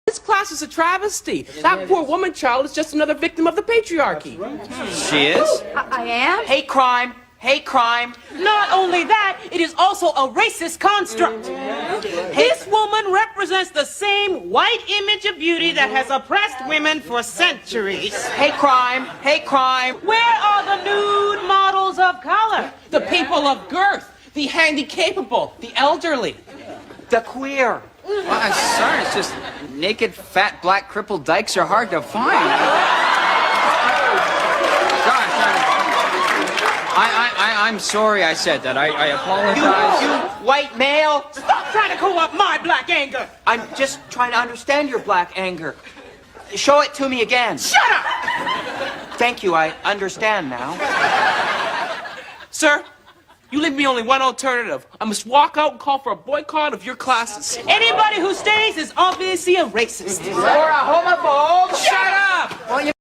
This class is a travesty. That poor woman child is just another victim of the patriarchy. She is? I am? Hate crime. Hate crime. Not only that, it is also a racist construct. This woman represents the same white image of beauty that has oppressed women for centuries. Hate crime. Hate crime. Where are the nude models of color? The people of girth, the handy-capable, the elderly. The queer. Well, I'm sorry, it's just naked, fat, black, crippled dykes are hard to find. Gosh, I'm sorry I said that. I apologize. You white male! Stop trying to call up my black anger! I'm just trying to understand your black anger. Show it to me again. Shut up! Thank you, I understand now. Sir, you leave me only one alternative. I must walk out and call for a boycott of your classes. Anybody who stays is obviously a racist. Or a homophobe. Shut up! Well, you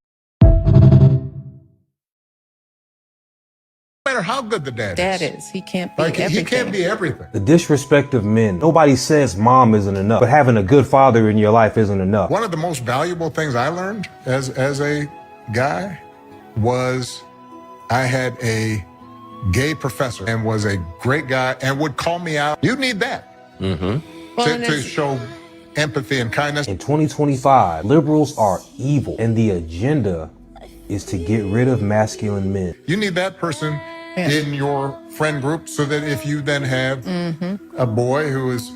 No matter how good the dad is. He can't be like, everything. he can't be everything. The disrespect of men. Nobody says mom isn't enough, but having a good father in your life isn't enough. One of the most valuable things I learned as a guy was I had a gay professor and was a great guy and would call me out. You need that to show empathy and kindness. In 2025, liberals are evil, and the agenda is to get rid of masculine men. You need that person in your friend group so that if you then have a boy who's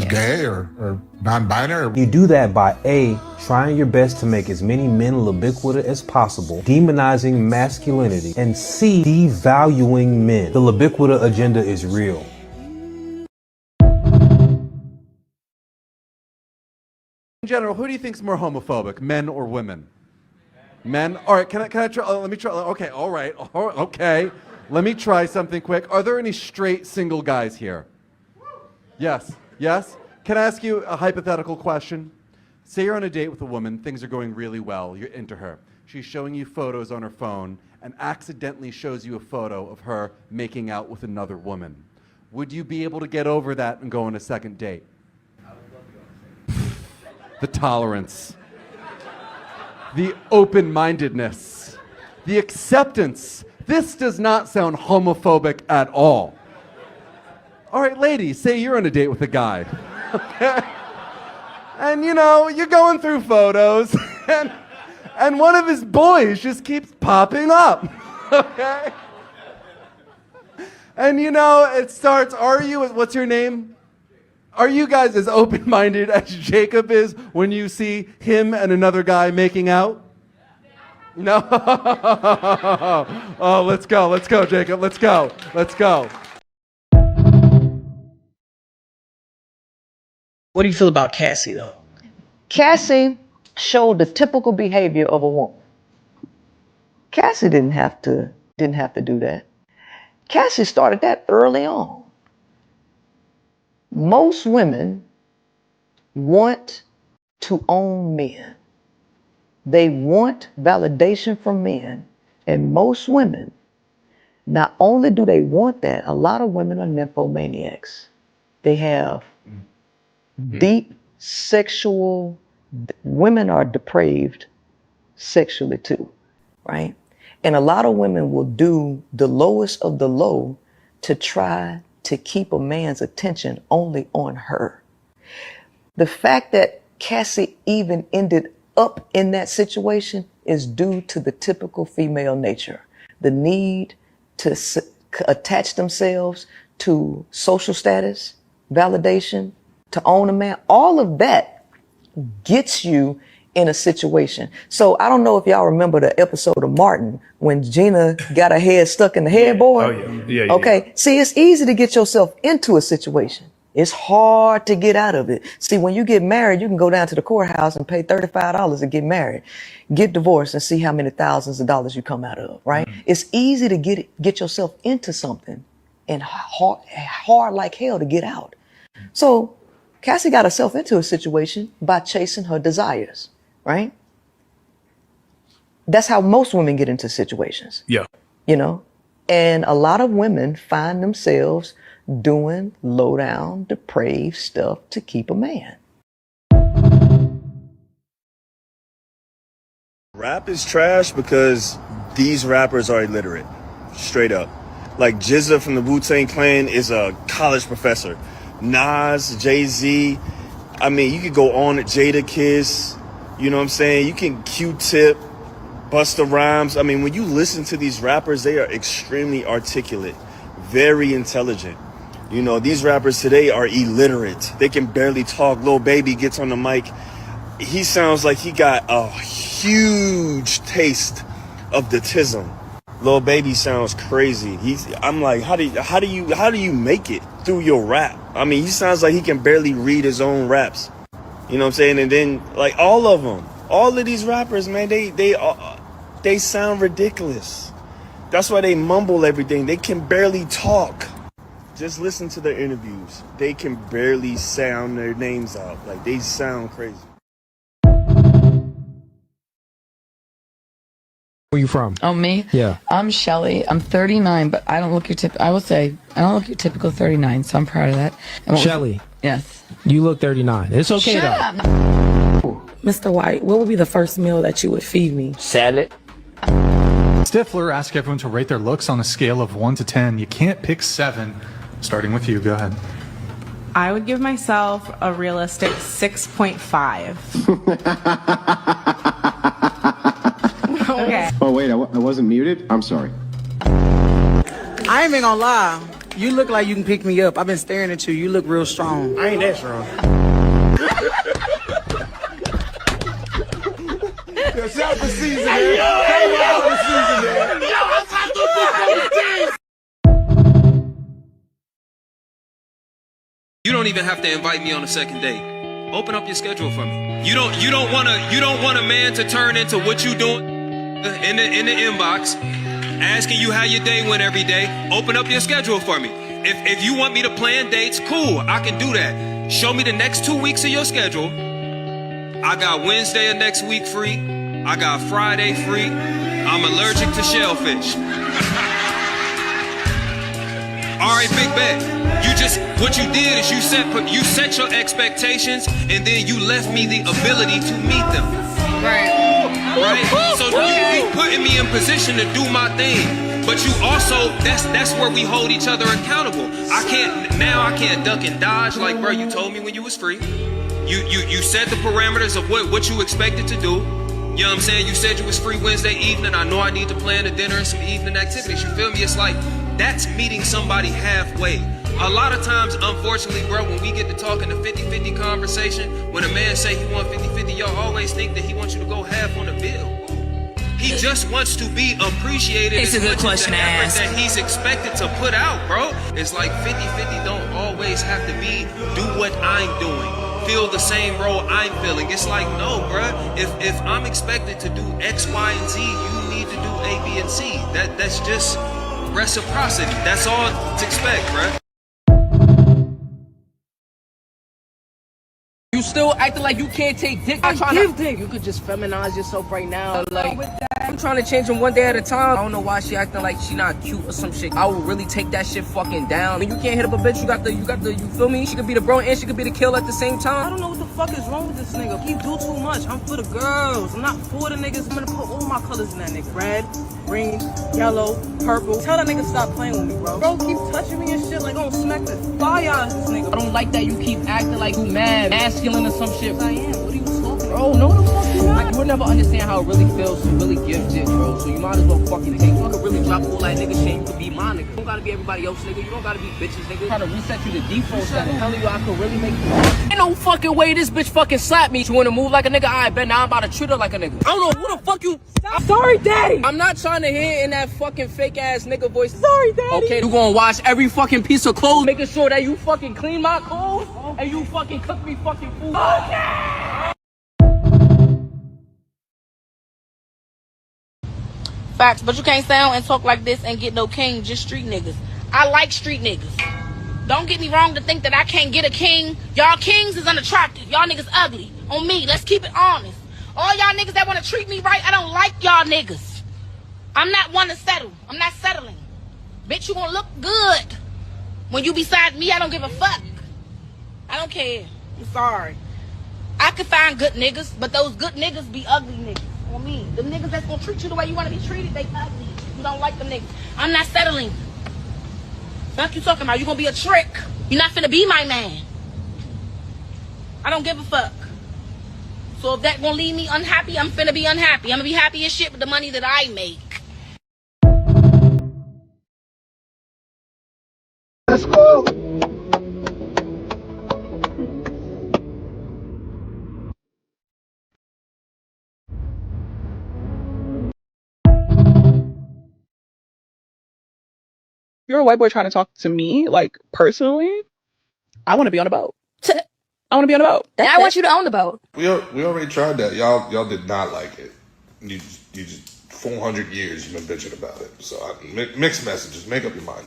gay or non-binary. You do that by A, trying your best to make as many men libiquitous as possible, demonizing masculinity, and C, devaluing men. The libiquitous agenda is real. In general, who do you think is more homophobic, men or women? Men? All right, can I try? Let me try. Okay, all right, okay. Let me try something quick. Are there any straight single guys here? Yes, yes? Can I ask you a hypothetical question? Say you're on a date with a woman, things are going really well, you're into her. She's showing you photos on her phone and accidentally shows you a photo of her making out with another woman. Would you be able to get over that and go on a second date? The tolerance. The open-mindedness, the acceptance. This does not sound homophobic at all. All right, ladies, say you're on a date with a guy. Okay? And you know, you're going through photos, and one of his boys just keeps popping up. Okay? And you know, it starts, what's your name? Are you guys as open-minded as Jacob is when you see him and another guy making out? No? Oh, let's go, Jacob, let's go. What do you feel about Cassie, though? Cassie showed the typical behavior of a woman. Cassie didn't have to do that. Cassie started that early on. Most women want to own men. They want validation from men. And most women, not only do they want that, a lot of women are nymphomaniacs. They have deep sexual, women are depraved sexually too, right? And a lot of women will do the lowest of the low to try to keep a man's attention only on her. The fact that Cassie even ended up in that situation is due to the typical female nature. The need to attach themselves to social status, validation, to own a man. All of that gets you in a situation. So I don't know if y'all remember the episode of Martin when Gina got her head stuck in the headboard. Oh, yeah. Okay. See, it's easy to get yourself into a situation. It's hard to get out of it. See, when you get married, you can go down to the courthouse and pay $35 to get married, get divorced, and see how many thousands of dollars you come out of, right? Mm-hmm. It's easy to get yourself into something and hard like hell to get out. So Cassie got herself into a situation by chasing her desires, right? That's how most women get into situations. Yeah. You know? And a lot of women find themselves doing low down, depraved stuff to keep a man. Rap is trash because these rappers are illiterate, straight up. Like Jizza from the Wu-Tang Clan is a college professor. Nas, Jay-Z, I mean, you could go on, Jada Kiss, you know what I'm saying? You can Q-Tip, Busta Rhymes. I mean, when you listen to these rappers, they are extremely articulate, very intelligent. You know, these rappers today are illiterate. They can barely talk. Lil Baby gets on the mic. He sounds like he got a huge taste of the tism. Lil Baby sounds crazy. I'm like, how do you make it through your rap? I mean, he sounds like he can barely read his own raps. You know what I'm saying? And then like all of them, all of these rappers, man, they sound ridiculous. That's why they mumble everything. They can barely talk. Just listen to their interviews. They can barely sound their names out. Like, they sound crazy. Where you from? Oh, me? Yeah. I'm Shelly. I'm 39, but I don't look your I will say, I don't look your typical 39, so I'm proud of that. Shelly. Yes. You look 39. It's okay Shut though. up. Mr. White, what would be the first meal that you would feed me? Salad. Stifler asked everyone to rate their looks on a scale of 1 to 10. You can't pick 7. Starting with you, go ahead. I would give myself a realistic 6.5. Okay. Oh, wait, I wasn't muted? I'm sorry. I ain't even gonna lie. You look like you can pick me up. I've been staring at you. You look real strong. I ain't that strong. It's out the season, man. It's out the season, man. You don't even have to invite me on a second date. Open up your schedule for me. You don't want a man to turn into what you doing in the inbox, asking you how your day went every day. Open up your schedule for me. If you want me to plan dates, cool, I can do that. Show me the next 2 weeks of your schedule. I got Wednesday of next week free. I got Friday free. I'm allergic to shellfish. All right, big bet. What you did is you set your expectations, and then you left me the ability to meet them. Right? So you putting me in position to do my thing, but you also, that's where we hold each other accountable. I can't duck and dodge like, bro, you told me when you was free. You set the parameters of what you expected to do. You know what I'm saying? You said you was free Wednesday evening. I know I need to plan a dinner and some evening activities. You feel me? It's like, that's meeting somebody halfway. A lot of times, unfortunately, bro, when we get to talking the 50-50 conversation, when a man say he want 50-50, y'all always think that he wants you to go half on the bill. He just wants to be appreciated. It's a good question to ask. That he's expected to put out, bro. It's like 50-50 don't always have to be do what I'm doing, feel the same role I'm feeling. It's like, no, bro. If I'm expected to do X, Y, and Z, you need to do A, B, and C. That's just reciprocity. That's all to expect, bro. You still acting like you can't take dick. I give dick. You could just feminize yourself right now. Like, I'm trying to change him one day at a time. I don't know why she acting like she not cute or some shit. I would really take that shit fucking down. When you can't hit up a bitch, you got the, you feel me? She could be the bro and she could be the kill at the same time. I don't know what the fuck is wrong with this nigga. He do too much. I'm for the girls. I'm not for the niggas. I'm gonna put all my colors in that nigga. Red, green, yellow, purple. Tell that nigga stop playing with me, bro. Bro, keep touching me and shit like on smack the fire out of this nigga. I don't like that you keep acting like you mad, masculine or some shit. I am. What are you talking about? Bro, no the fuck you not. Like, you'll never understand how it really feels to really give dick, bro. So you might as well fucking take. You could really drop all that nigga shit. You could be my nigga. You don't gotta be everybody else, nigga. You don't gotta be bitches, nigga. Trying to reset you to default setting. Telling you I could really make you. Ain't no fucking way this bitch fucking slapped me. You wanna move like a nigga? I bet now I'm about to treat her like a nigga. I don't know who the fuck you. I'm sorry, daddy. I'm not trying to hear in that fucking fake ass nigga voice. Sorry, daddy. Okay, you gonna wash every fucking piece of clothes, making sure that you fucking clean my clothes and you fucking cook me fucking food. Okay. Facts, but you can't sound and talk like this and get no king, just street niggas. I like street niggas. Don't get me wrong to think that I can't get a king. Y'all kings is unattractive. Y'all niggas ugly. On me, let's keep it honest. All y'all niggas that want to treat me right, I don't like y'all niggas. I'm not one to settle. I'm not settling. Bitch, you gonna look good. When you beside me, I don't give a fuck. I don't care. I'm sorry. I could find good niggas, but those good niggas be ugly niggas. On me. The niggas that's gonna treat you the way you wanna be treated, they ugly. You don't like them niggas. I'm not settling. Fuck you talking about? You gonna be a trick. You're not finna be my man. I don't give a fuck. So if that gonna leave me unhappy, I'm finna be unhappy. I'm gonna be happy as shit with the money that I make. Let's go. You're a white boy trying to talk to me, like, personally, I want to be on a boat. I want to be on a boat. I want you to own the boat. We already tried that. Y'all did not like it. You just 400 years you've been bitching about it. So mixed messages. Make up your mind.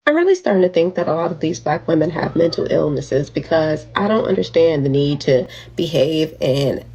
I'm really starting to think that a lot of these black women have mental illnesses because I don't understand the need to behave and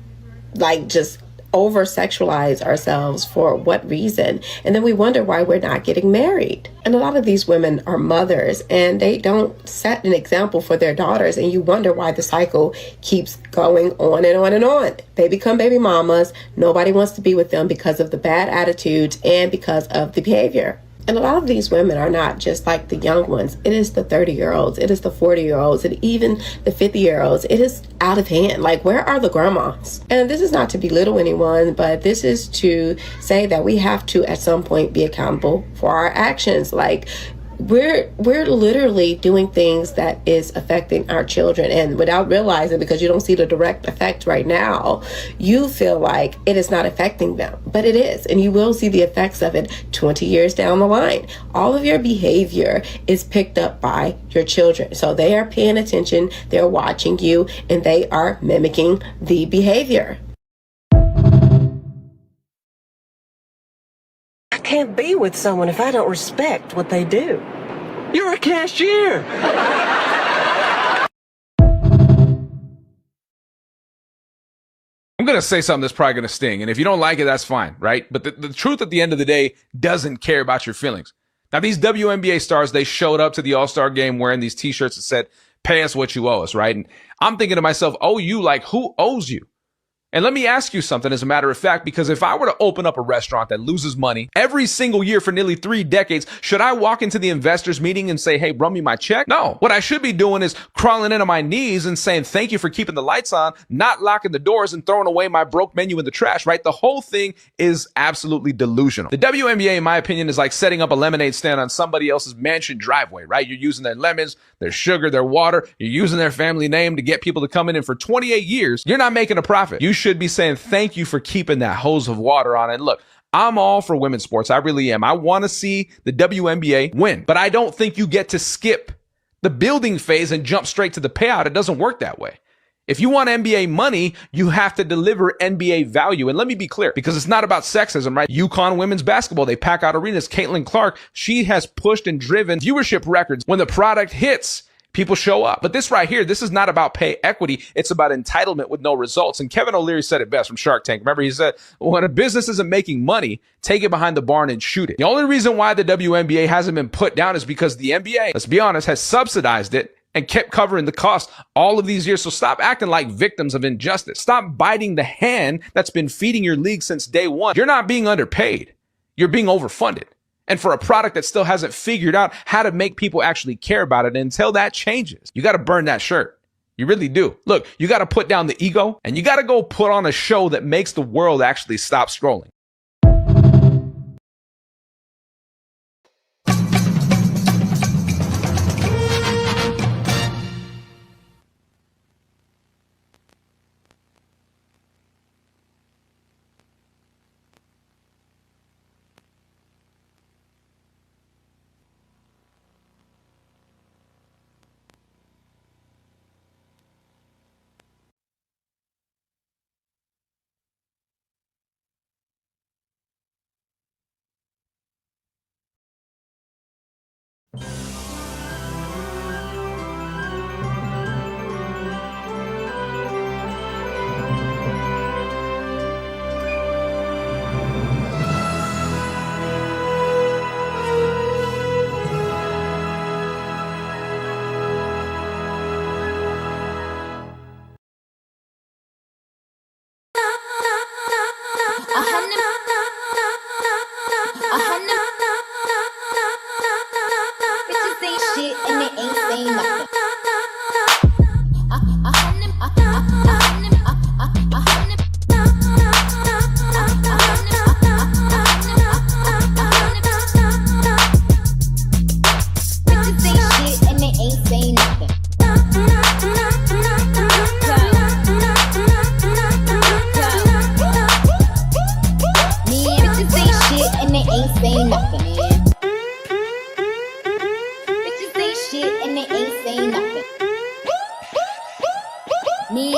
like just over sexualize ourselves for what reason. And then we wonder why we're not getting married. And a lot of these women are mothers and they don't set an example for their daughters. And you wonder why the cycle keeps going on and on and on. They become baby mamas. Nobody wants to be with them because of the bad attitudes and because of the behavior. And a lot of these women are not just like the young ones. It is the 30-year-olds. It is the 40-year-olds. And even the 50-year-olds. It is out of hand. Like, where are the grandmas? And this is not to belittle anyone, but this is to say that we have to, at some point, be accountable for our actions. Like, we're literally doing things that is affecting our children, and without realizing, because you don't see the direct effect right now, you feel like it is not affecting them, but it is, and you will see the effects of it 20 years down the line. All of your behavior is picked up by your children, so they are paying attention, they're watching you, and they are mimicking the behavior. I can't be with someone if I don't respect what they do. You're a cashier. I'm going to say something that's probably going to sting. And if you don't like it, that's fine, right? But the truth at the end of the day doesn't care about your feelings. Now, these WNBA stars, they showed up to the All-Star game wearing these T-shirts that said, pay us what you owe us, right? And I'm thinking to myself, oh, you, like, who owes you? And let me ask you something, as a matter of fact, because if I were to open up a restaurant that loses money every single year for nearly 3 decades, should I walk into the investors meeting and say, hey, run me my check? No. What I should be doing is crawling into my knees and saying, thank you for keeping the lights on, not locking the doors and throwing away my broke menu in the trash, right? The whole thing is absolutely delusional. The WNBA, in my opinion, is like setting up a lemonade stand on somebody else's mansion driveway, right? You're using their lemons, their sugar, their water. You're using their family name to get people to come in, and for 28 years, you're not making a profit. You should be saying thank you for keeping that hose of water on. And look, I'm all for women's sports. I really am. I want to see the WNBA win, but I don't think you get to skip the building phase and jump straight to the payout. It doesn't work that way. If you want NBA money, you have to deliver NBA value. And let me be clear, because it's not about sexism, right? UConn women's basketball, they pack out arenas. Caitlin Clark, she has pushed and driven viewership records. When the product hits, people show up. But this right here, this is not about pay equity. It's about entitlement with no results. And Kevin O'Leary said it best from Shark Tank. Remember, he said, when a business isn't making money, take it behind the barn and shoot it. The only reason why the WNBA hasn't been put down is because the NBA, let's be honest, has subsidized it and kept covering the cost all of these years. So stop acting like victims of injustice. Stop biting the hand that's been feeding your league since day one. You're not being underpaid. You're being overfunded. And for a product that still hasn't figured out how to make people actually care about it, and until that changes, you got to burn that shirt. You really do. Look, you got to put down the ego, and you got to go put on a show that makes the world actually stop scrolling. Me.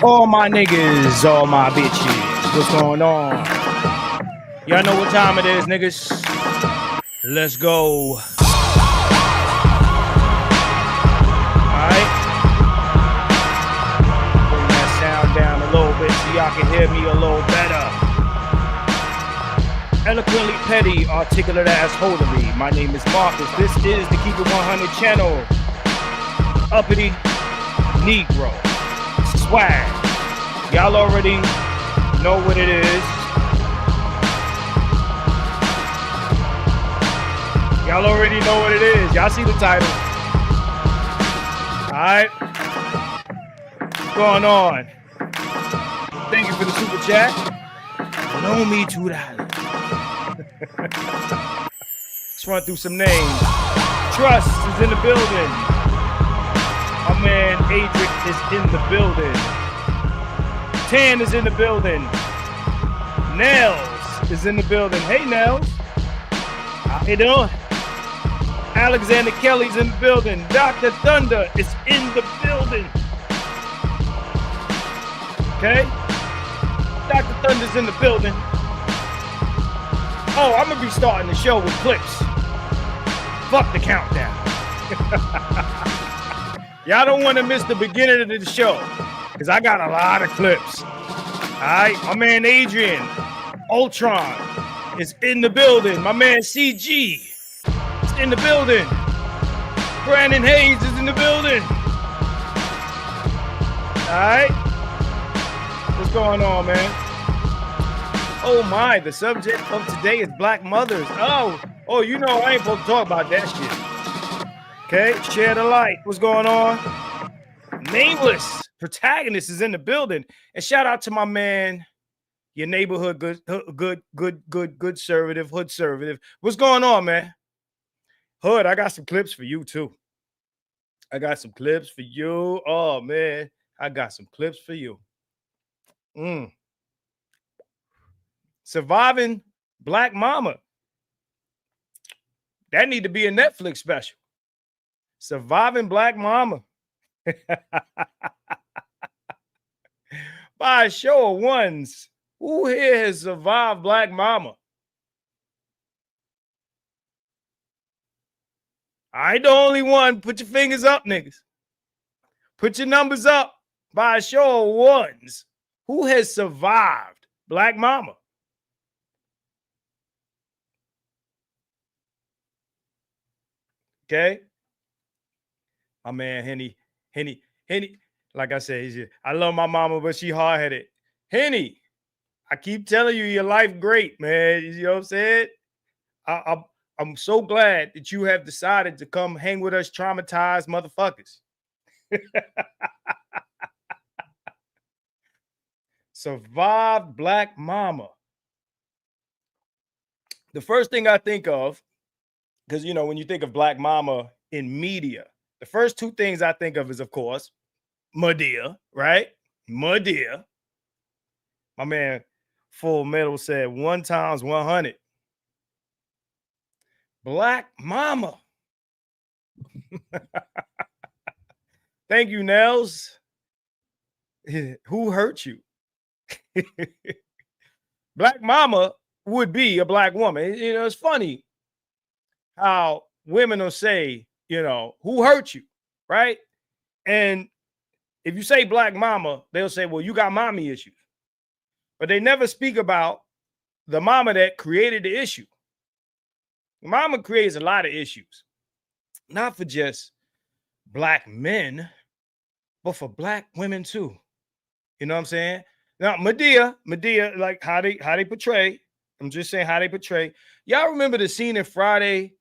All my niggas, all my bitches, what's going on? Y'all know what time it is, niggas. Let's go. Alright. Bring that sound down a little bit so y'all can hear me a little better. Eloquently petty, articulate ass holery. My name is Marcus. This is the Keep It 100 channel. Uppity Negro. Swag. Y'all already know what it is. Y'all already know what it is. Y'all see the title. Alright. What's going on? Thank you for the super chat. Loan me $2. Let's run through some names. Trust is in the building. My man Adric is in the building. Tan is in the building. Nels is in the building. Hey, Nels. How you doing? Alexander Kelly's in the building. Dr. Thunder is in the building. Okay? Dr. Thunder's in the building. Oh, I'm going to be starting the show with clips. Fuck the countdown. Y'all don't want to miss the beginning of the show because I got a lot of clips. All right? My man Adrian Ultron is in the building. My man CG is in the building. Brandon Hayes is in the building. All right? What's going on, man? Oh my, the subject of today is black mothers. Oh, you know I ain't supposed to talk about that shit. Okay, share the light. What's going on? Nameless protagonist is in the building. And shout out to my man, your neighborhood good conservative, hood conservative. What's going on, man? Hood, I got some clips for you too. I got some clips for you. Oh man, I got some clips for you. Surviving Black Mama. That need to be a Netflix special. Surviving Black Mama. By a show of ones, who here has survived Black Mama? I ain't the only one. Put your fingers up, niggas. Put your numbers up. By a show of ones, who has survived Black Mama? Okay. My man Henny. Like I said, I love my mama, but she hard-headed. Henny, I keep telling you, your life great, man. You know what I'm saying? I'm so glad that you have decided to come hang with us traumatized motherfuckers. Survived Black Mama. The first thing I think of, because, you know, when you think of Black Mama in media, the first two things I think of is, of course, Madea, right? Madea. My man Full Metal said 1 times 100. Black Mama. Thank you, Nels. Who hurt you? Black Mama would be a black woman. You know, it's funny how women will say, you know, who hurt you, right? And if you say Black Mama, they'll say, well, you got mommy issues. But they never speak about the mama that created the issue. Mama creates a lot of issues, not for just black men, but for black women too. You know what I'm saying? Now, Medea, like how they portray. I'm just saying how they portray. Y'all remember the scene in Friday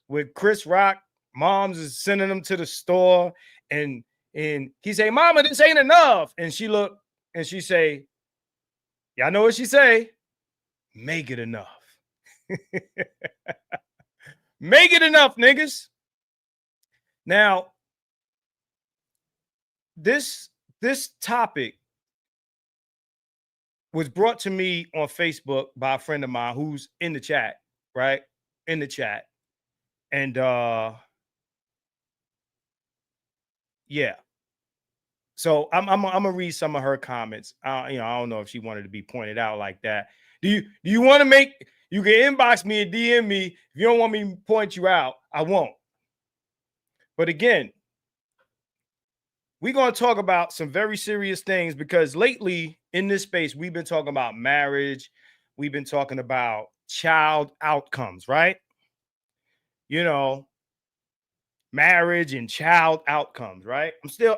with Chris Rock? Moms is sending them to the store, and he say, "Mama, this ain't enough." And she look and she say, "Y'all know what she say? Make it enough." Make it enough, niggas. Now, this topic was brought to me on Facebook by a friend of mine who's in the chat, right? In the chat. And yeah. So I'm gonna read some of her comments. I don't know if she wanted to be pointed out like that. Do you want to make? You can inbox me and DM me if you don't want me to point you out. I won't. But again, we're gonna talk about some very serious things because lately in this space we've been talking about marriage. We've been talking about child outcomes, right? You know, marriage and child outcomes, right?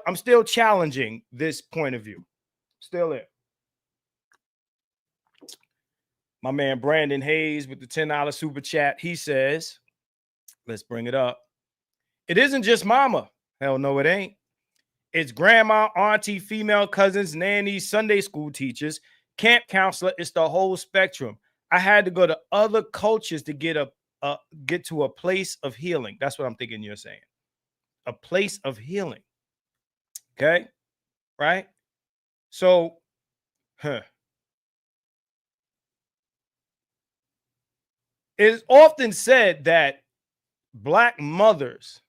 I'm still challenging this point of view. Still there. My man Brandon Hayes with the $10 super chat. He says, let's bring it up. It isn't just mama. Hell no, it ain't. It's grandma, auntie, female cousins, nannies, Sunday school teachers, camp counselor. It's the whole spectrum. I had to go to other cultures to get to a place of healing. That's what I'm thinking you're saying. A place of healing. Okay? Right? So, it's often said that black mothers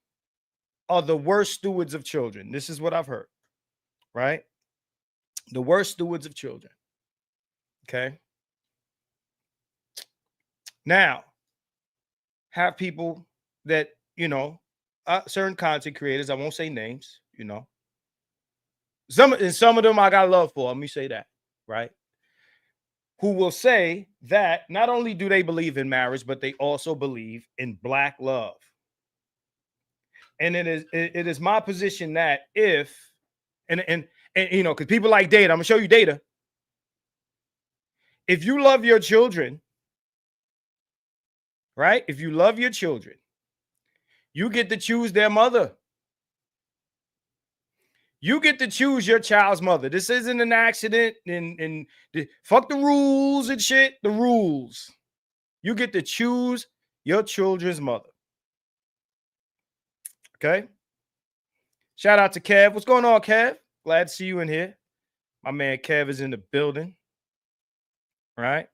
are the worst stewards of children. This is what I've heard, right? The worst stewards of children. Okay? Now, have people that, certain content creators, I won't say names, Some of them I got love for, let me say that, right? Who will say that not only do they believe in marriage, but they also believe in black love. And it is my position that if, because people like data, I'm gonna show you data. If you love your children, right? If you love your children, you get to choose their mother. You get to choose your child's mother. This isn't an accident and fuck the rules and shit. The rules. You get to choose your children's mother. Okay? Shout out to Kev. What's going on, Kev? Glad to see you in here. My man Kev is in the building. Right?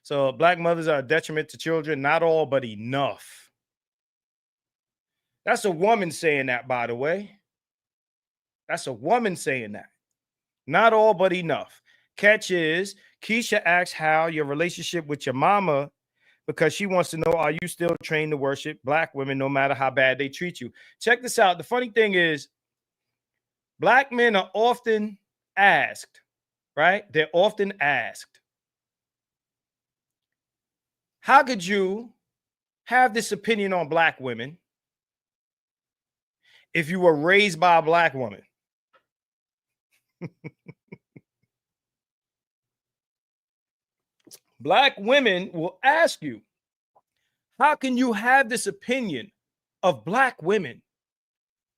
So black mothers are a detriment to children. Not all, but enough. That's a woman saying that, by the way. That's a woman saying that. Not all, but enough. Catch is, Keisha asks how your relationship with your mama, because she wants to know, are you still trained to worship black women no matter how bad they treat you? Check this out. The funny thing is, black men are often asked, right? They're often asked, how could you have this opinion on black women if you were raised by a black woman? Black women will ask you, how can you have this opinion of black women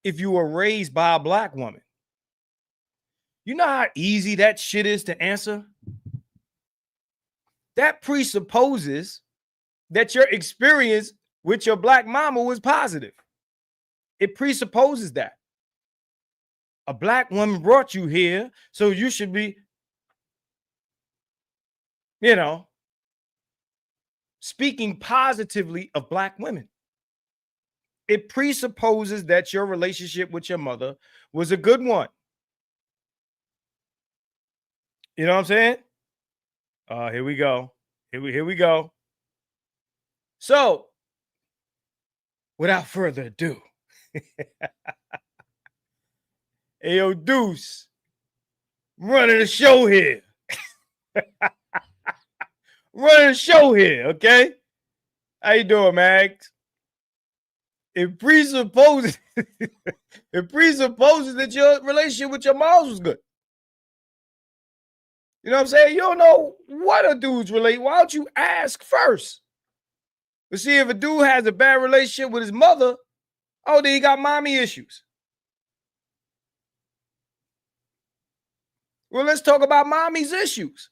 if you were raised by a black woman? You know how easy that shit is to answer? That presupposes that your experience with your black mama was positive. It presupposes that. A black woman brought you here, so you should be, speaking positively of black women. It presupposes that your relationship with your mother was a good one. You know what I'm saying? Here we go. Here we go. So, without further ado, hey, yo, Deuce, I'm running the show here. Running the show here, okay? How you doing, Max? It presupposes that your relationship with your mom was good. You know what I'm saying? You don't know what a dude's relate. Why don't you ask first? But see, if a dude has a bad relationship with his mother, oh, then he got mommy issues. Well, let's talk about mommy's issues.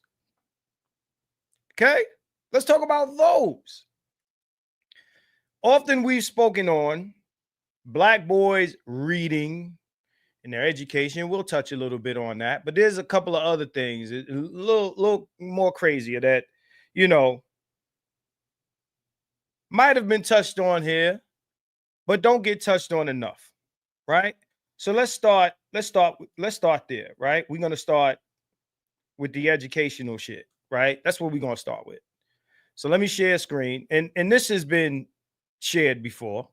Okay? Let's talk about those. Often we've spoken on Black boys reading in their education. We'll touch a little bit on that, but there's a couple of other things, a little more crazier that, you know, might have been touched on here, but don't get touched on enough, right? So let's start there, right? We're gonna start with the educational shit, right? That's what we're gonna start with. So let me share a screen, and this has been shared before,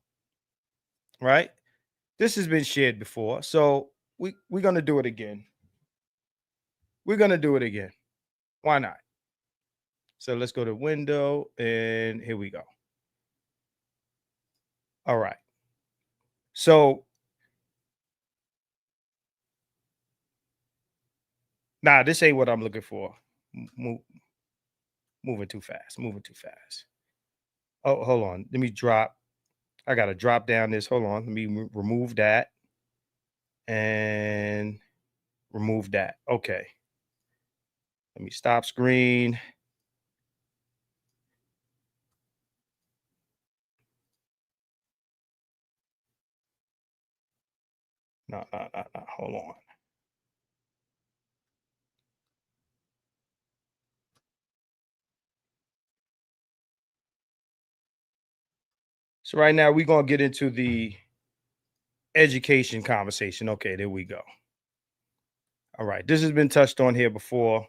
right? This has been shared before, so we're gonna do it again. We're gonna do it again. Why not? So let's go to window, and here we go. All right. So nah, this ain't what I'm looking for. Moving too fast. Moving too fast. Oh, hold on. Let me drop. I gotta drop down this. Hold on. Let me remove that and remove that. Okay. Let me stop screen. No. Hold on. So right now we're gonna get into the education conversation. Okay, there we go. All right, this has been touched on here before.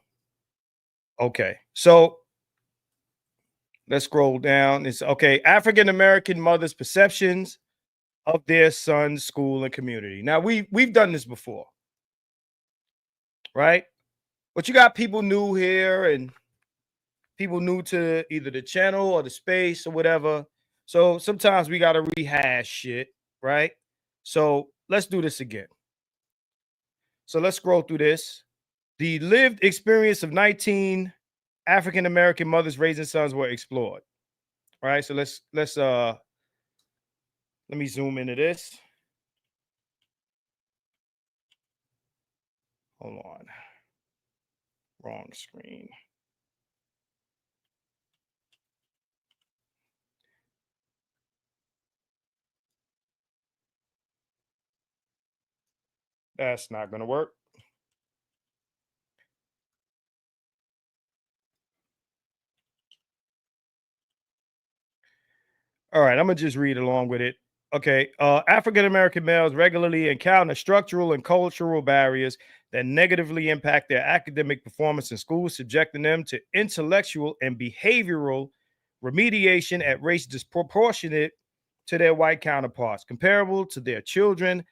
Okay, so let's scroll down. It's okay. African American mothers' perceptions of their son's school and community. Now we've done this before, right? But you got people new here and people new to either the channel or the space or whatever. So sometimes we got to rehash shit, right? So let's do this again. So let's scroll through this. The lived experience of 19 African American mothers raising sons were explored. All right, so let me zoom into this. Hold on. Wrong screen. That's not going to work. All right, I'm going to just read along with it. Okay, African American males regularly encounter structural and cultural barriers that negatively impact their academic performance in school, subjecting them to intellectual and behavioral remediation at rates disproportionate to their white counterparts. Comparable to their children,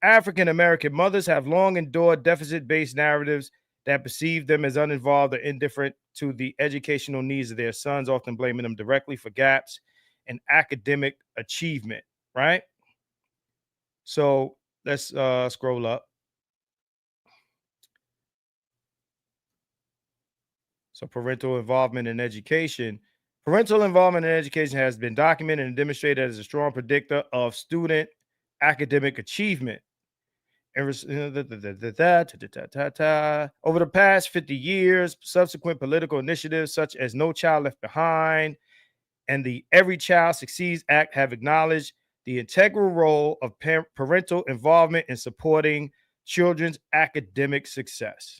African American mothers have long endured deficit-based narratives that perceive them as uninvolved or indifferent to the educational needs of their sons, often blaming them directly for gaps in academic achievement, right? So let's scroll up. So parental involvement in education. Parental involvement in education has been documented and demonstrated as a strong predictor of student academic achievement. Over the past 50 years, subsequent political initiatives such as No Child Left Behind and the Every Child Succeeds Act have acknowledged the integral role of parental involvement in supporting children's academic success.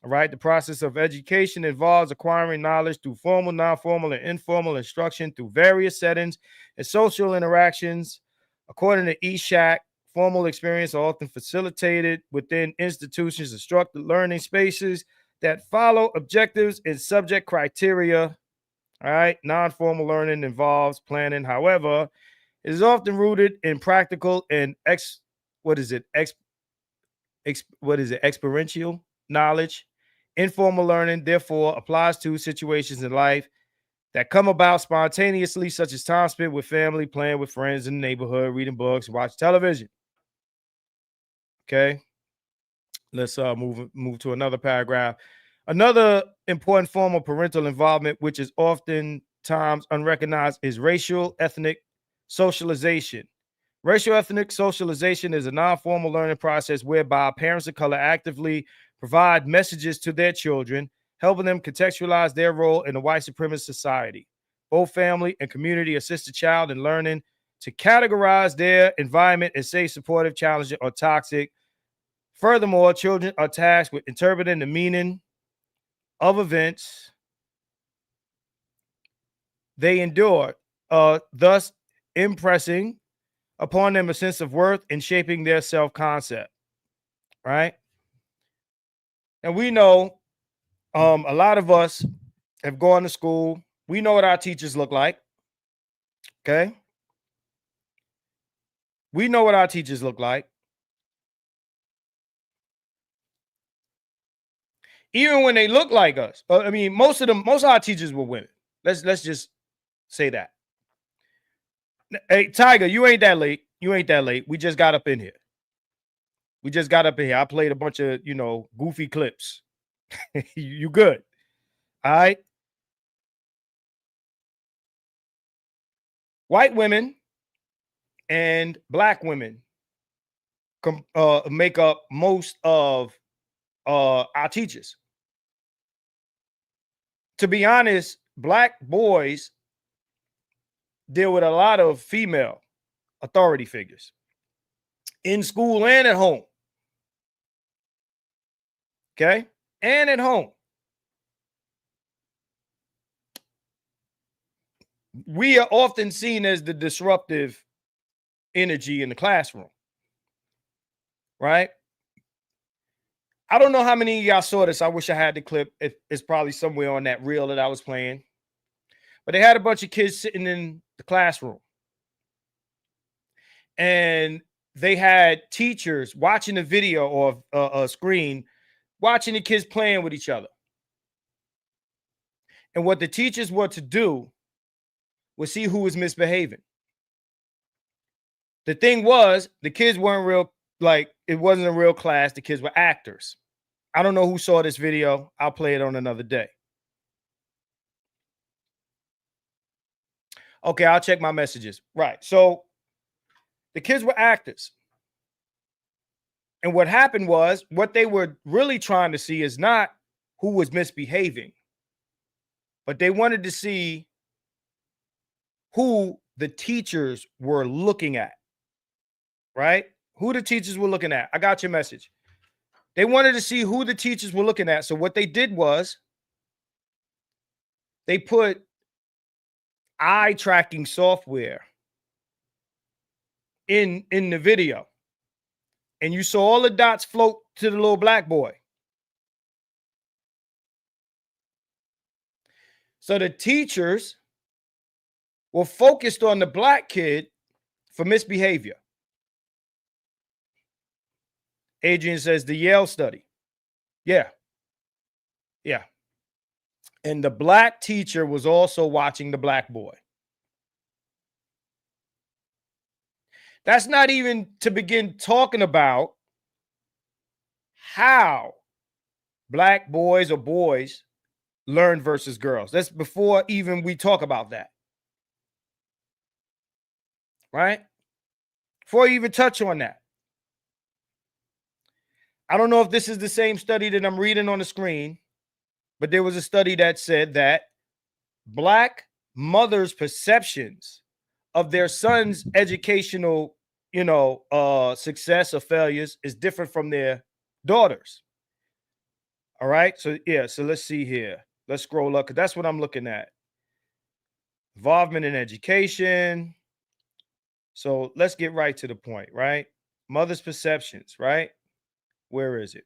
All right. The process of education involves acquiring knowledge through formal, non-formal, and informal instruction through various settings and social interactions. According to ESHAC, formal experience are often facilitated within institutions and structured learning spaces that follow objectives and subject criteria. All right. Non-formal learning involves planning. However, it is often rooted in practical and experiential knowledge. Informal learning, therefore, applies to situations in life that come about spontaneously, such as time spent with family, playing with friends in the neighborhood, reading books, watch television. Okay, let's move to another paragraph. Another important form of parental involvement, which is oftentimes unrecognized, is racial ethnic socialization. Racial ethnic socialization is a non-formal learning process whereby parents of color actively provide messages to their children, helping them contextualize their role in a white supremacist society. Both family and community assist the child in learning to categorize their environment as safe, supportive, challenging, or toxic. Furthermore, children are tasked with interpreting the meaning of events they endure, thus impressing upon them a sense of worth and shaping their self-concept, right? And we know a lot of us have gone to school. We know what our teachers look like, okay? We know what our teachers look like. Even when they look like us. I mean, most of our teachers were women. Let's just say that. Hey, Tiger, you ain't that late. You ain't that late. We just got up in here. I played a bunch of, goofy clips. You good. All right. White women and black women make up most of our teachers. To be honest, black boys deal with a lot of female authority figures in school and at home. Okay? And at home. We are often seen as the disruptive energy in the classroom. Right? I don't know how many of y'all saw this. I wish I had the clip. It's probably somewhere on that reel that I was playing. But they had a bunch of kids sitting in the classroom. And they had teachers watching a video or a screen, watching the kids playing with each other. And what the teachers were to do was see who was misbehaving. The thing was, the kids weren't real, it wasn't a real class. The kids were actors. I don't know who saw this video. I'll play it on another day. Okay, I'll check my messages. Right. So the kids were actors. And what happened was, what they were really trying to see is not who was misbehaving, but they wanted to see who the teachers were looking at. Right? Who the teachers were looking at. I got your message. They wanted to see who the teachers were looking at. So what they did was they put eye tracking software in the video. And you saw all the dots float to the little black boy. So the teachers were focused on the black kid for misbehavior. Adrian says the Yale study. Yeah. Yeah. And the black teacher was also watching the black boy. That's not even to begin talking about how black boys or boys learn versus girls. That's before even we talk about that. Right? Before you even touch on that. I don't know if this is the same study that I'm reading on the screen, but there was a study that said that black mothers' perceptions of their son's educational, success or failures is different from their daughters. All right. So, so let's see here. Let's scroll up because that's what I'm looking at. Involvement in education. So let's get right to the point, right? Mother's perceptions, right? Where is it?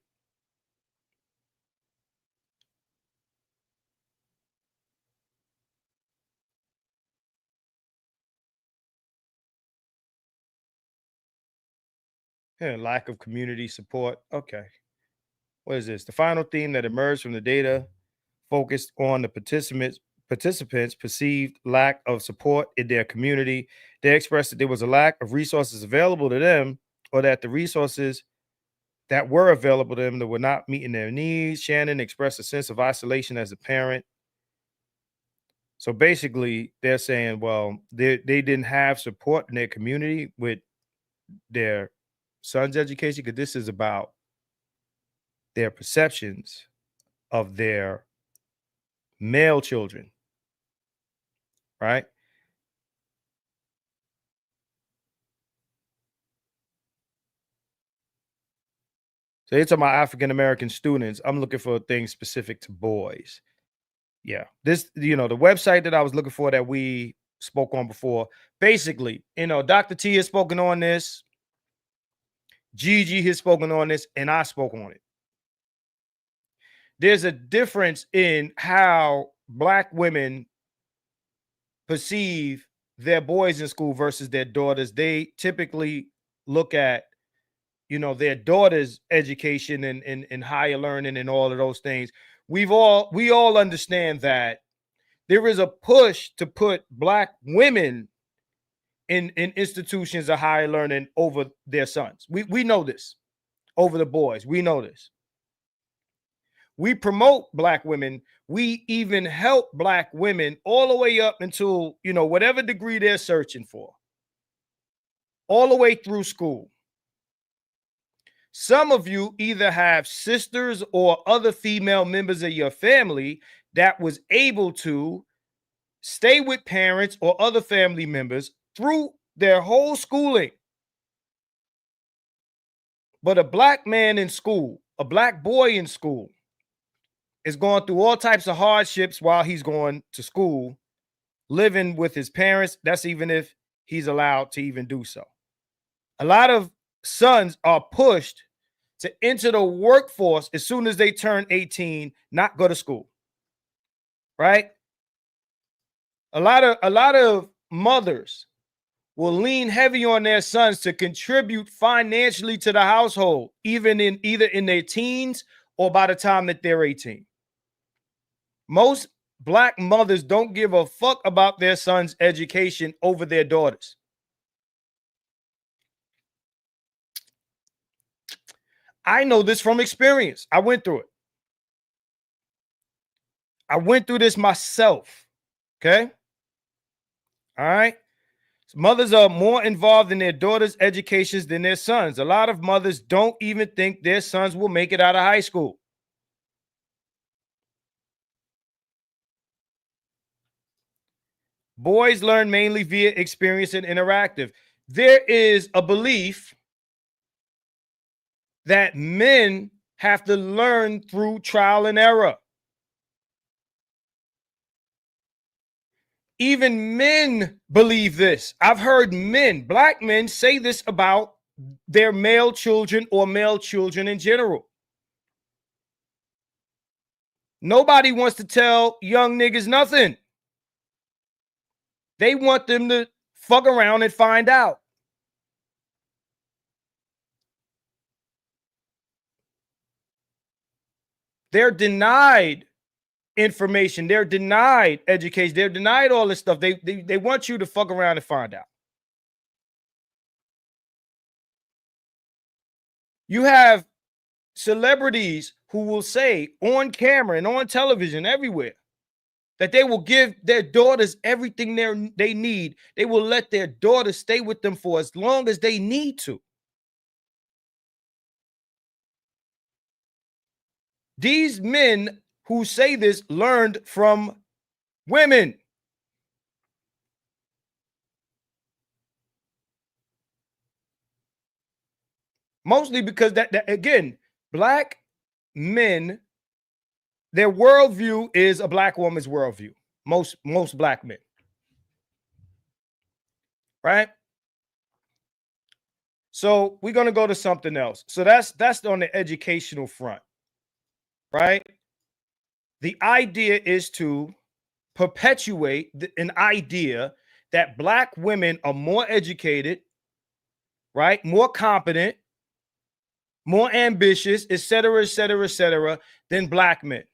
Yeah, lack of community support. Okay. What is this? The final theme that emerged from the data focused on the participants perceived lack of support in their community. They expressed that there was a lack of resources available to them, or that the resources that were available to them that were not meeting their needs. Shannon expressed a sense of isolation as a parent. So basically, they're saying, well, they didn't have support in their community with their son's education, because this is about their perceptions of their male children, right? So it's about African American students. I'm looking for things specific to boys. Yeah, this, the website that I was looking for that we spoke on before, basically, Dr. T has spoken on this, Gigi has spoken on this, and I spoke on it. There's a difference in how Black women perceive their boys in school versus their daughters. They typically look at, their daughters' education and higher learning and all of those things. We all understand that there is a push to put Black women in institutions of higher learning over their sons. We know this, over the boys. We know this. We promote Black women. We even help Black women all the way up until, whatever degree they're searching for, all the way through school. Some of you either have sisters or other female members of your family that was able to stay with parents or other family members through their whole schooling. But a Black man in school, a Black boy in school, is going through all types of hardships while he's going to school, living with his parents. That's even if he's allowed to even do so. A lot of sons are pushed to enter the workforce as soon as they turn 18, not go to school. Right? A lot of mothers will lean heavy on their sons to contribute financially to the household, either in their teens or by the time that they're 18. Most Black mothers don't give a fuck about their sons' education over their daughters. I know this from experience. I went through it. I went through this myself. Okay? All right? So mothers are more involved in their daughters' educations than their sons. A lot of mothers don't even think their sons will make it out of high school. Boys learn mainly via experience and interactive. There is a belief that men have to learn through trial and error. Even men believe this. I've heard men, Black men, say this about their male children or male children in general. Nobody wants to tell young niggas nothing. They want them to fuck around and find out. They're denied information. They're denied education. They're denied all this stuff. They want you to fuck around and find out. You have celebrities who will say on camera and on television everywhere that they will give their daughters everything they need. They will let their daughters stay with them for as long as they need to. These men who say this learned from women. Mostly because that again, Black men, their worldview is a Black woman's worldview. Most Black men. Right? So we're going to go to something else. So that's on the educational front. Right? The idea is to perpetuate an idea that Black women are more educated, right? More competent, more ambitious, etc., etc., etc., than Black men.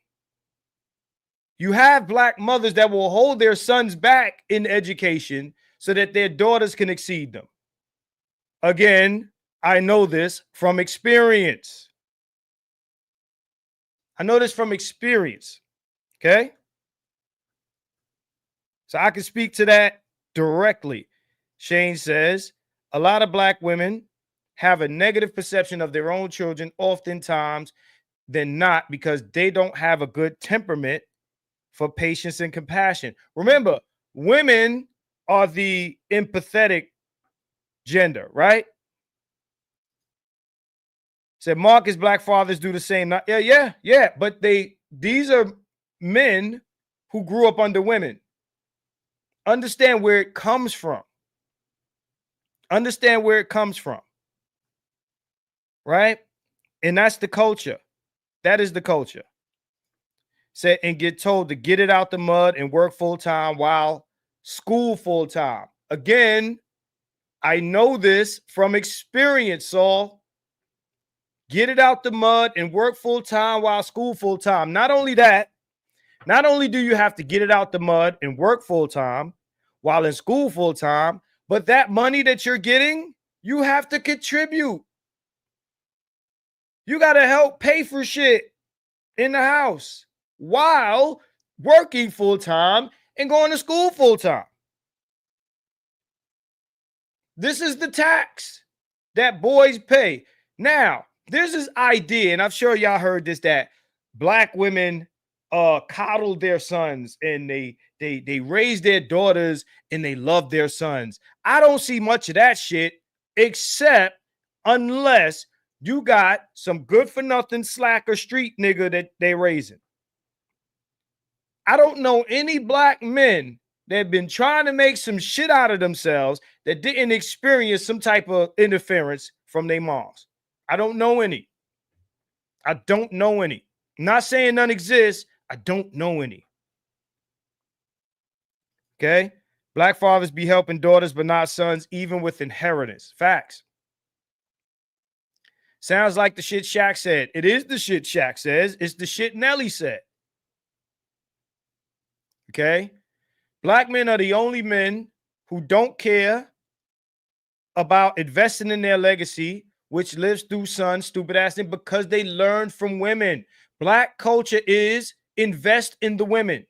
You have black mothers that will hold their sons back in education so that their daughters can exceed them. Again, I know this from experience. I know this from experience. Okay? So I can speak to that directly. Shane says, a lot of black women have a negative perception of their own children oftentimes than not because they don't have a good temperament for patience and compassion. Remember, women are the empathetic gender, right? Said Marcus, black fathers do the same. Yeah. But these are men who grew up under women. Understand where it comes from. Understand where it comes from. Right? And that's the culture. That is the culture. Say, and get told to get it out the mud and work full time while school full time. Again, I know this from experience, Saul. Get it out the mud and work full time while school full time. Not only that, not only do you have to get it out the mud and work full time while in school full time, but that money that you're getting, you have to contribute. You got to help pay for shit in the house while working full time and going to school full time. This is the tax that boys pay. Now, there's this idea, and I'm sure y'all heard this, that black women coddle their sons and they raise their daughters and they love their sons. I don't see much of that shit, except unless you got some good for nothing slacker street nigga that they raising. I don't know any black men that have been trying to make some shit out of themselves that didn't experience some type of interference from their moms. I don't know any. I don't know any. I'm not saying none exist. I don't know any. Okay? Black fathers be helping daughters, but not sons, even with inheritance. Facts. Sounds like the shit Shaq said. It is the shit Shaq says. It's the shit Nelly said. Okay? Black men are the only men who don't care about investing in their legacy, which lives through sons, stupid ass thing, because they learn from women. Black culture is invest in the women.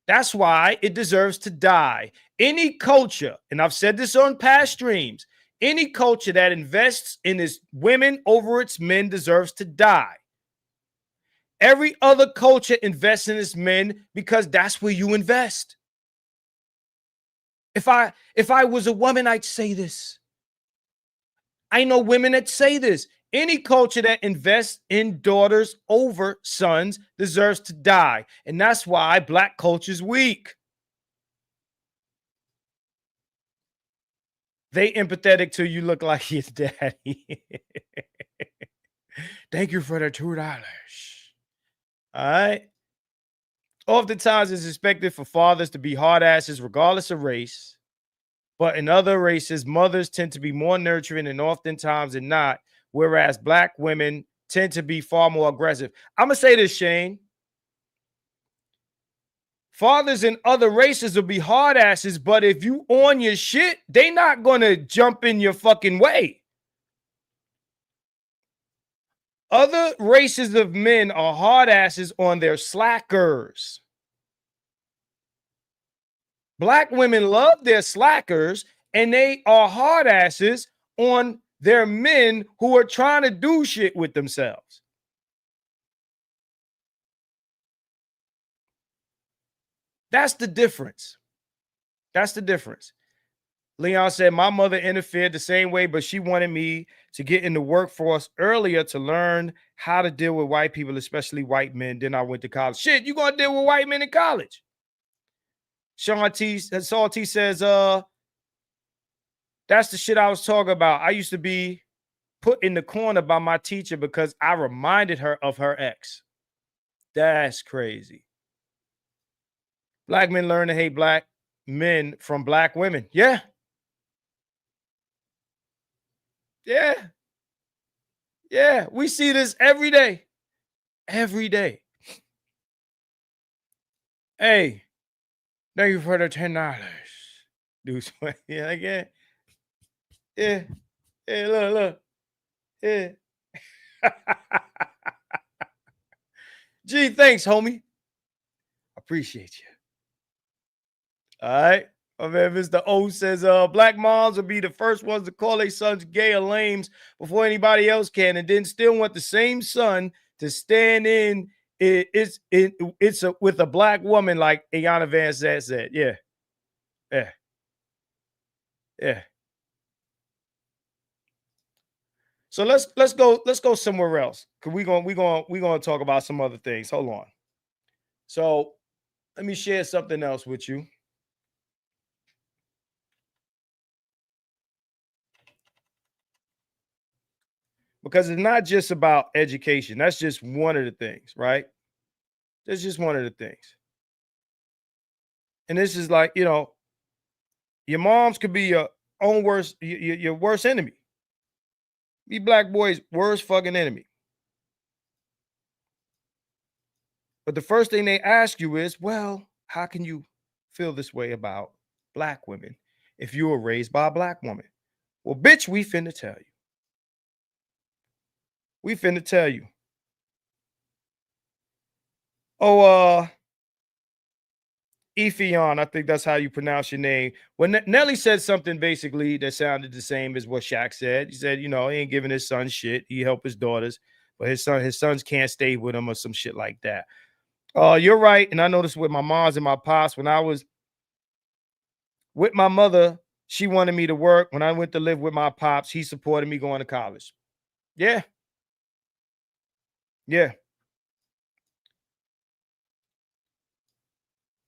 That's why it deserves to die. Any culture, and I've said this on past streams, any culture that invests in its women over its men deserves to die. Every other culture invests in its men because that's where you invest. If I was a woman, I'd say this. I know women that say this. Any culture that invests in daughters over sons deserves to die. And that's why black culture is weak. They empathetic till you look like his daddy. Thank you for the $2. All right. Oftentimes, it's expected for fathers to be hard asses regardless of race. But in other races, mothers tend to be more nurturing and oftentimes than not, whereas black women tend to be far more aggressive. I'm going to say this, Shane. Fathers in other races will be hard asses, but if you on your shit, they not going to jump in your fucking way. Other races of men are hard asses on their slackers. Black women love their slackers, and they are hard asses on their men who are trying to do shit with themselves. That's the difference. That's the difference. Leon said, my mother interfered the same way, but she wanted me to get in the workforce earlier to learn how to deal with white people, especially white men. Then I went to college. Shit, you gonna deal with white men in college? Saul T says, that's the shit I was talking about. I used to be put in the corner by my teacher because I reminded her of her ex. That's crazy. Black men learn to hate black men from black women. Yeah. Yeah. Yeah. We see this every day. Every day. Hey, thank you for the $10. Dude, yeah, like, yeah. Yeah. Yeah, look. Yeah. Gee, thanks, homie. Appreciate you. All right. My man, Mr. O says, black moms will be the first ones to call their sons gay or lames before anybody else can, and then still want the same son to stand in with a black woman, like Ayanna Van Zant said. Yeah. Yeah. Yeah. So let's go somewhere else. Cause we're gonna talk about some other things. Hold on. So let me share something else with you. Because it's not just about education. That's just one of the things, right? That's just one of the things. And this is like, your moms could be your own worst, your worst enemy. Be black boys' worst fucking enemy. But the first thing they ask you is, well, how can you feel this way about black women if you were raised by a black woman? Well, bitch, we finna tell you. We finna tell you. Oh, Ephion, I think that's how you pronounce your name. When Nelly said something basically that sounded the same as what Shaq said. He said, he ain't giving his son shit. He help his daughters, but his sons can't stay with him or some shit like that. You're right. And I noticed with my moms and my pops, when I was with my mother, she wanted me to work. When I went to live with my pops, he supported me going to college. Yeah. Yeah.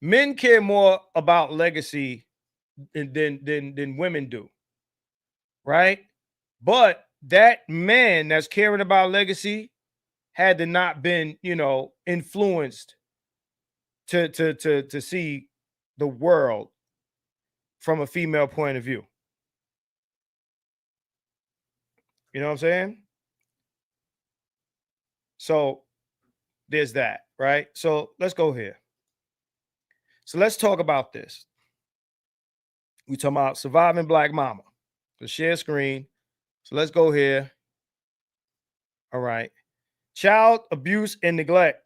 Men care more about legacy than women do. Right? But that man that's caring about legacy had to not been, influenced to see the world from a female point of view. You know what I'm saying? So there's that, right? So let's go here. So let's talk about this. We talking about surviving black mama. So share screen. So let's go here. All right. Child abuse and neglect.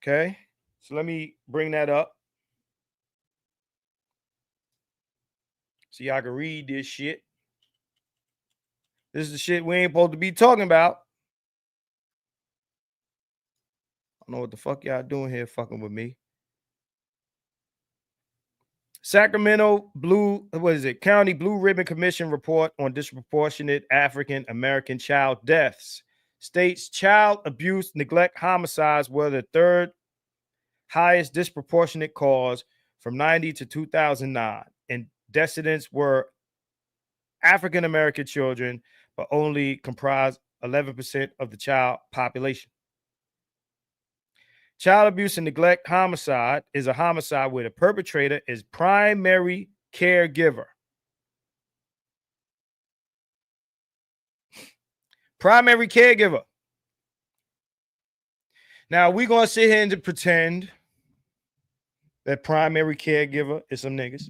Okay. So let me bring that up. So y'all can read this shit. This is the shit we ain't supposed to be talking about. I don't know what the fuck y'all doing here fucking with me. Sacramento County Blue Ribbon Commission report on disproportionate African American child deaths states child abuse, neglect, homicides were the third highest disproportionate cause from 90 to 2009, and descendants were African American children, but only comprise 11% of the child population. Child abuse and neglect homicide is a homicide where the perpetrator is primary caregiver. Primary caregiver. Now, we're going to sit here and pretend that primary caregiver is some niggas.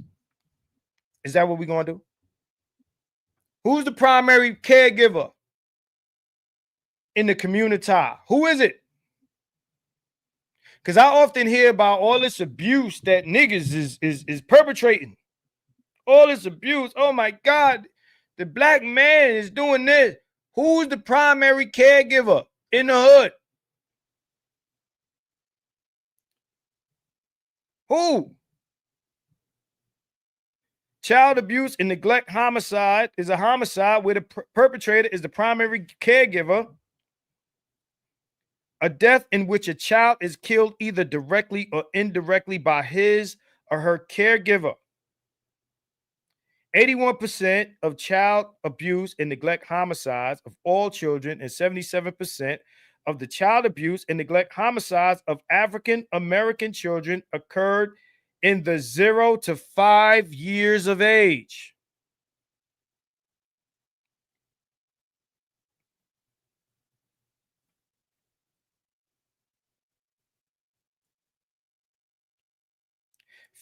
Is that what we're going to do? Who's the primary caregiver in the community? Who is it? Because I often hear about all this abuse that niggas is perpetrating. All this abuse. Oh my God. The black man is doing this. Who's the primary caregiver in the hood? Who? Child abuse and neglect homicide is a homicide where the perpetrator is the primary caregiver. A death in which a child is killed either directly or indirectly by his or her caregiver. 81% of child abuse and neglect homicides of all children and 77% of the child abuse and neglect homicides of African American children occurred in the 0 to 5 years of age.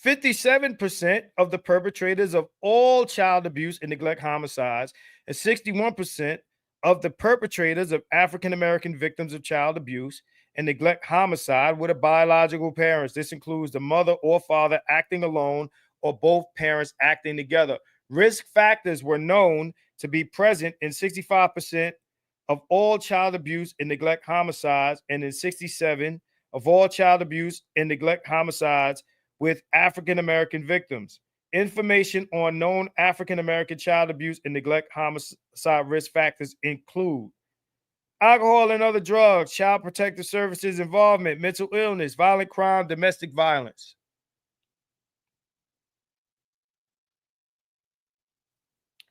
57% of the perpetrators of all child abuse and neglect homicides, and 61% of the perpetrators of African American victims of child abuse and neglect homicide were the biological parents. This includes the mother or father acting alone or both parents acting together. Risk factors were known to be present in 65% of all child abuse and neglect homicides, and in 67% of all child abuse and neglect homicides with African American victims. Information on known African American child abuse and neglect homicide risk factors include alcohol and other drugs, child protective services involvement, mental illness, violent crime, domestic violence.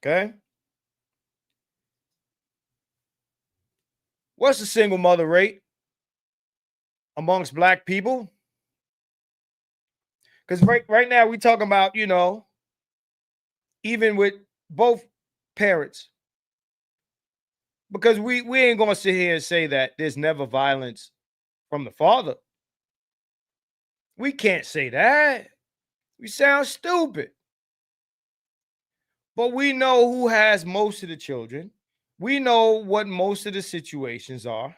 Okay. What's the single mother rate amongst Black people? Because right now we talking about, even with both parents, because we ain't gonna sit here and say that there's never violence from the father. We can't say that. We sound stupid. But we know who has most of the children. We know what most of the situations are.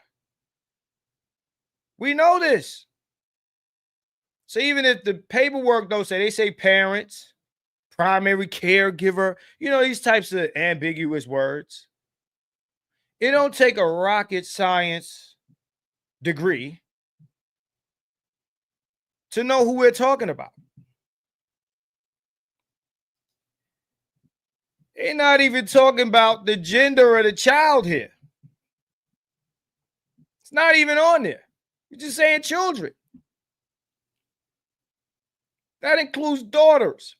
We know this. So even if the paperwork don't say, they say parents, primary caregiver, these types of ambiguous words. It don't take a rocket science degree to know who we're talking about. They're not even talking about the gender of the child here. It's not even on there. You're just saying children. That includes daughters.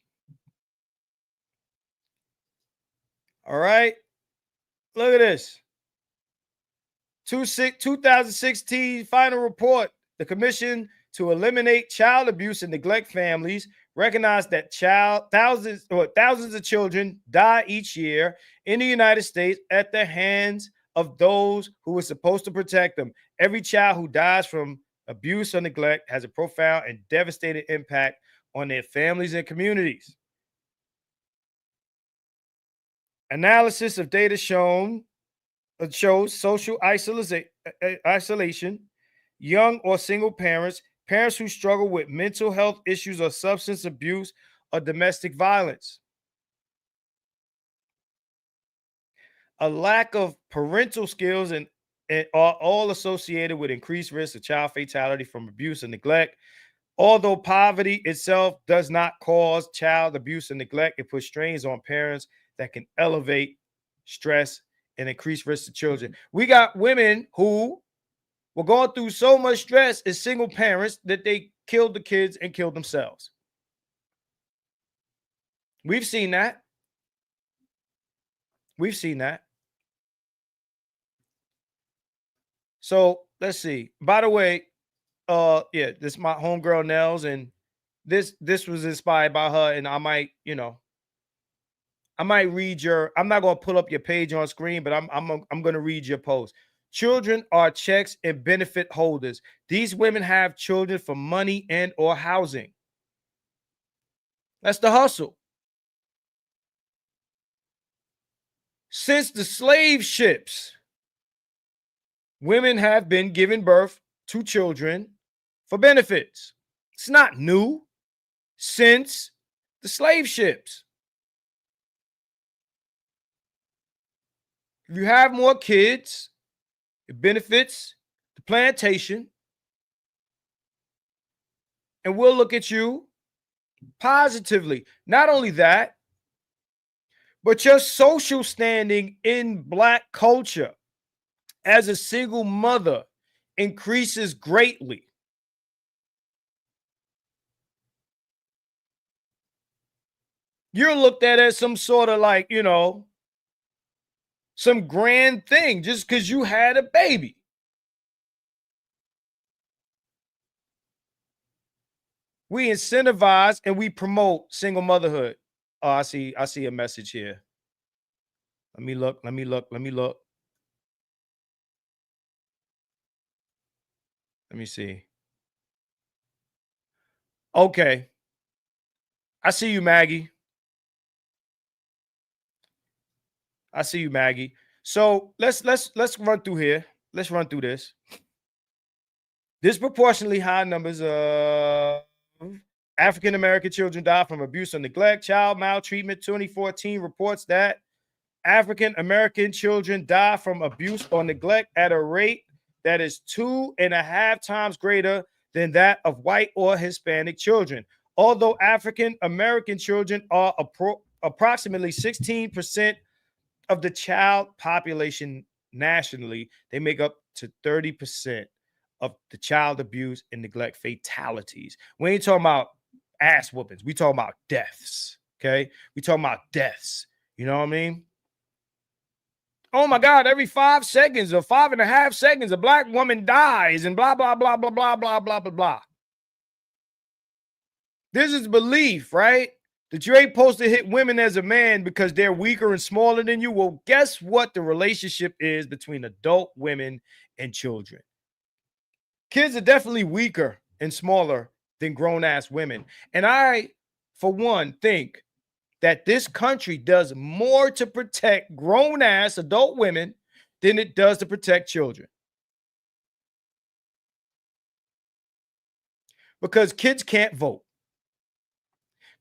All right. Look at this. 2016 final report. The Commission to Eliminate Child Abuse and Neglect Families recognized that thousands of children die each year in the United States at the hands of those who were supposed to protect them. Every child who dies from abuse or neglect has a profound and devastating impact on their families and communities. Analysis of data shows social isolation, young or single parents, parents who struggle with mental health issues or substance abuse or domestic violence. A lack of parental skills and are all associated with increased risk of child fatality from abuse and neglect. Although poverty itself does not cause child abuse and neglect, it puts strains on parents that can elevate stress and increase risk to children. We got women who were going through so much stress as single parents that they killed the kids and killed themselves. We've seen that. We've seen that. So let's see. By the way, this is my homegirl Nels, and this was inspired by her, and I might read your. I'm not gonna pull up your page on screen, but I'm gonna read your post. Children are checks and benefit holders. These women have children for money and or housing. That's the hustle. Since the slave ships, women have been giving birth to children for benefits. It's not new. Since the slave ships. If you have more kids, it benefits the plantation. And we'll look at you positively. Not only that, but your social standing in Black culture as a single mother increases greatly. You're looked at as some sort of some grand thing just because you had a baby. We incentivize and we promote single motherhood. Oh, I see a message here. Let me look. Let me see. Okay. I see you, Maggie. I see you, Maggie. So let's run through here. Let's run through this. Disproportionately high numbers of African American children die from abuse or neglect. Child maltreatment 2014 reports that African American children die from abuse or neglect at a rate that is 2.5 times greater than that of white or Hispanic children. Although African American children are approximately 16% of the child population nationally, they make up to 30% of the child abuse and neglect fatalities. We ain't talking about ass whoopings. We talking about deaths. Okay. We talking about deaths. You know what I mean? Oh my God, every 5 seconds or 5.5 seconds, a black woman dies and blah, blah, blah, blah, blah, blah, blah, blah, blah. This is belief, right? That you ain't supposed to hit women as a man because they're weaker and smaller than you. Well, guess what the relationship is between adult women and children? Kids are definitely weaker and smaller than grown-ass women. And I, for one, think that this country does more to protect grown-ass adult women than it does to protect children. Because kids can't vote.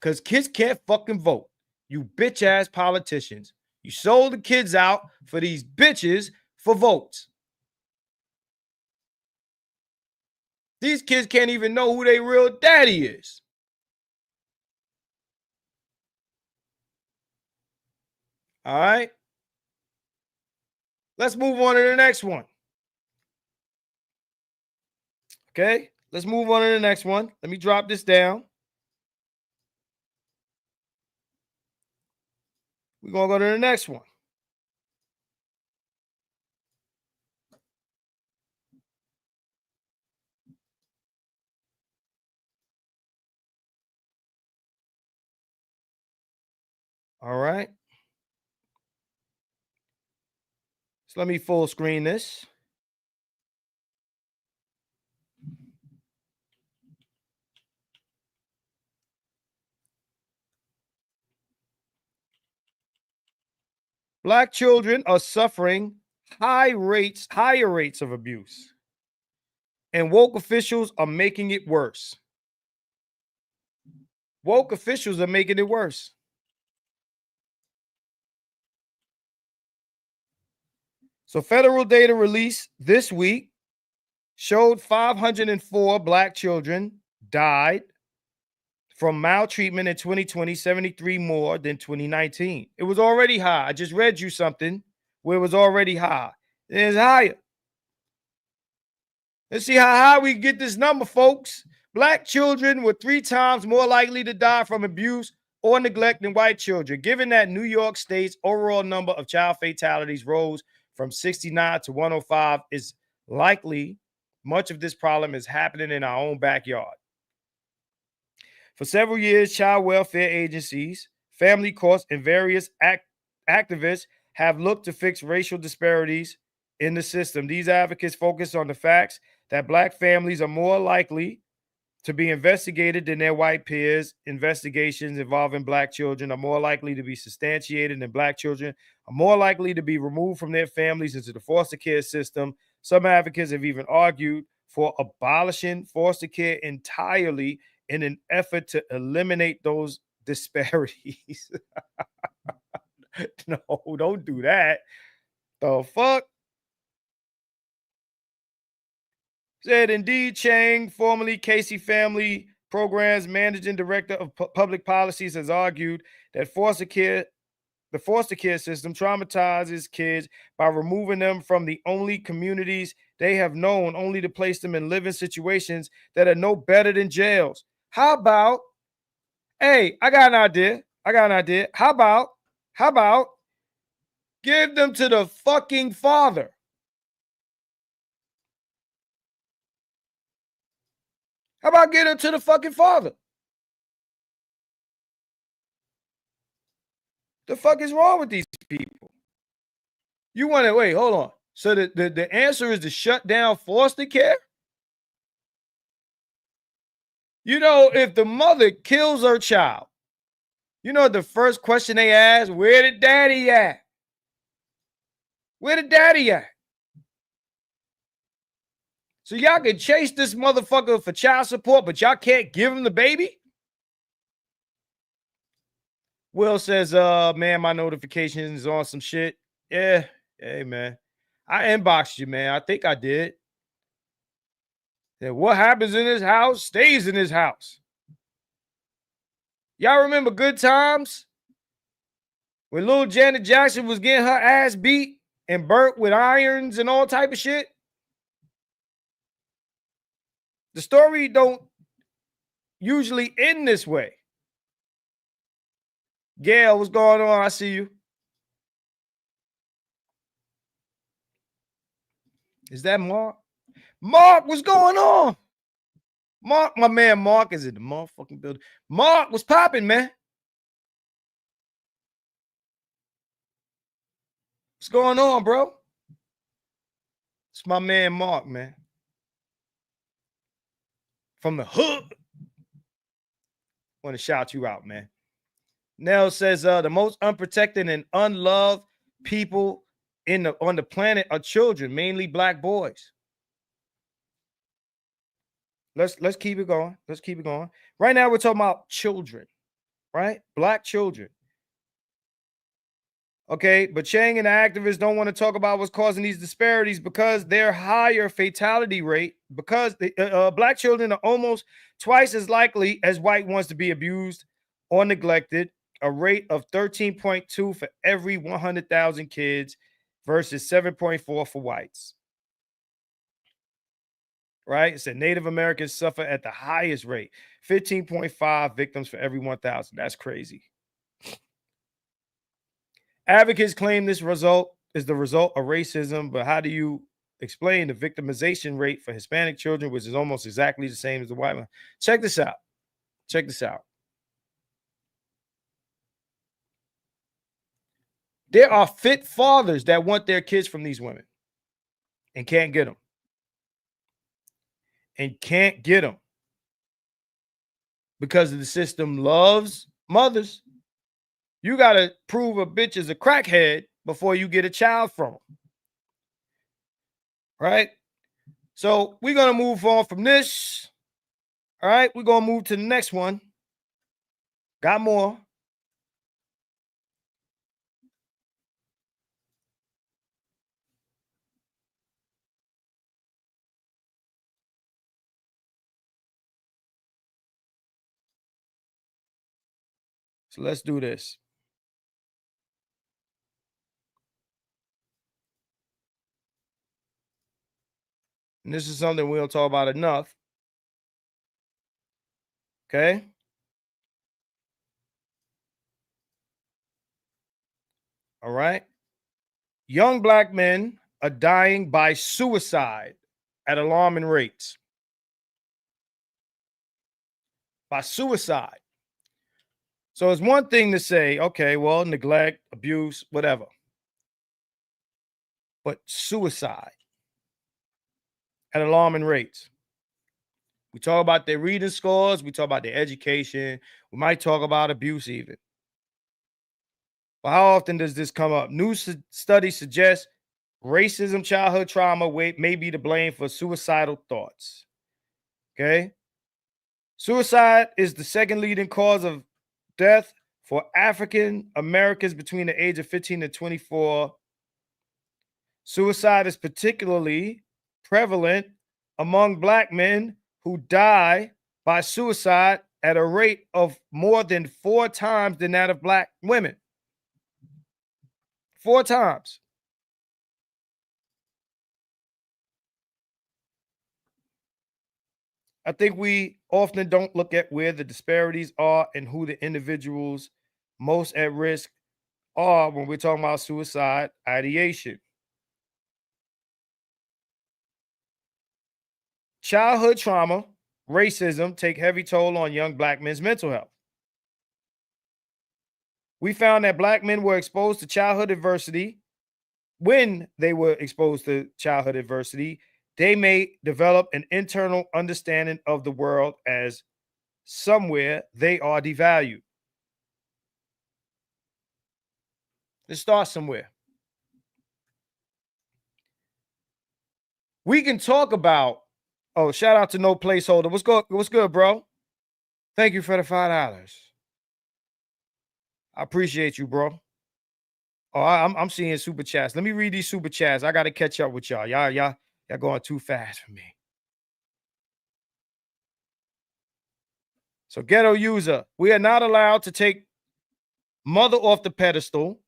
Because kids can't fucking vote. You bitch-ass politicians. You sold the kids out for these bitches for votes. These kids can't even know who their real daddy is. All right. Let's move on to the next one. Okay. Let's move on to the next one. Let me drop this down. We're going to go to the next one. All right. So let me full screen this. Black children are suffering higher rates of abuse. And woke officials are making it worse. Woke officials are making it worse. So federal data released this week showed 504 black children died from maltreatment in 2020, 73 more than 2019. It was already high. I just read you something where it was already high. It's higher. Let's see how high we get this number, folks. Black children were 3 times more likely to die from abuse or neglect than white children, given that New York State's overall number of child fatalities rose from 69 to 105, is likely much of this problem is happening in our own backyard. For several years, child welfare agencies, family courts, and various activists have looked to fix racial disparities in the system. These advocates focus on the facts that black families are more likely to be investigated than their white peers. Investigations involving black children are more likely to be substantiated, and black children are more likely to be removed from their families into the foster care system. Some advocates have even argued for abolishing foster care entirely in an effort to eliminate those disparities. No, don't do that. The fuck? Said Indeed Chang, formerly Casey Family Programs Managing Director of Public Policies, has argued that the foster care system traumatizes kids by removing them from the only communities they have known, only to place them in living situations that are no better than jails. How about, hey, I got an idea. How about give them to the fucking father? How about get them to the fucking father? The fuck is wrong with these people? You want to wait, hold on. So the answer is to shut down foster care? You know, if the mother kills her child You know the first question they ask, where did daddy at? Where did daddy at? So y'all can chase this motherfucker for child support, but y'all can't give him the baby? Will says, man, my notifications is on some shit. Yeah, hey, man. I inboxed you, man. I think I did. That what happens in this house stays in this house. Y'all remember good times? When little Janet Jackson was getting her ass beat and burnt with irons and all type of shit? The story don't usually end this way. Gail, what's going on? I see you. Is that Mark? Mark, what's going on? Mark, my man Mark is in the motherfucking building. Mark, what's popping, man? What's going on, bro? It's my man Mark, man. From the hood. Want to shout you out, man. Nell says the most unprotected and unloved people on the planet are children, mainly black boys. Let's keep it going. Let's keep it going. Right now, we're talking about children, right? Black children. Okay, but Chang and the activists don't want to talk about what's causing these disparities because their higher fatality rate, because black children are almost twice as likely as white ones to be abused or neglected, a rate of 13.2 for every 100,000 kids versus 7.4 for whites. Right? It said Native Americans suffer at the highest rate, 15.5 victims for every 1,000. That's crazy. Advocates claim this result is the result of racism, but how do you explain the victimization rate for Hispanic children, which is almost exactly the same as the white one? Check this out. Check this out. There are fit fathers that want their kids from these women and can't get them. And can't get them because the system loves mothers. You got to prove a bitch is a crackhead before you get a child from them. Right? So we're going to move on from this. All right? We're going to move to the next one. Got more. So let's do this. And this is something we don't talk about enough. Okay? All right? Young black men are dying by suicide at alarming rates. By suicide. So it's one thing to say, okay, well, neglect, abuse, whatever. But suicide at alarming rates. We talk about their reading scores. We talk about their education. We might talk about abuse even. But how often does this come up? New studies suggest racism, childhood trauma may be to blame for suicidal thoughts. Okay? Suicide is the second leading cause of death for African Americans between the age of 15 and 24. Suicide is particularly prevalent among black men who die by suicide at a rate of more than 4 times than that of black women. 4 times. I think we often don't look at where the disparities are and who the individuals most at risk are when we're talking about suicide ideation. Childhood trauma, racism take heavy toll on young black men's mental health. We found that black men were exposed to childhood adversity. When they were exposed to childhood adversity, they may develop an internal understanding of the world as somewhere they are devalued. Let's start somewhere. We can talk about, oh, shout out to No Placeholder. What's good, bro? Thank you for the $5. I appreciate you, bro. Oh, I'm seeing super chats. Let me read these super chats. I got to catch up with y'all. Y'all going too fast for me. So, ghetto user, we are not allowed to take mother off the pedestal,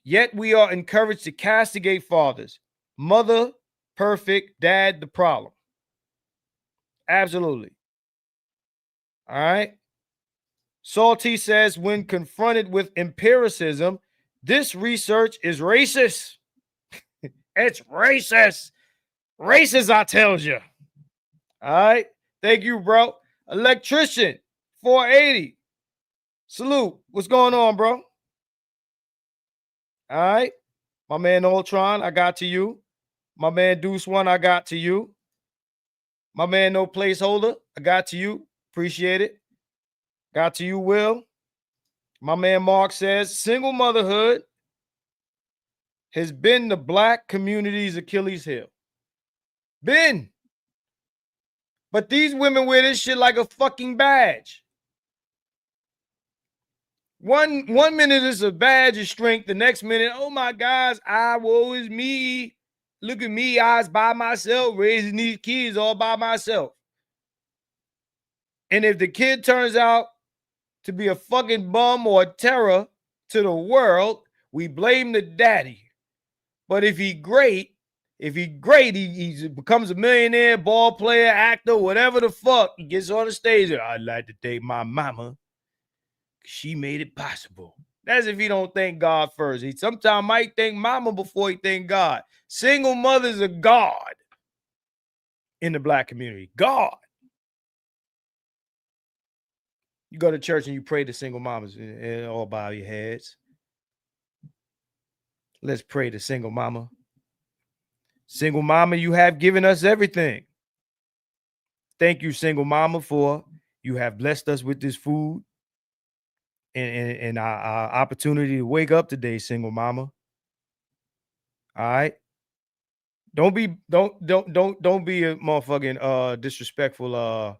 yet we are encouraged to castigate fathers. Mother, perfect. Dad, the problem. Absolutely. All right. Salty says, when confronted with empiricism, this research is racist. It's racist. Racist, I tell you. All right. Thank you, bro. Electrician, 480. Salute. What's going on, bro? All right. My man Ultron, I got to you. My man Deuce One, I got to you. My man No Placeholder, I got to you. Appreciate it. Got to you, Will. My man Mark says, single motherhood has been the black community's Achilles heel. Been. But these women wear this shit like a fucking badge. One minute it's a badge of strength. The next minute, oh my gosh, woe is me. Look at me, I was by myself, raising these kids all by myself. And if the kid turns out to be a fucking bum or a terror to the world, we blame the daddy. But if he great, he becomes a millionaire, ball player, actor, whatever the fuck, he gets on the stage. I'd like to thank my mama. She made it possible. That's if he don't thank God first. He sometimes might thank mama before he thank God. Single mothers are God in the black community. God. You go to church and you pray to single mamas and all bow your heads. Let's pray to single mama. Single mama, you have given us everything. Thank you, single mama, for you have blessed us with this food and our opportunity to wake up today, single mama. All right. Don't be a motherfucking disrespectful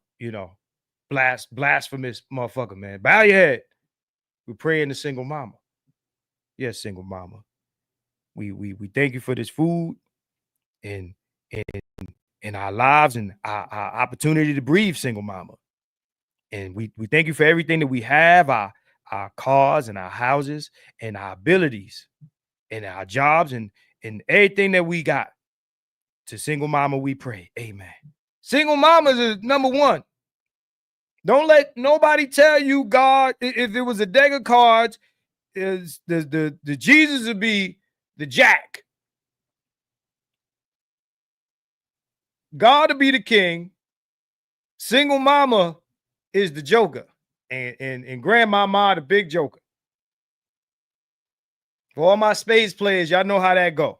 blasphemous motherfucker, man. Bow your head. We're praying to single mama. Yes, single mama. We thank you for this food and our lives and our opportunity to breathe, single mama. And we thank you for everything that we have, our cars and our houses and our abilities and our jobs and everything that we got. To single mama, we pray. Amen. Single mamas is number one. Don't let nobody tell you God, if it was a deck of cards, is the Jesus would be the jack. God to be the king. Single mama is the joker. And grandmama the big joker. For all my spades players, y'all know how that go.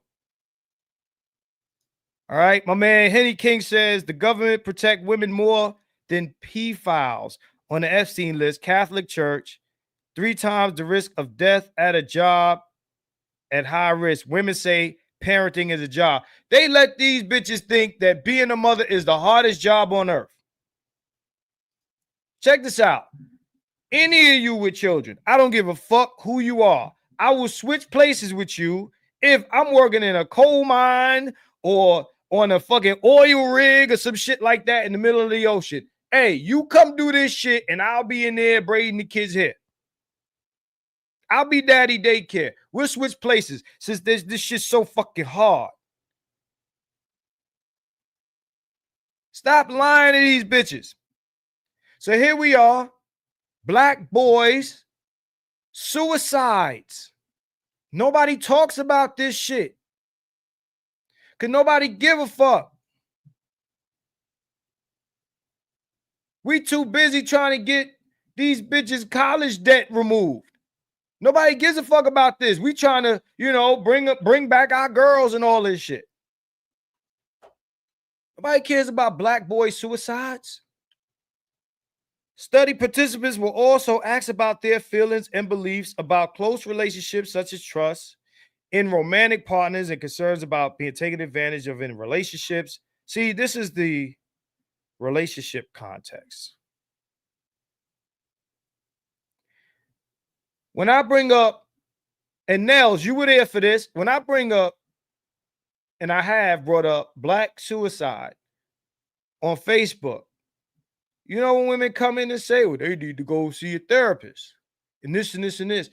All right. My man Henny King says the government protect women more than pedophiles on the Epstein list. Catholic Church, 3 times the risk of death at a job at high risk. Women say parenting is a job. They let these bitches think that being a mother is the hardest job on earth. Check this out. Any of you with children, I don't give a fuck who you are. I will switch places with you if I'm working in a coal mine or on a fucking oil rig or some shit like that in the middle of the ocean. Hey, you come do this shit and I'll be in there braiding the kids' hair. I'll be daddy daycare. We'll switch places since this shit's so fucking hard. Stop lying to these bitches. So here we are, black boys, suicides. Nobody talks about this shit. Because nobody give a fuck. We too busy trying to get these bitches' college debt removed. Nobody gives a fuck about this. We trying to, bring back our girls and all this shit. Nobody cares about black boy suicides. Study participants will also ask about their feelings and beliefs about close relationships such as trust, in romantic partners, and concerns about being taken advantage of in relationships. See, this is the relationship context. When I bring up, and Nels, you were there for this. When I bring up, and I have brought up Black suicide on Facebook, you know, when women come in and say, well, they need to go see a therapist, and this and this and this.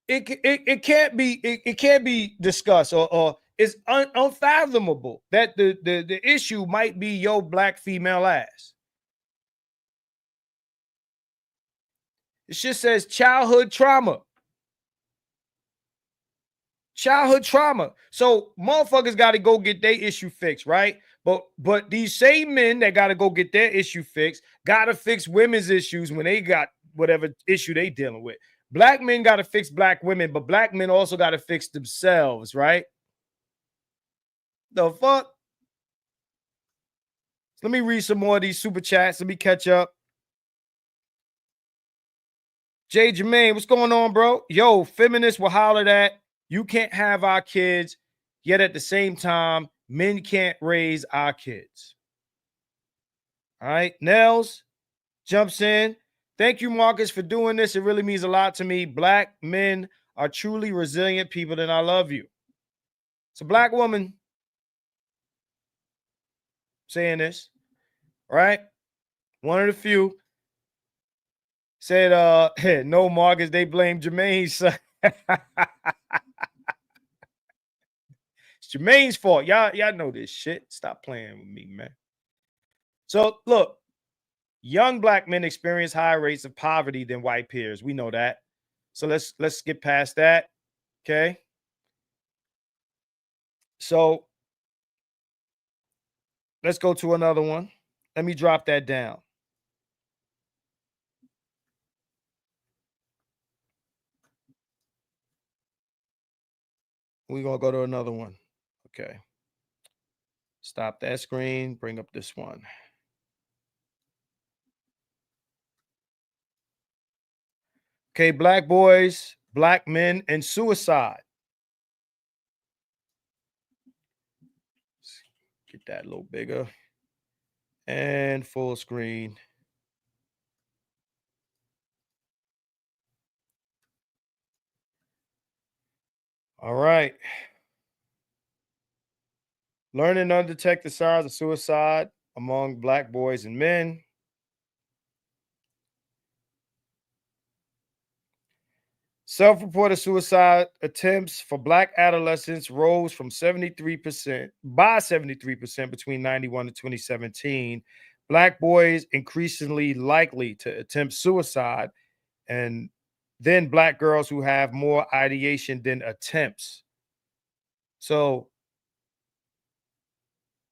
It can't be discussed, or it's unfathomable that the issue might be your Black female ass. It just says childhood trauma. Childhood trauma. So motherfuckers got to go get their issue fixed, right? But these same men that got to go get their issue fixed got to fix women's issues when they got whatever issue they dealing with. Black men got to fix Black women, but Black men also got to fix themselves, right? The fuck? Let me read some more of these super chats. Let me catch up. Jay Jermaine, what's going on, bro? Yo, feminists will holler that you can't have our kids, yet at the same time, men can't raise our kids. All right, Nels jumps in. Thank you, Marcus, for doing this. It really means a lot to me. Black men are truly resilient people, and I love you. It's a Black woman saying this, right? One of the few said, no, Marcus, they blame Jermaine's son. It's Jermaine's fault. Y'all know this shit. Stop playing with me, man. So look, young Black men experience higher rates of poverty than white peers. We know that. So let's get past that. Okay. So let's go to another one. Let me drop that down. We're going to go to another one. Okay. Stop that screen. Bring up this one. Okay, Black boys, Black men, and suicide. Let's get that a little bigger. And full screen. All right. Learn and undetect the signs of suicide among Black boys and men. Self-reported suicide attempts for Black adolescents rose from 73% between 91 and 2017. Black boys increasingly likely to attempt suicide, and then Black girls who have more ideation than attempts. So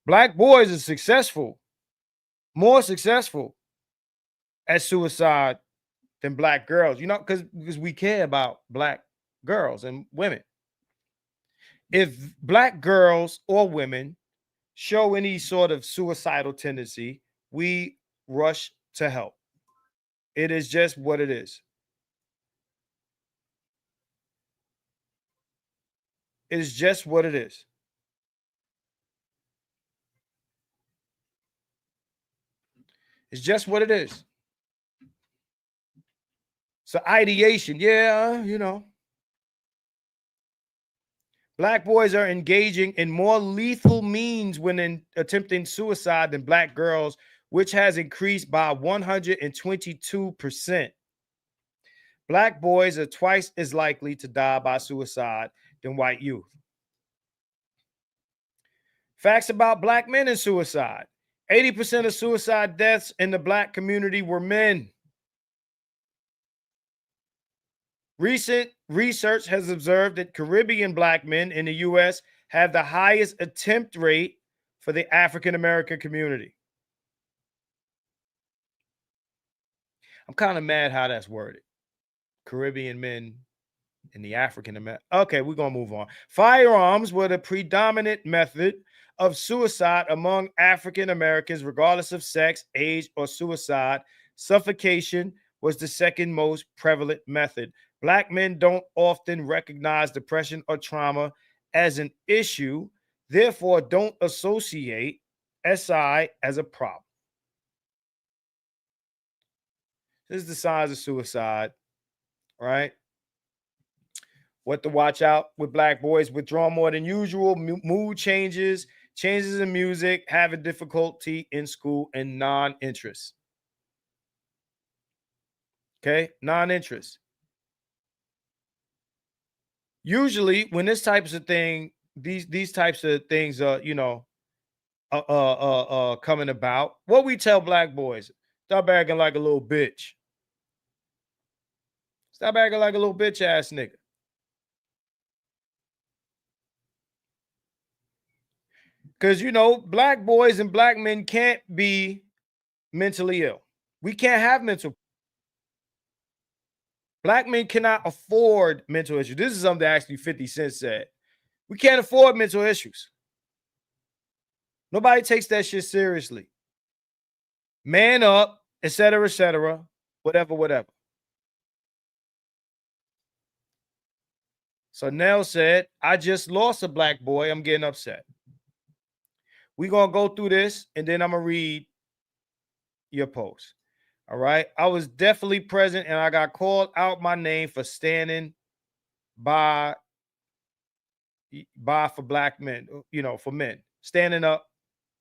Black boys are successful, more successful at suicide than Black girls, you know, because we care about Black girls and women. If Black girls or women show any sort of suicidal tendency, we rush to help. It is just what it is. It is just what it is. It's just what it is. So ideation, yeah, you know. Black boys are engaging in more lethal means when attempting suicide than Black girls, which has increased by 122%. Black boys are twice as likely to die by suicide than white youth. Facts about Black men and suicide. 80% of suicide deaths in the Black community were men. Recent research has observed that Caribbean Black men in the U.S. have the highest attempt rate for the African American community. I'm kind of mad how that's worded. Caribbean men in the African American. Okay, we're going to move on. Firearms were the predominant method of suicide among African Americans, regardless of sex, age, or suicide. Suffocation was the second most prevalent method. Black men don't often recognize depression or trauma as an issue, therefore don't associate SI as a problem. This is the signs of suicide, right? What to watch out with black boys: withdraw more than usual, mood changes, changes in music, having difficulty in school, and non-interest. Okay, non-interest. Usually, when this types of thing, these types of things are, coming about, what we tell black boys: stop acting like a little bitch. Stop acting like a little bitch ass nigga. Because, black boys and black men can't be mentally ill. We can't have mental. Black men cannot afford mental issues. This is something that actually 50 Cent said. We can't afford mental issues. Nobody takes that shit seriously. Man up, etc., whatever. So Nell said, I just lost a black boy. I'm getting upset. We're going to go through this, and then I'm going to read your post. All right. I was definitely present, and I got called out my name for standing by for black men, for men, standing up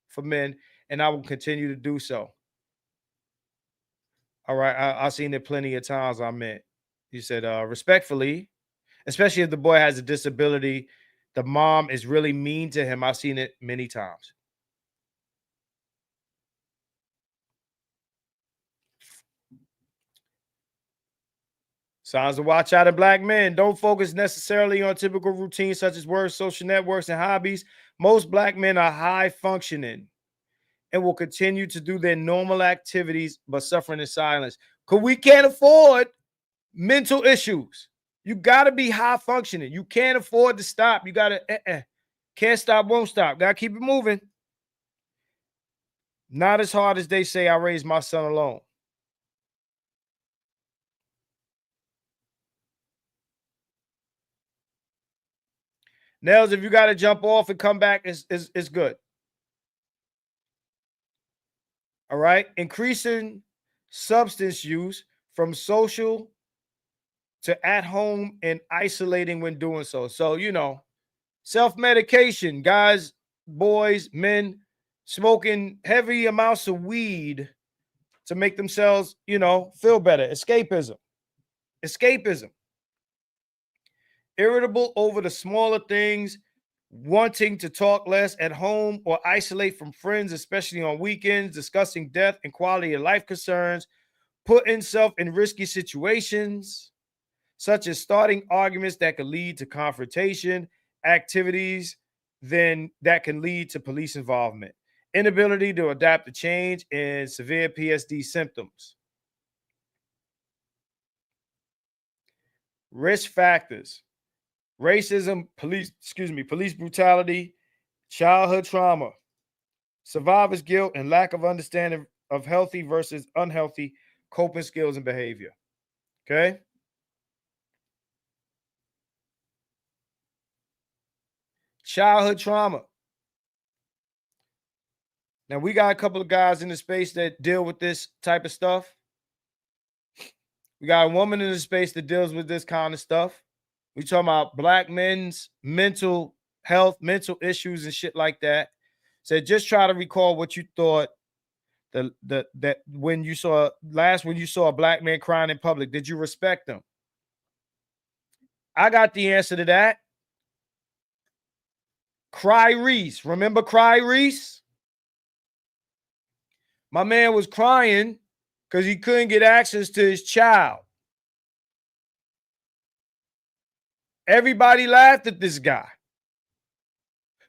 for men, and I will continue to do so. All right. I've seen it plenty of times. I meant, you said, respectfully, especially if the boy has a disability, the mom is really mean to him. I've seen it many times. Signs to watch out of black men: don't focus necessarily on typical routines such as work, social networks, and hobbies. Most black men are high functioning and will continue to do their normal activities, but suffering in silence. Because we can't afford mental issues. You got to be high functioning. You can't afford to stop. You got to, can't stop, won't stop. Got to keep it moving. Not as hard as they say I raised my son alone. Nels, if you got to jump off and come back, it's good. All right. Increasing substance use from social to at home and isolating when doing so. So, self-medication, guys, boys, men, smoking heavy amounts of weed to make themselves, feel better. Escapism. Irritable over the smaller things, wanting to talk less at home or isolate from friends, especially on weekends, discussing death and quality of life concerns, putting self in risky situations, such as starting arguments that could lead to confrontation, activities then that can lead to police involvement, inability to adapt to change, and severe PSD symptoms. Risk factors: racism, police brutality, childhood trauma, survivor's guilt, and lack of understanding of healthy versus unhealthy coping skills and behavior. Okay? Childhood trauma. Now, we got a couple of guys in the space that deal with this type of stuff. We got a woman in the space that deals with this kind of stuff. We talking about black men's mental health, mental issues and shit like that. So just try to recall what you thought that when you saw a black man crying in public, did you respect them? I got the answer to that. Cry Reese. Remember Cry Reese? My man was crying because he couldn't get access to his child. Everybody laughed at this guy.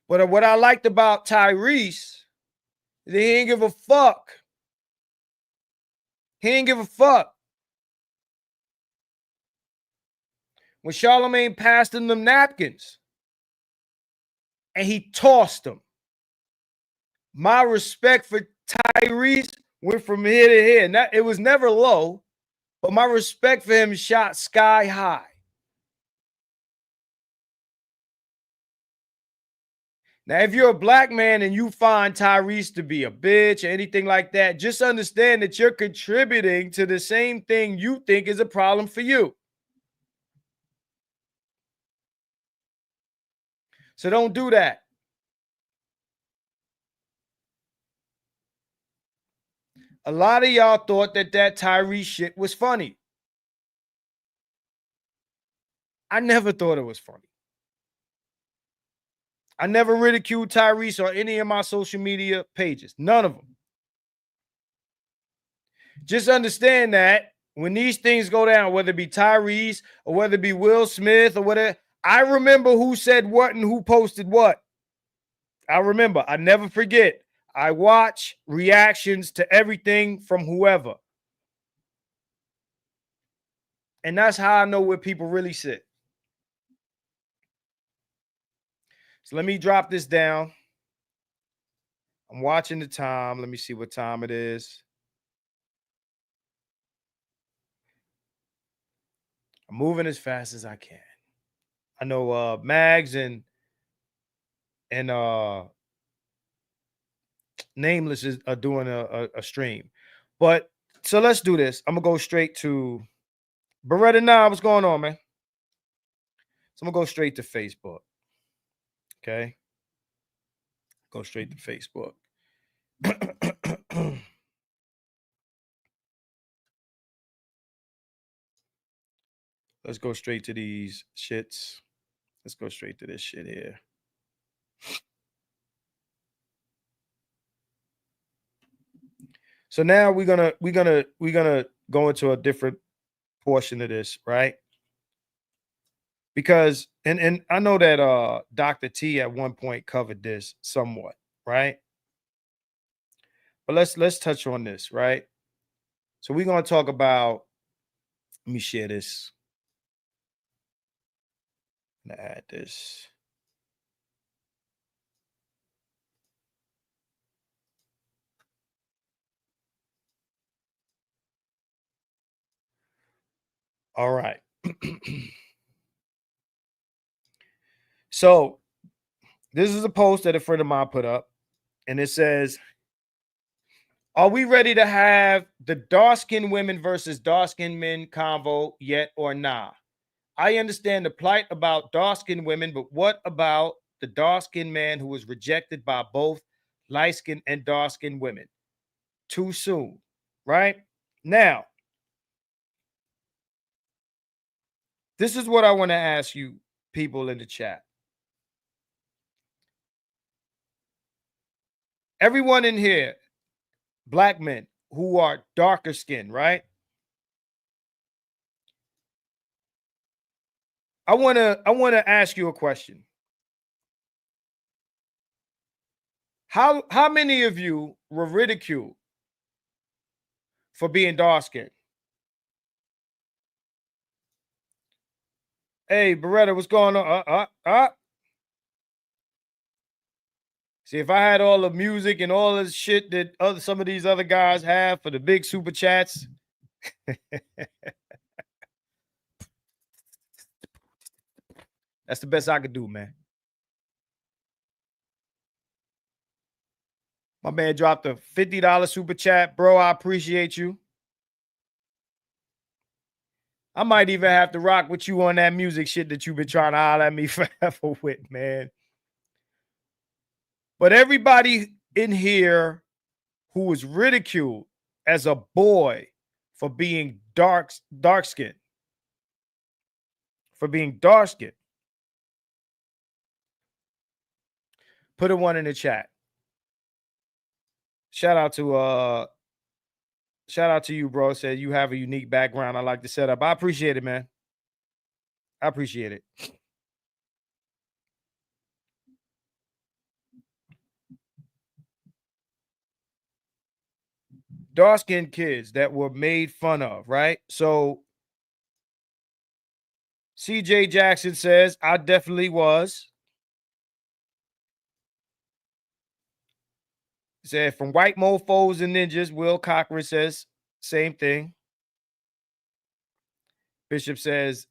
But what I liked about Tyrese is that he didn't give a fuck. He didn't give a fuck. When Charlamagne passed him them napkins and he tossed them, my respect for Tyrese went from here to here. Now, it was never low, but my respect for him shot sky high. Now, if you're a black man and you find Tyrese to be a bitch or anything like that, just understand that you're contributing to the same thing you think is a problem for you. So don't do that. A lot of y'all thought that Tyrese shit was funny. I never thought it was funny. I never ridiculed Tyrese on any of my social media pages. None of them. Just understand that when these things go down, whether it be Tyrese or whether it be Will Smith or whatever, I remember who said what and who posted what. I remember. I never forget. I watch reactions to everything from whoever. And that's how I know where people really sit. So let me drop this down. I'm watching the time. Let me see what time it is. I'm moving as fast as I can. I know Mags and Nameless are doing a stream. But so let's do this. I'm gonna go straight to Beretta. Nah, what's going on, man? So I'm gonna go straight to Facebook. Okay. Go straight to Facebook. Let's go straight to these shits. Let's go straight to this shit here. So now we're gonna go into a different portion of this, right? Because and I know that Dr. T at one point covered this somewhat, right? But let's touch on this, right? So we're gonna talk about. Let me share this. I'm gonna add this. All right. So this is a post that a friend of mine put up, and it says, "Are we ready to have the dark-skinned women versus dark-skinned men convo yet or nah? I understand the plight about dark-skinned women, but what about the dark-skinned man who was rejected by both light-skinned and dark-skinned women? Too soon, right? Now, this is what I want to ask you people in the chat. Everyone in here, black men who are darker skinned, right? I want to ask you a question. How many of you were ridiculed for being dark skinned? Hey, Beretta, what's going on? See, if I had all the music and all this shit that some of these other guys have for the big super chats. That's the best I could do, man. My man dropped a $50 super chat. Bro, I appreciate you. I might even have to rock with you on that music shit that you've been trying to holler at me forever with, man. But everybody in here who was ridiculed as a boy for being dark-skinned, for being dark-skinned, put a one in the chat. Shout out to you, bro. Said you have a unique background. I like the setup. I appreciate it, man. I appreciate it. Dark-skinned kids that were made fun of, right? So CJ Jackson says, I definitely was. Said from white mofos and ninjas. Will Cochran says same thing. Bishop says,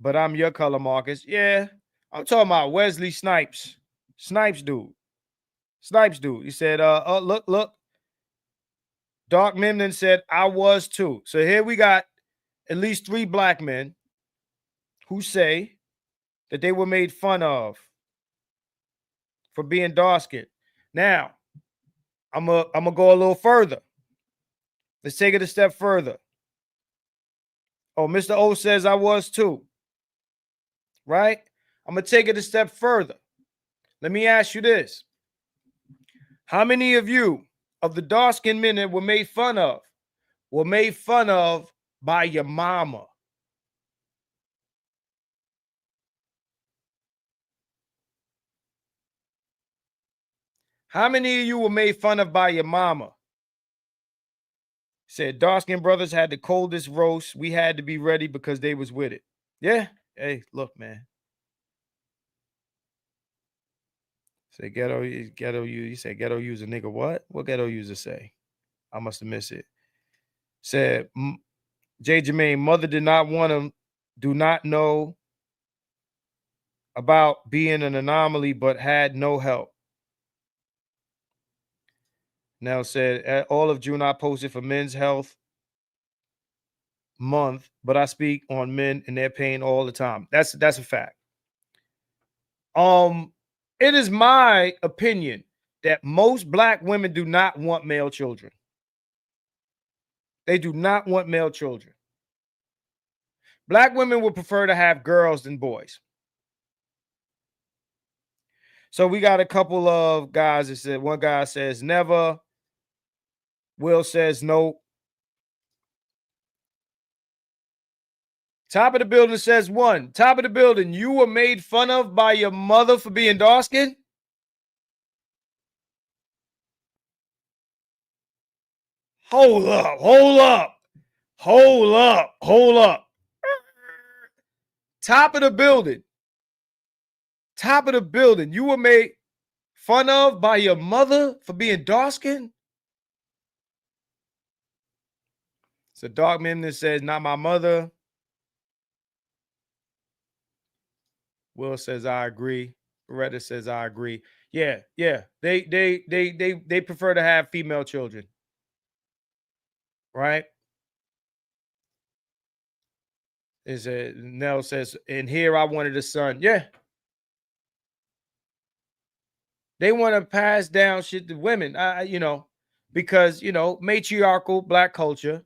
but I'm your color, Marcus. Yeah, I'm talking about Wesley Snipes. Snipes dude. He said, look. Dark Memnon said, I was too. So here we got at least 3 black men who say that they were made fun of for being dark-skinned. Now, I'm gonna go a little further. Let's take it a step further. Oh, Mr. O says I was too. Right? I'm gonna take it a step further. Let me ask you this. How many of you, of the dark-skinned men that were made fun of by your mama? How many of you were made fun of by your mama? Said dark-skinned brothers had the coldest roast. We had to be ready because they was with it. Yeah. Hey, look, man. Say ghetto you. You say ghetto user nigga. What? What ghetto user say? I must have missed it. Said J. Jermaine, mother did not want him, do not know about being an anomaly, but had no help. Now said all of June I posted for Men's Health Month, but I speak on men and their pain all the time. That's a fact. It is my opinion that most black women do not want male children. They do not want male children. Black women would prefer to have girls than boys. So we got a couple of guys that said, one guy says never. Will says no. Top of the building says 1. Top of the building, you were made fun of by your mother for being dark-skinned? Hold up. Top of the building. You were made fun of by your mother for being dark-skinned? So Dark Memnon says, not my mother. Will says, I agree. Beretta says, I agree. Yeah. They prefer to have female children. Right? Nell says, and here I wanted a son. Yeah. They want to pass down shit to women, because, matriarchal black culture.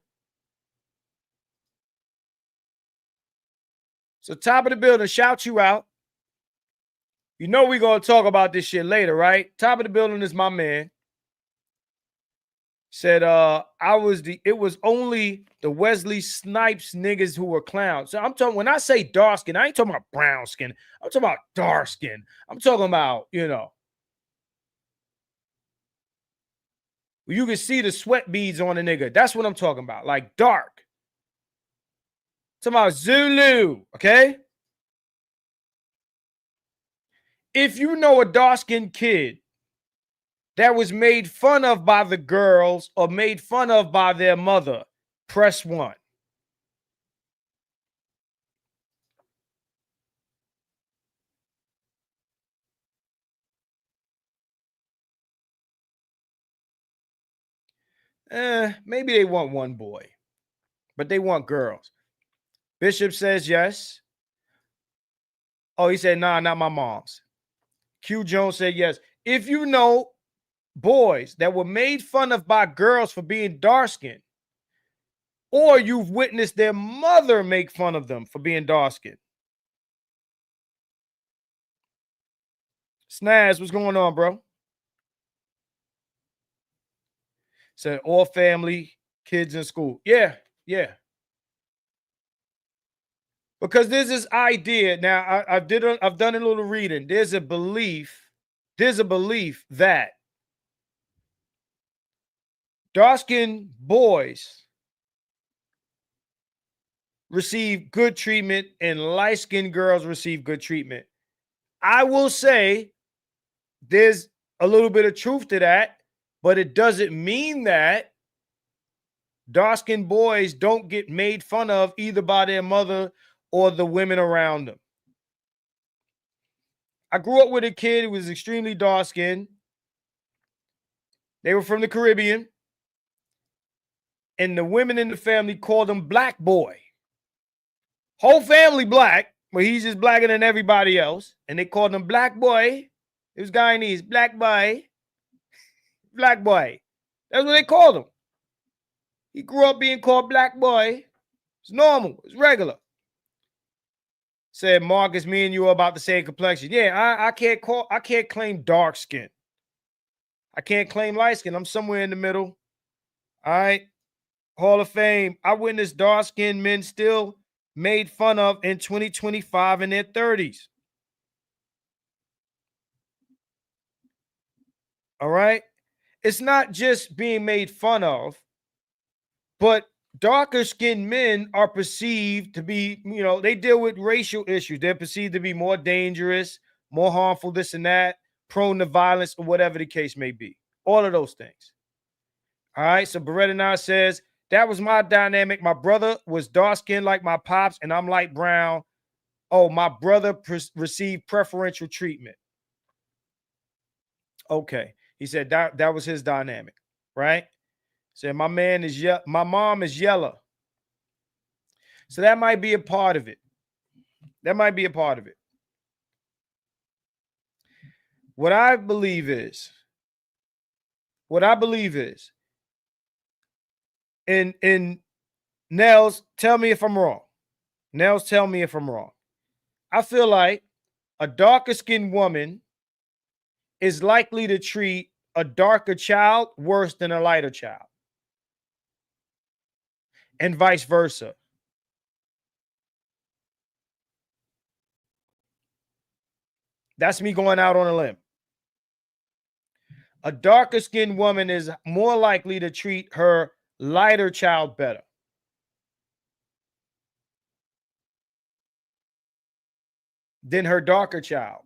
So top of the building, shout you out. You know we're going to talk about this shit later, right? Top of the building is my man. Said, it was only the Wesley Snipes niggas who were clowns. So I'm talking, when I say dark skin, I ain't talking about brown skin. I'm talking about dark skin. I'm talking about, you can see the sweat beads on a nigga. That's what I'm talking about. Like dark. I'm talking about Zulu, okay? If you know a dark-skinned kid that was made fun of by the girls or made fun of by their mother, press 1. Maybe they want one boy, but they want girls. Bishop says yes. Oh, he said, nah, not my mom's. Q Jones said yes. If you know boys that were made fun of by girls for being dark-skinned, or you've witnessed their mother make fun of them for being dark-skinned. Snaz, what's going on, bro? Said all family, kids in school. Yeah. Because there's this idea. Now, I've done a little reading. There's a belief that dark-skinned boys receive good treatment and light-skinned girls receive good treatment. I will say there's a little bit of truth to that, But it doesn't mean that dark-skinned boys don't get made fun of either by their mother or the women around them. I grew up with a kid who was extremely dark-skinned. They were from the Caribbean. And the women in the family called him Black Boy. Whole family black, but he's just blacker than everybody else. And they called him Black Boy. It was Guyanese. Black Boy. Black Boy. That's what they called him. He grew up being called Black Boy. It's normal. It's regular. Said, Marcus, me and you are about the same complexion. Yeah, I can't claim dark skin. I can't claim light skin. I'm somewhere in the middle. All right. Hall of Fame. I witnessed dark-skinned men still made fun of in 2025 in their 30s. All right. It's not just being made fun of, but darker-skinned men are perceived to be, they deal with racial issues. They're perceived to be more dangerous, more harmful, this and that, prone to violence, or whatever the case may be. All of those things. All right. So Beretta now says, that was my dynamic. My brother was dark-skinned like my pops, and I'm light brown. Oh, my brother received preferential treatment. Okay. He said that was his dynamic, right? Said my mom is yellow. So that might be a part of it. That might be a part of it. What I believe is, and Nels, tell me if I'm wrong. Nels, tell me if I'm wrong. I feel like a darker skinned woman is likely to treat a darker child worse than a lighter child. And vice versa. That's me going out on a limb. A darker skinned woman is more likely to treat her lighter child better. Than her darker child.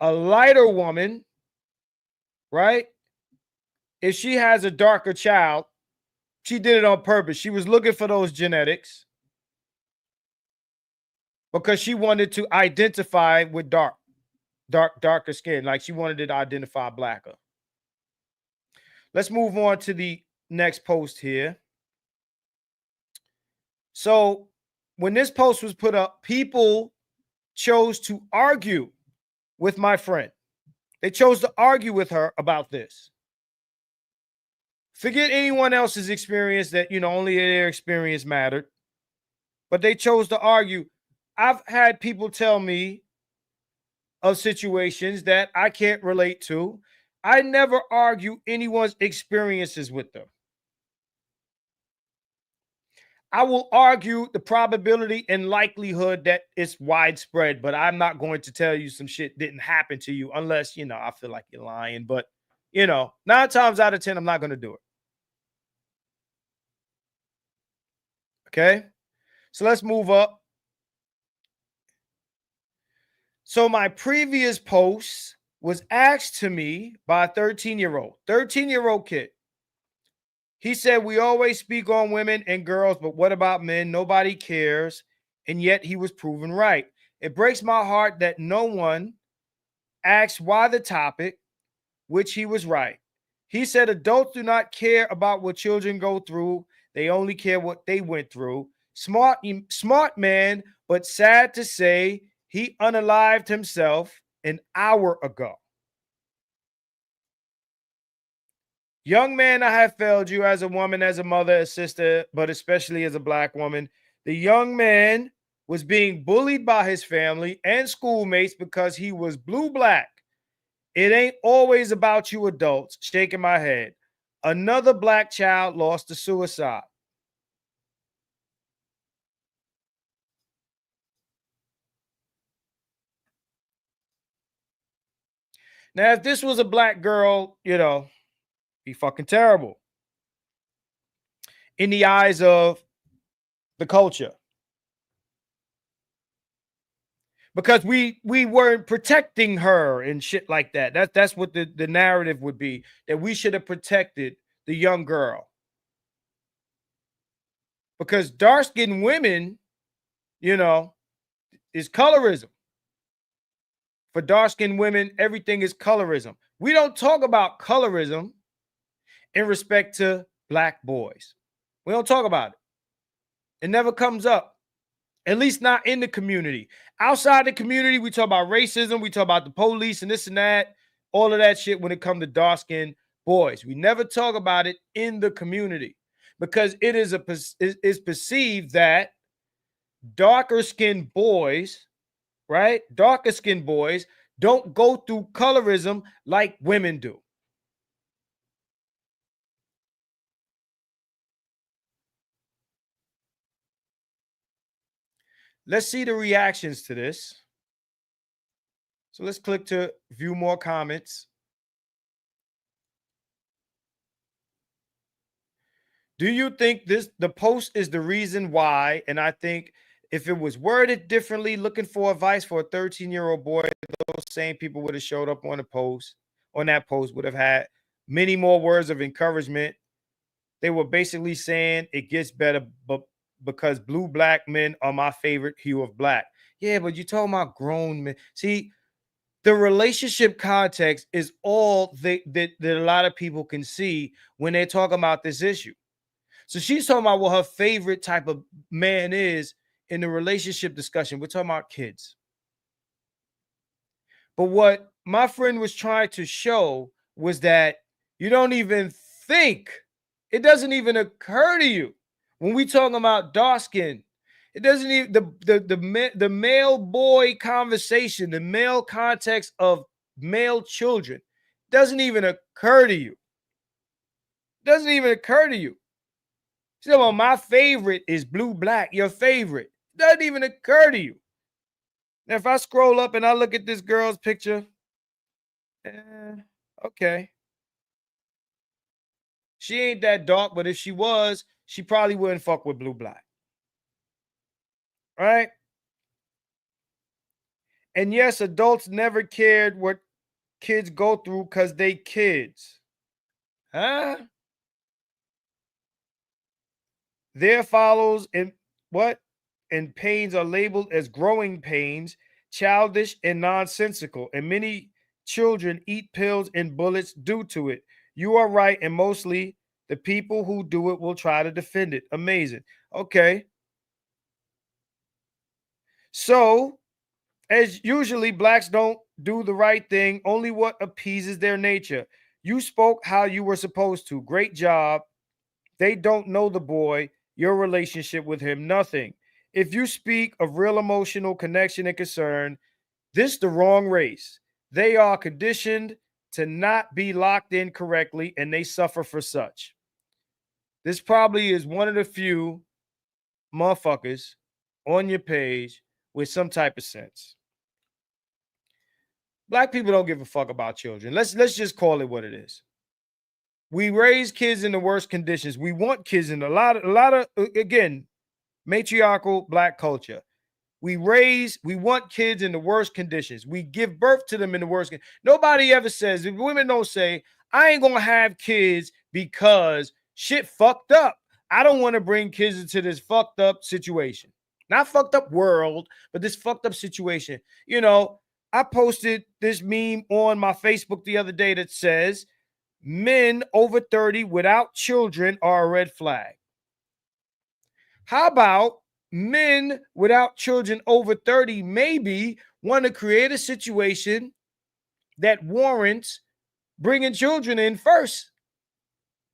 A lighter woman, right? If she has a darker child, she did it on purpose. She was looking for those genetics because she wanted to identify with darker skin. Like she wanted to identify blacker. Let's move on to the next post here. So when this post was put up, people chose to argue with my friend. They chose to argue with her about this. Forget anyone else's experience that, only their experience mattered. But they chose to argue. I've had people tell me of situations that I can't relate to. I never argue anyone's experiences with them. I will argue the probability and likelihood that it's widespread, but I'm not going to tell you some shit didn't happen to you unless, I feel like you're lying. But, 9 times out of 10, I'm not going to do it. Okay? So let's move up. So my previous post was asked to me by a 13-year-old kid. He said, we always speak on women and girls, but what about men? Nobody cares. And yet he was proven right. It breaks my heart that no one asked why the topic, which he was right. He said, adults do not care about what children go through. They only care what they went through. Smart man, but sad to say, he unalived himself an hour ago. Young man, I have failed you as a woman, as a mother, a sister, but especially as a black woman. The young man was being bullied by his family and schoolmates because he was blue-black. It ain't always about you adults. Shaking my head. Another black child lost to suicide. Now, if this was a black girl, be fucking terrible in the eyes of the culture. because we weren't protecting her and shit like that. That's what the narrative would be, that we should have protected the young girl. Because dark-skinned women, you know, is colorism. For dark-skinned women, everything is colorism. We don't talk about colorism in respect to black boys. We don't talk about it. It never comes up, at least not in the community. Outside the community, we talk about racism, we talk about the police and this and that, all of that shit when it comes to dark-skinned boys. We never talk about it in the community because it is perceived that darker-skinned boys, right? Darker-skinned boys don't go through colorism like women do. Let's see the reactions to this. So let's click to view more comments. Do you think the post is the reason why? And I think if it was worded differently, looking for advice for a 13-year-old boy, those same people would have showed up on that post would have had many more words of encouragement. They were basically saying it gets better, but because blue black men are my favorite hue of black. Yeah, but you're talking about grown men. See, the relationship context is all that a lot of people can see when they're talking about this issue. So she's talking about what her favorite type of man is in the relationship discussion. We're talking about kids. But what my friend was trying to show was that you don't even think, it doesn't even occur to you when we talking about dark skin. It doesn't even the male boy conversation, the male context of male children doesn't even occur to you. Doesn't even occur to you. So, well, my favorite is blue black. Your favorite doesn't even occur to you. Now, if I scroll up and I look at this girl's picture, okay. She ain't that dark, but if she was, she probably wouldn't fuck with blue black. Right? And yes, adults never cared what kids go through because they kids. Huh? There follows in what? And pains are labeled as growing pains, childish and nonsensical. And many children eat pills and bullets due to it. You are right. And mostly the people who do it will try to defend it. Amazing. Okay. So, as usually, blacks don't do the right thing, only what appeases their nature. You spoke how you were supposed to. Great job. They don't know the boy, your relationship with him, nothing. If you speak of real emotional connection and concern, this the wrong race. They are conditioned to not be locked in correctly, and they suffer for such. This probably is one of the few motherfuckers on your page with some type of sense. Black people don't give a fuck about children. Let's just call it what it is. We raise kids in the worst conditions. We want kids in a lot of again, matriarchal black culture. We want kids in the worst conditions. We give birth to them in the worst. Nobody ever says, women don't say, I ain't gonna have kids because shit fucked up. I don't want to bring kids into this fucked up situation. Not fucked up world, but this fucked up situation. You know, I posted this meme on my Facebook the other day that says, men over 30 without children are a red flag. How about men without children over 30 maybe want to create a situation that warrants bringing children in first?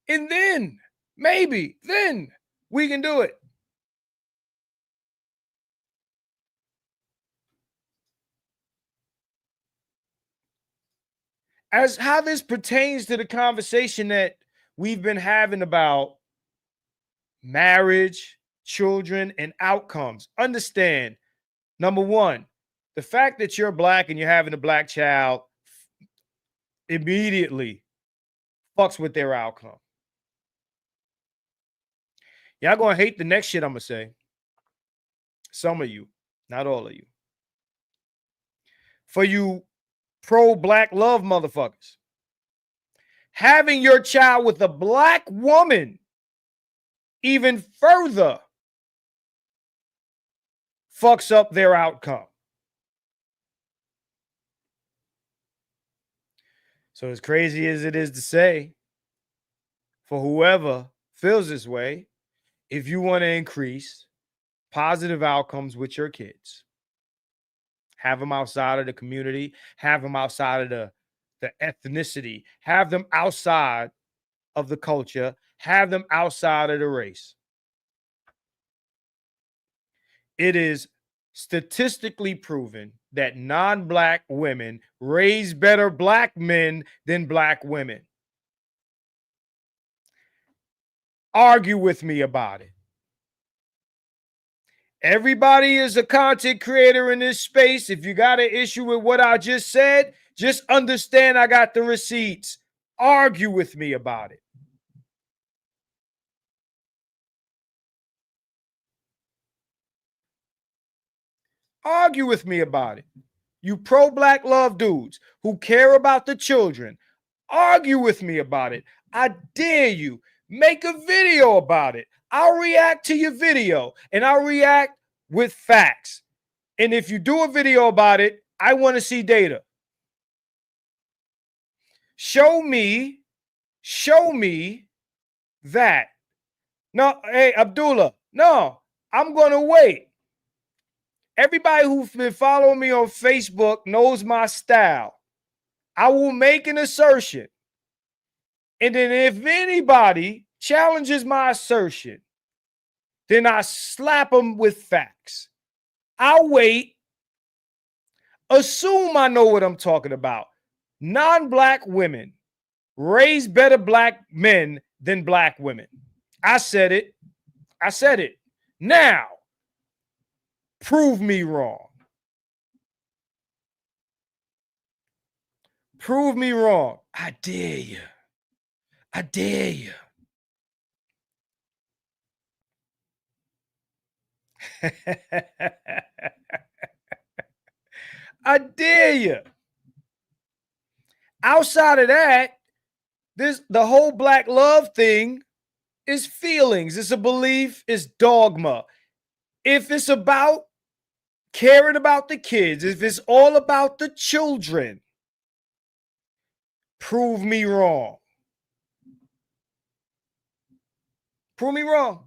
And then, maybe, then we can do it. As how this pertains to the conversation that we've been having about marriage, children, and outcomes. Understand, number one, the fact that you're black and you're having a black child immediately fucks with their outcome. Y'all gonna hate the next shit I'm gonna say. Some of you, not all of you. for you pro-black love motherfuckers. Having your child with a black woman even further fucks up their outcome. So as crazy as it is to say, for whoever feels this way, if you want to increase positive outcomes with your kids, have them outside of the community, have them outside of the ethnicity, have them outside of the culture, have them outside of the race. It is statistically proven that non-black women raise better black men than black women. Argue with me about it. Everybody is a content creator in this space. If you got an issue with what I just said, just understand I got the receipts. Argue with me about it. Argue with me about it. You pro-black love dudes who care about the children, argue with me about it. I dare you. Make a video about it. I'll react to your video and I'll react with facts. And if you do a video about it, I want to see data. Show me that. No, hey, Abdullah, no, I'm going to wait. Everybody who's been following me on Facebook knows my style. I will make an assertion. And then if anybody challenges my assertion, then I slap them with facts. I'll wait. Assume I know what I'm talking about. Non-black women raise better black men than black women. I said it. I said it. Now, prove me wrong. Prove me wrong. I dare you. I dare you. I dare you. Outside of that, the whole black love thing is feelings. It's a belief. It's dogma. If it's about caring about the kids, if it's all about the children, prove me wrong. Prove me wrong.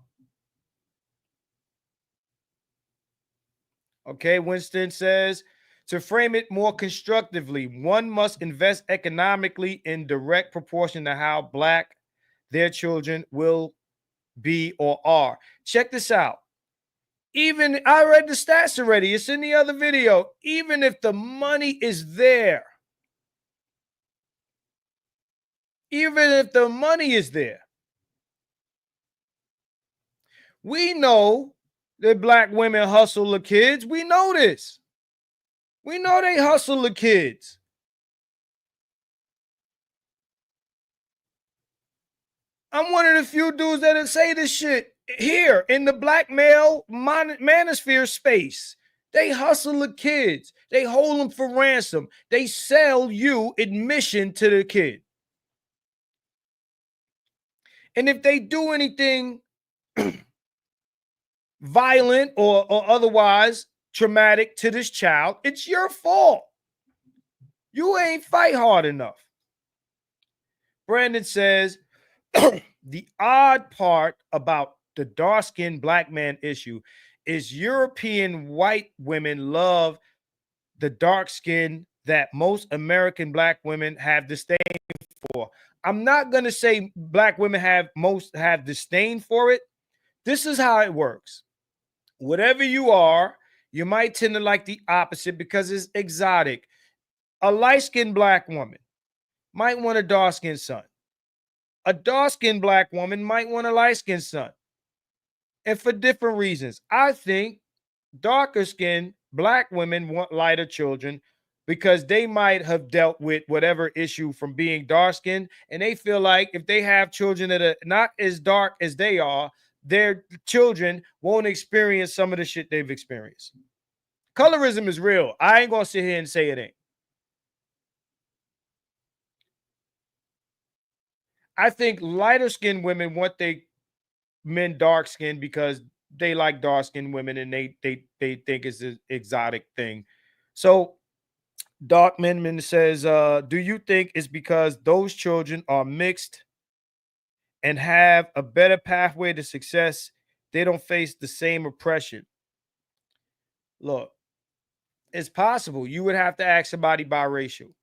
Okay, Winston says, to frame it more constructively, one must invest economically in direct proportion to how black their children will be or are. Check this out. Even, I read the stats already. It's in the other video. Even if the money is there, even if the money is there, we know that black women hustle the kids. We know this. We know they hustle the kids. I'm one of the few dudes that say this shit here in the black male manosphere space. They hustle the kids. They hold them for ransom. They sell you admission to the kid. And if they do anything violent or otherwise traumatic to this child, it's your fault. You ain't fight hard enough. Brandon says, the odd part about the dark-skinned black man issue is European white women love the dark skin that most American black women have disdain for. I'm not going to say black women have disdain for it. This is how it works. Whatever you are, you might tend to like the opposite because it's exotic. A light-skinned black woman might want a dark-skinned son. A dark-skinned black woman might want a light-skinned son. And for different reasons. I think darker-skinned black women want lighter children because they might have dealt with whatever issue from being dark-skinned, and they feel like if they have children that are not as dark as they are, their children won't experience some of the shit they've experienced. Colorism is real. I ain't gonna sit here and say it ain't. I think lighter skinned women want their men dark skinned because they like dark skinned women and they think it's an exotic thing. So Dark Menman says, do you think it's because those children are mixed and have a better pathway to success? They don't face the same oppression. Look, it's possible. You would have to ask somebody biracial.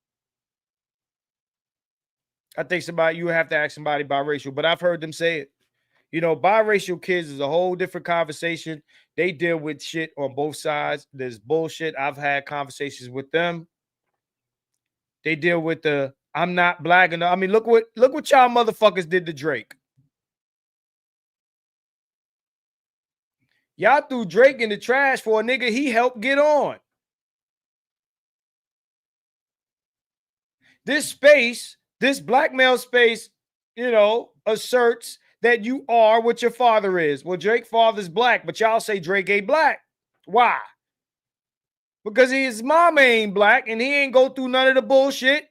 I think you would have to ask somebody biracial, but I've heard them say it. You know, biracial kids is a whole different conversation. They deal with shit on both sides. There's bullshit. I've had conversations with them. They deal with the I'm not black enough. I mean, look what y'all motherfuckers did to Drake. Y'all threw Drake in the trash for a nigga he helped get on. This space, this black male space, asserts that you are what your father is. Well, Drake's father's black, but y'all say Drake ain't black. Why? Because his mama ain't black and he ain't go through none of the bullshit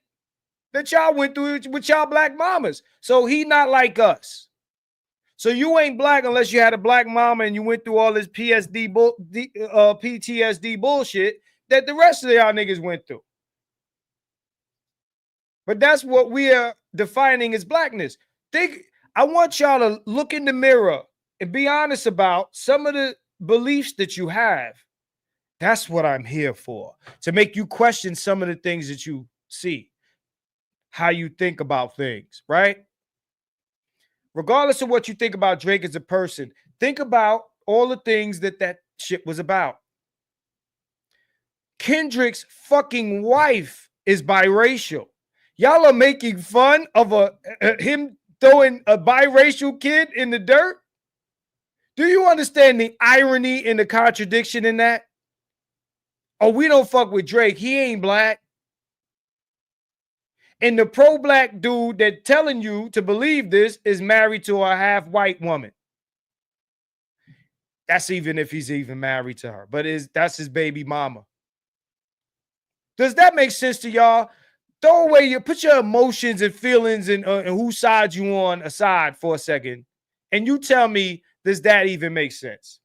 that y'all went through with y'all black mamas. So he not like us. So you ain't black unless you had a black mama and you went through all this PTSD bullshit that the rest of y'all niggas went through. But that's what we are defining as blackness. I want y'all to look in the mirror and be honest about some of the beliefs that you have. That's what I'm here for, to make you question some of the things that you see, how you think about things, right? Regardless of what you think about Drake as a person, think about all the things that shit was about. Kendrick's fucking wife is biracial. Y'all are making fun of him throwing a biracial kid in the dirt. Do you understand the irony and the contradiction in that? Oh, we don't fuck with Drake. He ain't black. And the pro-black dude that telling you to believe this is married to a half-white woman. That's even if he's even married to her. But that's his baby mama. Does that make sense to y'all? Throw away put your emotions and feelings and whose side you on aside for a second. And you tell me, does that even make sense?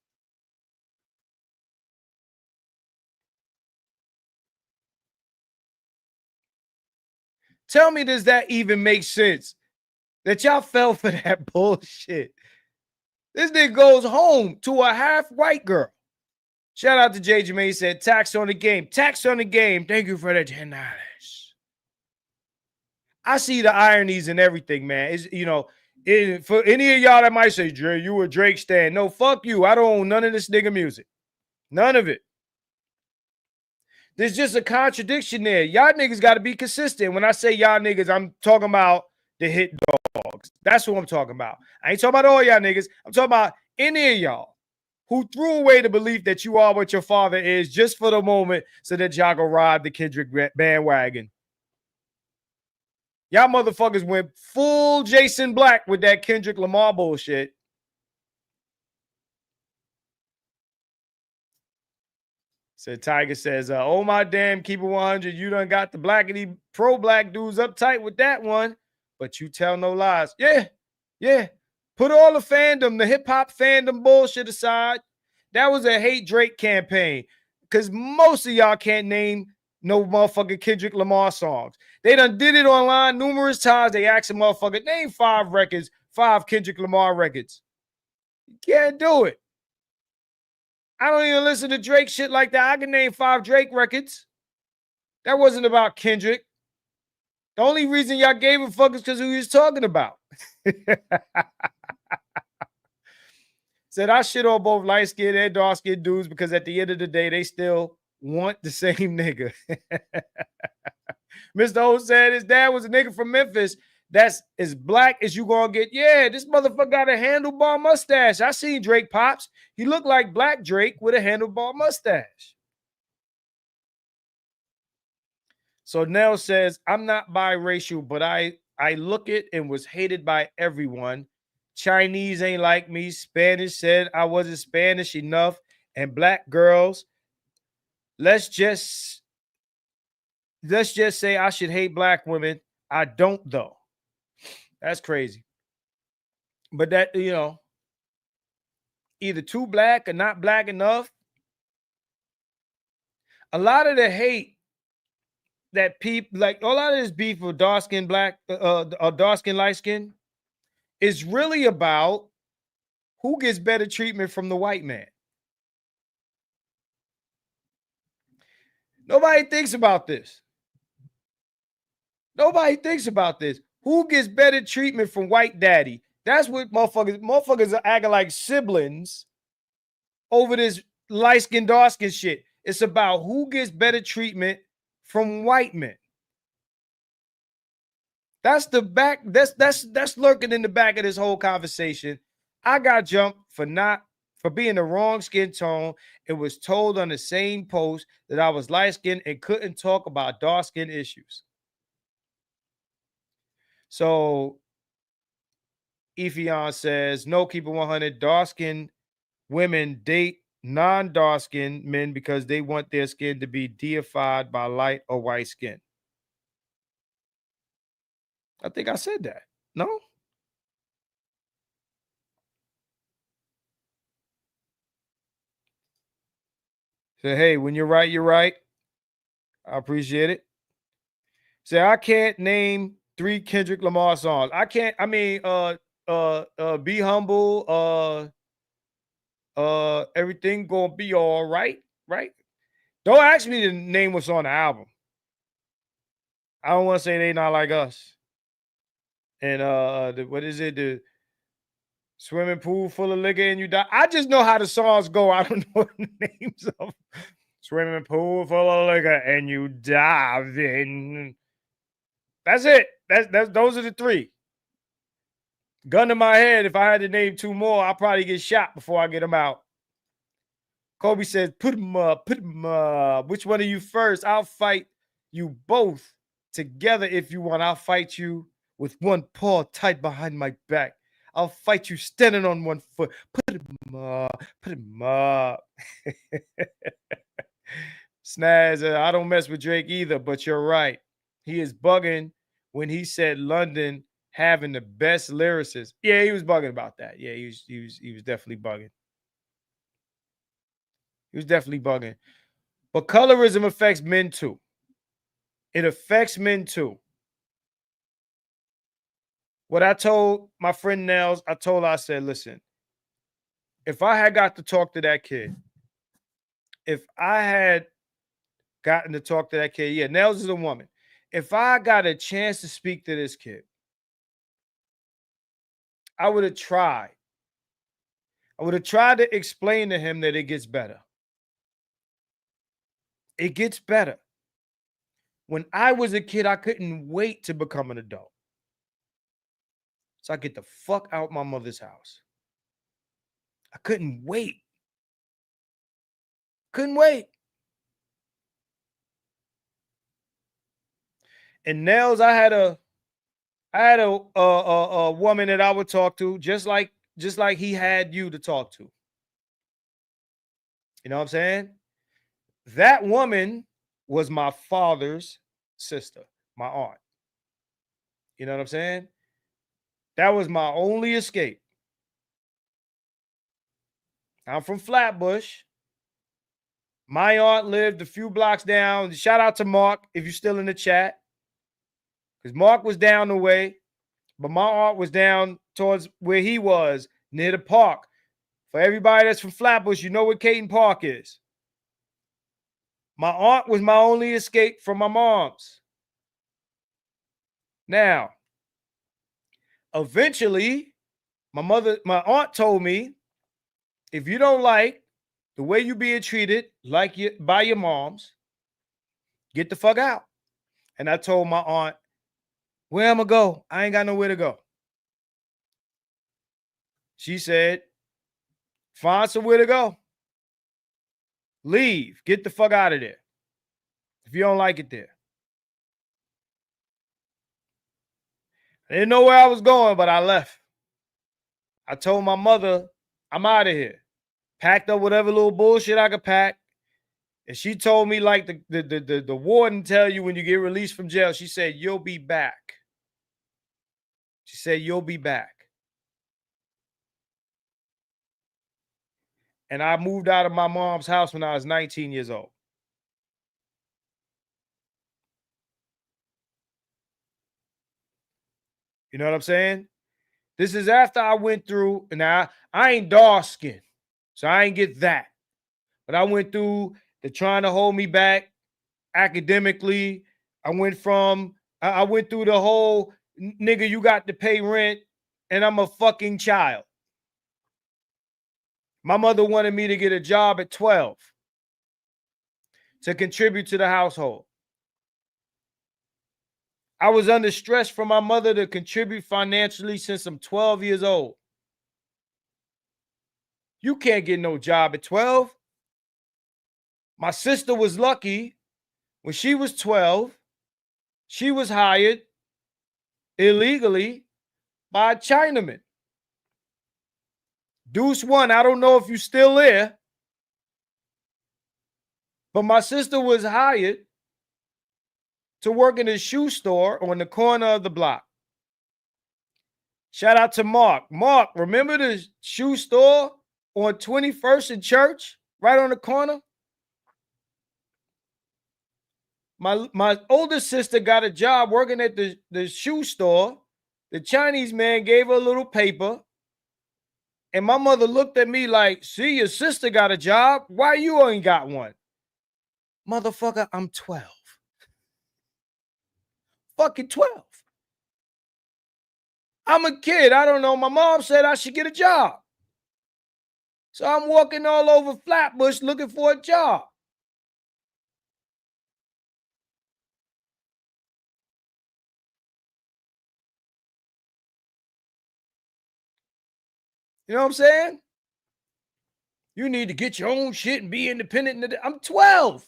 Tell me, does that even make sense? That y'all fell for that bullshit. This nigga goes home to a half-white girl. Shout out to Jay Jermaine, said, tax on the game. Tax on the game. Thank you for the $10. I see the ironies in everything, man. It's, for any of y'all that might say, Dre, you a Drake stan. No, fuck you. I don't own none of this nigga music. None of it. There's just a contradiction there. Y'all niggas got to be consistent. When I say y'all niggas, I'm talking about the hit dogs. That's what I'm talking about. I ain't talking about all y'all niggas. I'm talking about any of y'all who threw away the belief that you are what your father is just for the moment so that y'all go ride the Kendrick bandwagon. Y'all motherfuckers went full Jason Black with that Kendrick Lamar bullshit. So Tiger says, oh my damn, keep it 100. You done got the blackity pro-black dudes uptight with that one, but you tell no lies. Yeah. Put all the fandom, the hip-hop fandom bullshit aside. That was a hate Drake campaign because most of y'all can't name no motherfucking Kendrick Lamar songs. They done did it online numerous times. They asked a motherfucker, name 5 records, 5 Kendrick Lamar records. You can't do it. I don't even listen to Drake shit like that. I can name 5 Drake records. That wasn't about Kendrick. The only reason y'all gave a fuck is because who he was talking about. Said I shit on both light-skinned and dark-skinned dudes because at the end of the day, they still want the same nigga. Mr. O said his dad was a nigga from Memphis. That's as black as you gonna get. Yeah, this motherfucker got a handlebar mustache. I seen Drake pops. He looked like Black Drake with a handlebar mustache. So Nell says, I'm not biracial, but I look it and was hated by everyone. Chinese ain't like me. Spanish said I wasn't Spanish enough. And black girls let's just say I should hate black women. I don't, though. That's crazy. But that, either too black or not black enough. A lot of the hate that people like, a lot of this beef with dark skin, black, dark skin, light skin is really about who gets better treatment from the white man. Nobody thinks about this. Nobody thinks about this. Who gets better treatment from white daddy? That's what motherfuckers are acting like siblings over this light skin, dark skin shit. It's about who gets better treatment from white men. That's the back. That's lurking in the back of this whole conversation. I got jumped for being the wrong skin tone. It was told on the same post that I was light skinned and couldn't talk about dark skin issues. So Ephion says, no, keep it 100. Dark skinned women date non-dark skinned men because they want their skin to be deified by light or white skin. I think I said that. No? Say, hey, when you're right, you're right. I appreciate it. Say, I can't name 3 Kendrick Lamar songs. Be humble. Everything gonna be all right, right? Don't ask me to name what's on the album. I don't want to say they not like us. And what is it? The swimming pool full of liquor and you die. I just know how the songs go. I don't know the names of swimming pool full of liquor and you dive in. That's it. Those are the 3. Gun to my head. If I had to name 2 more, I'll probably get shot before I get them out. Kobe says, put them up. Which one of you first? I'll fight you both together if you want. I'll fight you with one paw tight behind my back. I'll fight you standing on one foot. Put him up. Snaz, I don't mess with Drake either, but you're right. He is bugging when he said London having the best lyricists. Yeah, he was bugging about that. Yeah, he was definitely bugging. He was definitely bugging. But colorism affects men too. It affects men too. What I told my friend Nels, I said, listen, if I had got to talk to that kid, yeah, Nels is a woman. If I got a chance to speak to this kid, I would have tried. I would have tried to explain to him that it gets better. It gets better. When I was a kid, I couldn't wait to become an adult. So I get the fuck out my mother's house. I couldn't wait. Couldn't wait. And Nels, I had a woman that I would talk to, just like he had you to talk to. You know what I'm saying? That woman was my father's sister, my aunt. You know what I'm saying? That was my only escape. I'm from Flatbush. My aunt lived a few blocks down. Shout out to Mark if you're still in the chat. Because Mark was down the way, but my aunt was down towards where he was, near the park. For everybody that's from Flatbush, you know what Caton Park is. My aunt was my only escape from my mom's. Now, eventually, my aunt told me, if you don't like the way you being treated by your moms, get the fuck out. And I told my aunt, where am I go? I ain't got nowhere to go. She said, find somewhere to go. Leave. Get the fuck out of there. If you don't like it there. I didn't know where I was going, but I left. I told my mother, I'm out of here. Packed up whatever little bullshit I could pack. And she told me like the warden tell you when you get released from jail, she said, you'll be back. She said, you'll be back. And I moved out of my mom's house when I was 19 years old. You know what I'm saying? This is after I went through, and I ain't dark skinned, so I ain't get that. But I went through the trying to hold me back academically. I went through the whole, nigga, you got to pay rent, and I'm a fucking child. My mother wanted me to get a job at 12 to contribute to the household. I was under stress from my mother to contribute financially since I'm 12 years old. You can't get no job at 12. My sister was lucky. When she was 12, she was hired illegally by a Chinaman. Deuce One, I don't know if you're still there, but my sister was hired to work in a shoe store on the corner of the block. Shout out to Mark. Mark, remember the shoe store on 21st and Church, right on the corner? My older sister got a job working at the shoe store. The Chinese man gave her a little paper. And my mother looked at me like, see, your sister got a job. Why you ain't got one? Motherfucker, I'm 12. Fucking 12. I'm a kid. I don't know. My mom said I should get a job. So I'm walking all over Flatbush looking for a job. You know what I'm saying? You need to get your own shit and be independent. I'm 12.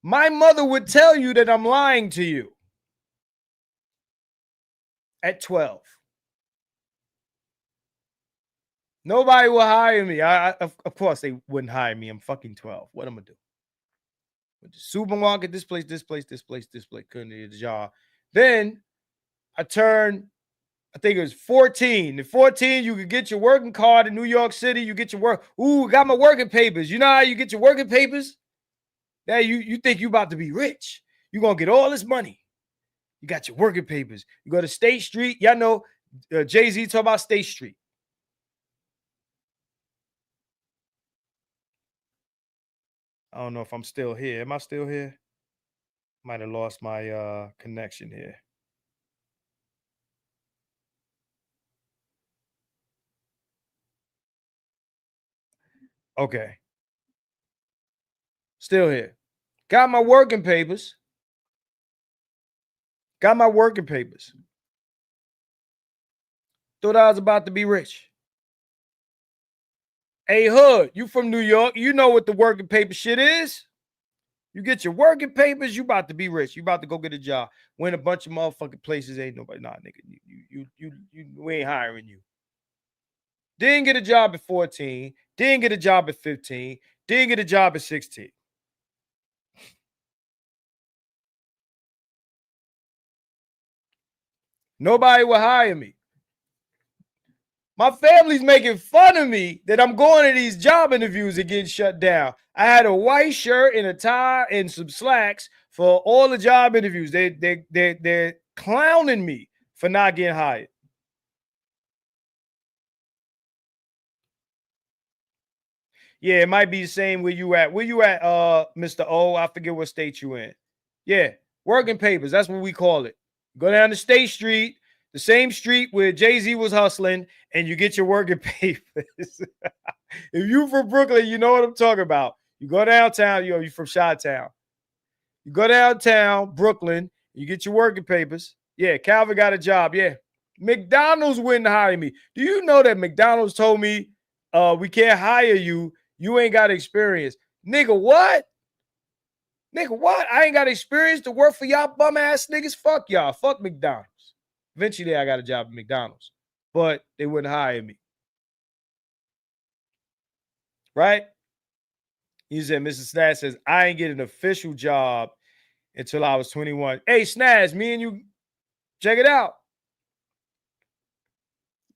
My mother would tell you that I'm lying to you at 12. Nobody will hire me. Of course, they wouldn't hire me. I'm fucking 12. What am I going to do? Went to the supermarket, this place. Couldn't get a job. Then I turned, I think it was 14. At 14, you could get your working card in New York City. You get your work. Ooh, got my working papers. You know how you get your working papers? Now you think you about to be rich. You're going to get all this money. You got your working papers. You go to State Street. Y'all know Jay-Z talk about State Street. I don't know if I'm still here. Am I still here? Might have lost my connection here. Okay. Still here. Got my working papers. Thought I was about to be rich. Hey, Hood, you from New York. You know what the working paper shit is. You get your working papers, you about to be rich. You about to go get a job. Win a bunch of motherfucking places. Ain't nobody. Nah, nigga. We ain't hiring you. Didn't get a job at 14. Didn't get a job at 15. Didn't get a job at 16. Nobody will hire me. My family's making fun of me that I'm going to these job interviews and getting shut down. I had a white shirt and a tie and some slacks for all the job interviews. They're clowning me for not getting hired. Yeah, it might be the same where you at. Where you at, Mr. O? I forget what state you in. Yeah, working papers. That's what we call it. Go down to State Street, the same street where Jay-Z was hustling, and you get your working papers. If you from Brooklyn, you know what I'm talking about. You go downtown, you from Chi-Town. You go downtown, Brooklyn, you get your working papers. Yeah, Calvin got a job. Yeah. McDonald's wouldn't hire me. Do you know that McDonald's told me we can't hire you? You ain't got experience. Nigga, what? Nigga, what? I ain't got experience to work for y'all bum ass niggas. Fuck y'all. Fuck McDonald's. Eventually, I got a job at McDonald's, but they wouldn't hire me. Right? He said, Mr. Snaz says, I ain't get an official job until I was 21. Hey, Snaz, me and you, check it out.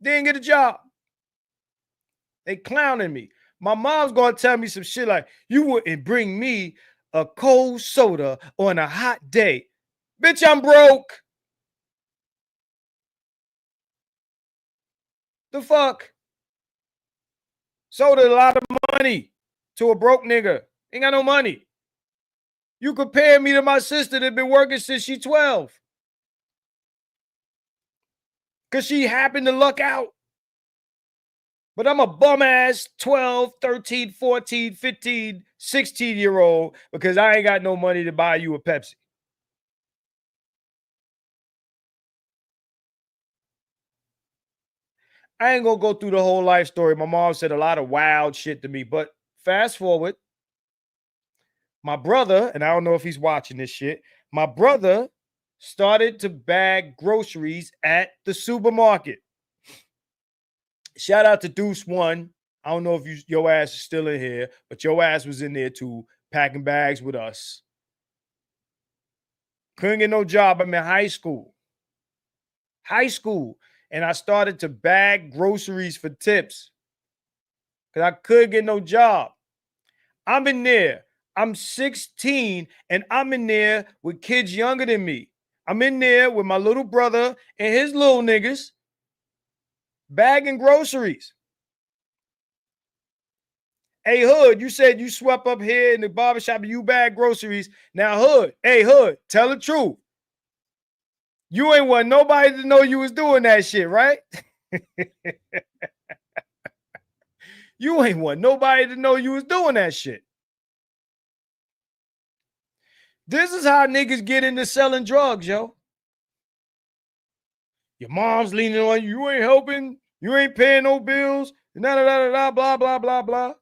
Didn't get a job. They clowning me. My mom's going to tell me some shit like, you wouldn't bring me a cold soda on a hot day. Bitch, I'm broke. The fuck? Soda a lot of money to a broke nigga. Ain't got no money. You compare me to my sister that been working since she 12. Because she happened to luck out. But I'm a bum-ass 12, 13, 14, 15, 16-year-old because I ain't got no money to buy you a Pepsi. I ain't going to go through the whole life story. My mom said a lot of wild shit to me. But fast forward, my brother, and I don't know if he's watching this shit, my brother started to bag groceries at the supermarket. Shout out to Deuce One. I don't know if your ass is still in here, but your ass was in there too, packing bags with us. Couldn't get no job. I'm in high school. And I started to bag groceries for tips because I couldn't get no job. I'm in there. I'm 16 and I'm in there with kids younger than me. I'm in there with my little brother and his little niggas bagging groceries. Hey, Hood, you said you swept up here in the barbershop and you bag groceries. Now, Hood, hey, Hood, tell the truth. You ain't want nobody to know you was doing that shit, right? You ain't want nobody to know you was doing that shit. This is how niggas get into selling drugs, yo. Your mom's leaning on you. You ain't helping. You ain't paying no bills. Blah, blah, blah, blah.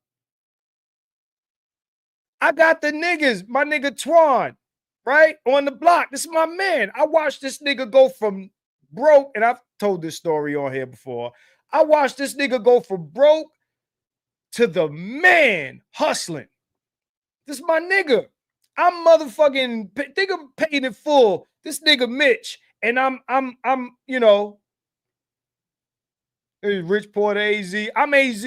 I got the niggas, my nigga Twan, right? On the block. This is my man. I watched this nigga go from broke, and I've told this story on here before. I watched this nigga go from broke to the man hustling. This is my nigga. I'm motherfucking, think I'm paid in full. This nigga Mitch, and I'm you know, Rich Porter AZ. I'm AZ.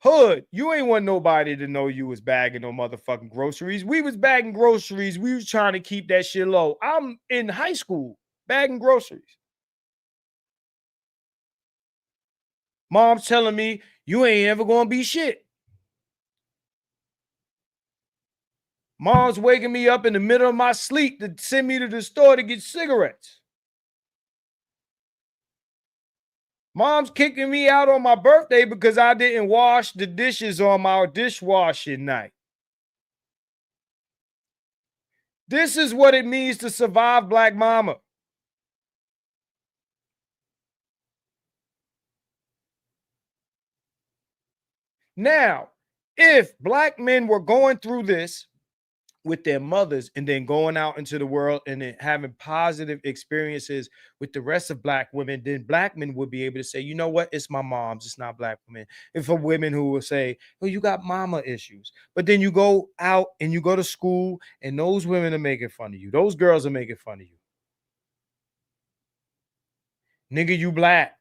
Hood, you ain't want nobody to know you was bagging no motherfucking groceries. We was bagging groceries. We was trying to keep that shit low. I'm in high school bagging groceries. Mom's telling me, you ain't ever gonna be shit. Mom's waking me up in the middle of my sleep to send me to the store to get cigarettes. Mom's kicking me out on my birthday because I didn't wash the dishes on my dishwashing night. This is what it means to survive, Black Mama. Now, if Black men were going through this with their mothers and then going out into the world and then having positive experiences with the rest of Black women, then Black men would be able to say, you know what, it's my moms, it's not Black women. And for women who will say, well, you got mama issues, but then you go out and you go to school and those women are making fun of you, those girls are making fun of you. Nigga, you Black.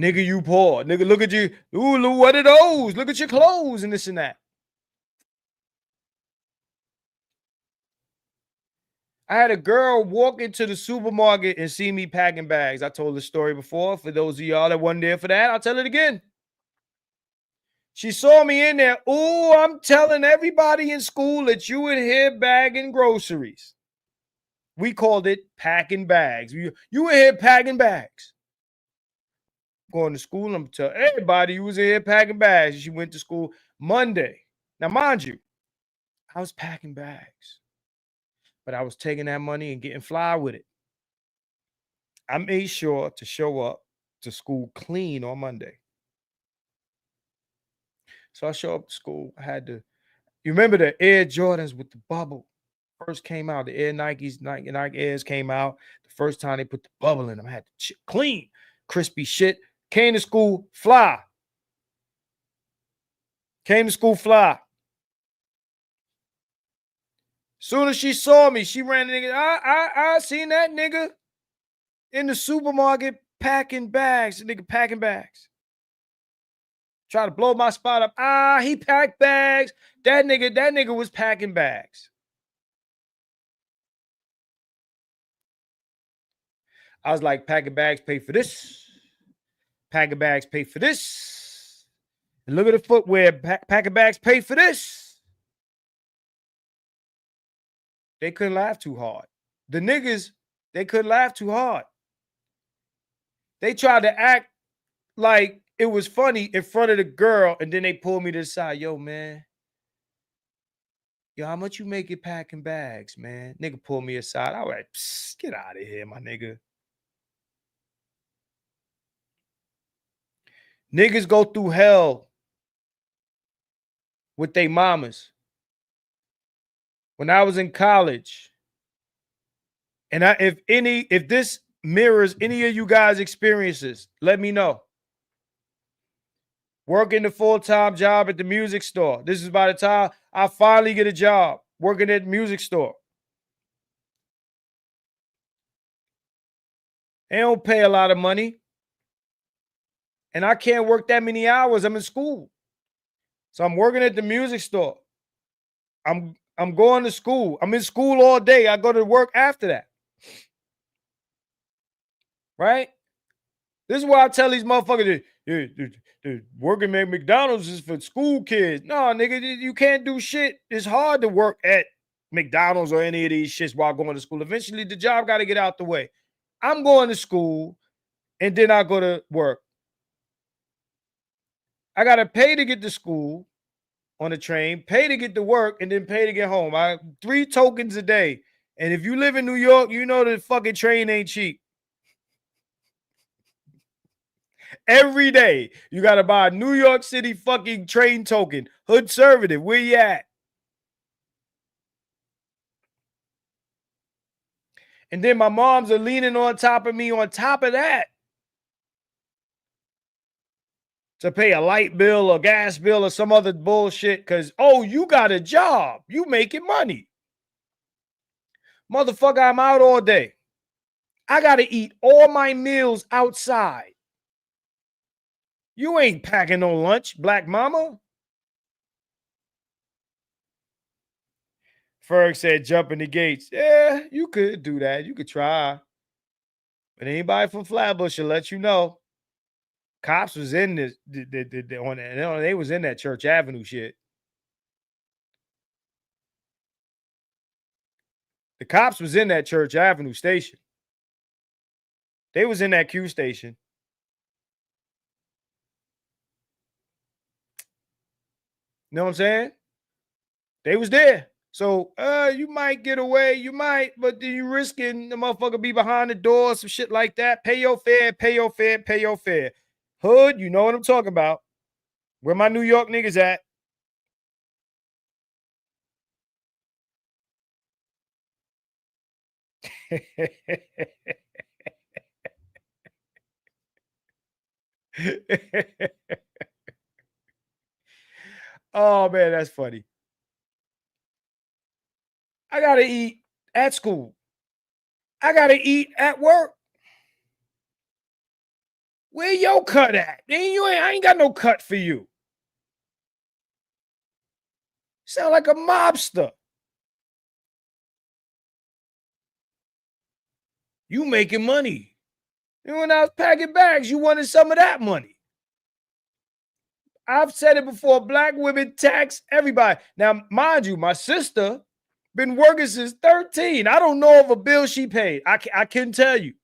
Nigga, you poor. Nigga, look at you. Ooh, what are those? Look at your clothes and this and that. I had a girl walk into the supermarket and see me packing bags. I told the story before. For those of y'all that wasn't there for that, I'll tell it again. She saw me in there. Ooh, I'm telling everybody in school that you in here bagging groceries. We called it packing bags. You in here packing bags. Going to school, I'm telling everybody you was in here packing bags. She went to school Monday. Now, mind you, I was packing bags. But I was taking that money and getting fly with it. I made sure to show up to school clean on Monday. So I show up to school. I had to, you remember the Air Jordans with the bubble first came out. The Air Nike Airs came out. The first time they put the bubble in them, I had to clean, crispy shit. Came to school, fly. Came to school fly. Soon as she saw me, she ran. Nigga, I seen that nigga in the supermarket packing bags. The nigga packing bags. Try to blow my spot up. He packed bags. That nigga was packing bags. I was like, packing bags pay for this. Packing bags pay for this. And look at the footwear. Packing bags pay for this. They couldn't laugh too hard. The niggas, they couldn't laugh too hard. They tried to act like it was funny in front of the girl, and then they pulled me to the side. Yo, man. Yo, how much you make it packing bags, man? Nigga pulled me aside. I was like, get out of here, my nigga. Niggas go through hell with their mamas. When I was in college, and if this mirrors any of you guys' experiences, let me know. Working the full-time job at the music store. This is by the time I finally get a job working at the music store. They don't pay a lot of money. And I can't work that many hours. I'm in school. So I'm working at the music store. I'm going to school. I'm in school all day. I go to work after that. Right? This is why I tell these motherfuckers, working at McDonald's is for school kids. No, nigga, you can't do shit. It's hard to work at McDonald's or any of these shits while going to school. Eventually, the job got to get out the way. I'm going to school, and then I go to work. I got to pay to get to school on the train, pay to get to work, and then pay to get home. 3 tokens a day. And if you live in New York, you know the fucking train ain't cheap. Every day, you got to buy a New York City fucking train token. Hood conservative, where you at? And then my moms are leaning on top of me on top of that to pay a light bill or gas bill or some other bullshit because, oh, you got a job. You making money. Motherfucker, I'm out all day. I got to eat all my meals outside. You ain't packing no lunch, black mama. Ferg said, jumping the gates. Yeah, you could do that. You could try. But anybody from Flatbush will let you know. Cops was in this. They was in that Church Avenue shit. The cops was in that Church Avenue station. They was in that Q station. You know what I'm saying? They was there. So you might get away, you might, but then you risking the motherfucker be behind the door, some shit like that. Pay your fare, pay your fare, pay your fare. Hood, you know what I'm talking about. Where my New York niggas at? Oh man, that's funny. I gotta eat at school. I gotta eat at work. Where your cut at? I ain't got no cut for you. Sound like a mobster. You making money. And when I was packing bags, you wanted some of that money. I've said it before, black women tax everybody. Now, mind you, my sister been working since 13. I don't know of a bill she paid. I couldn't tell you.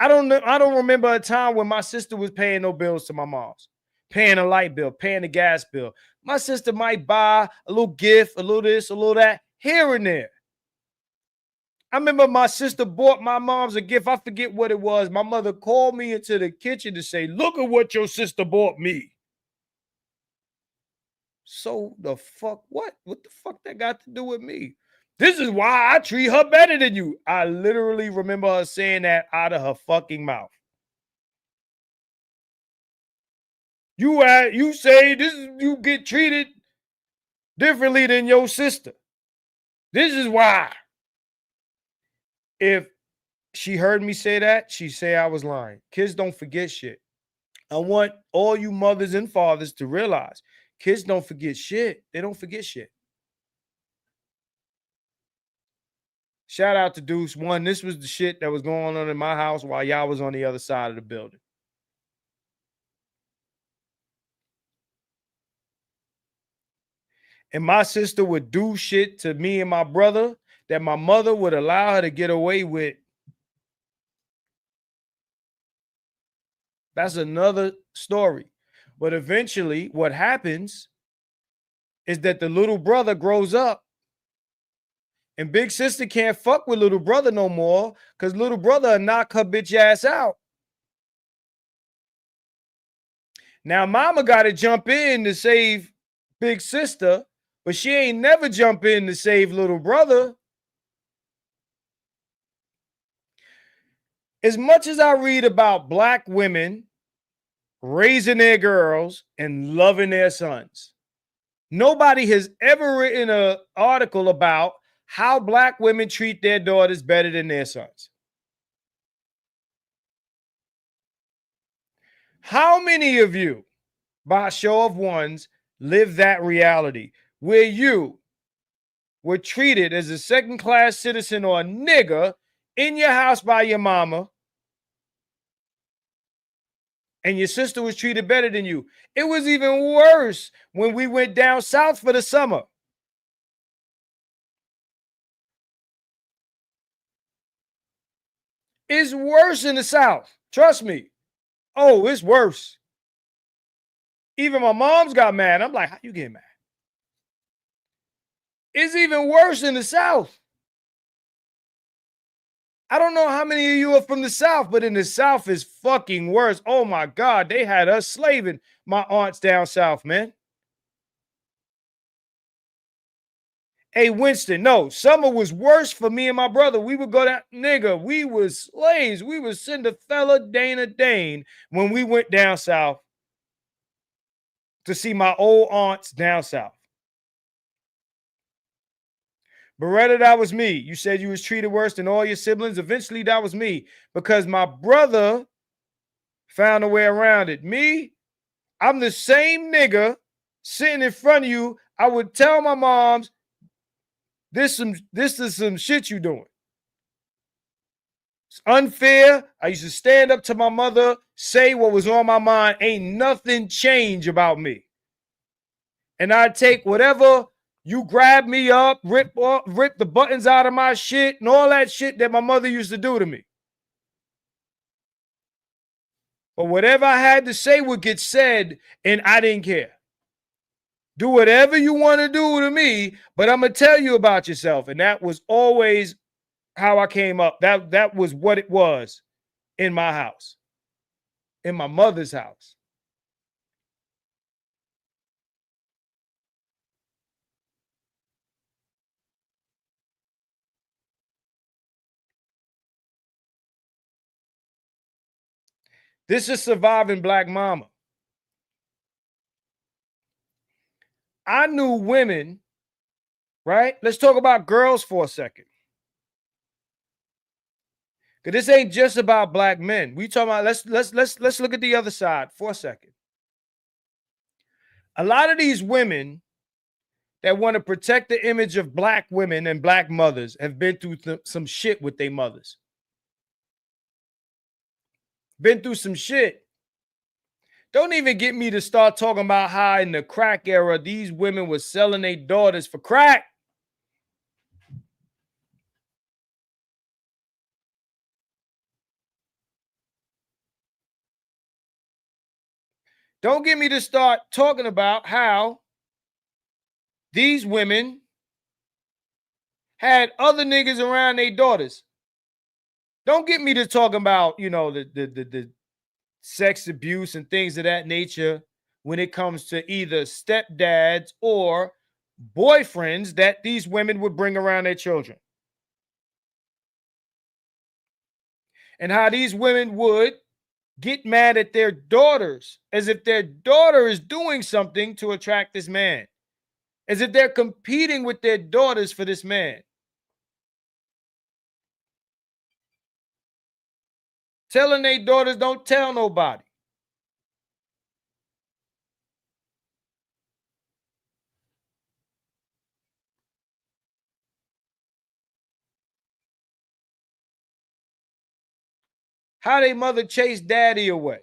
I don't remember a time when my sister was paying no bills to my mom's. Paying a light bill, paying a gas bill. My sister might buy a little gift, a little this, a little that, here and there. I remember my sister bought my mom's a gift. I forget what it was. My mother called me into the kitchen to say, look at what your sister bought me. So the fuck, what? What the fuck that got to do with me? This is why I treat her better than you. I literally remember her saying that out of her fucking mouth. You say you get treated differently than your sister. This is why. If she heard me say that, she'd say I was lying. Kids don't forget shit. I want all you mothers and fathers to realize kids don't forget shit. They don't forget shit. Shout out to Deuce. One, this was the shit that was going on in my house while y'all was on the other side of the building. And my sister would do shit to me and my brother that my mother would allow her to get away with. That's another story. But eventually, what happens is that the little brother grows up and big sister can't fuck with little brother no more because little brother will knock her bitch ass out. Now, mama got to jump in to save big sister, but she ain't never jump in to save little brother. As much as I read about black women raising their girls and loving their sons, nobody has ever written an article about how black women treat their daughters better than their sons. How many of you, by show of ones, live that reality where you were treated as a second-class citizen or a nigger in your house by your mama, and your sister was treated better than you? It was even worse when we went down south for the summer. It's worse in the South. Trust me. Oh, it's worse. Even my mom's got mad. I'm like, how you get mad? It's even worse in the South. I don't know how many of you are from the South, but in the South is fucking worse. Oh my God, they had us slaving, my aunts down south, man. Hey, Winston, no, summer was worse for me and my brother. We would go down, nigga, we was slaves. We was Cinderella, Dana, Dane when we went down south to see my old aunts down south. Beretta, that was me. You said you was treated worse than all your siblings. Eventually, that was me because my brother found a way around it. Me, I'm the same nigga sitting in front of you. I would tell my moms, this is some shit you doing. It's unfair. I used to stand up to my mother, say what was on my mind. Ain't nothing changed about me. And I'd take whatever you grab me up, rip the buttons out of my shit and all that shit that my mother used to do to me. But whatever I had to say would get said, and I didn't care. Do whatever you want to do to me, but I'm going to tell you about yourself. And that was always how I came up. That was what it was in my house, in my mother's house. This is surviving Black Mama. I knew women, right? Let's talk about girls for a second. Because this ain't just about black men. We talking about, let's look at the other side for a second. A lot of these women that want to protect the image of black women and black mothers have been through some shit with their mothers. Been through some shit. Don't even get me to start talking about how in the crack era, these women were selling their daughters for crack. Don't get me to start talking about how these women had other niggas around their daughters. Don't get me to talking about, you know, the sex abuse and things of that nature when it comes to either stepdads or boyfriends that these women would bring around their children. And how these women would get mad at their daughters as if their daughter is doing something to attract this man, as if they're competing with their daughters for this man. Telling their daughters, don't tell nobody. How they mother chased daddy away.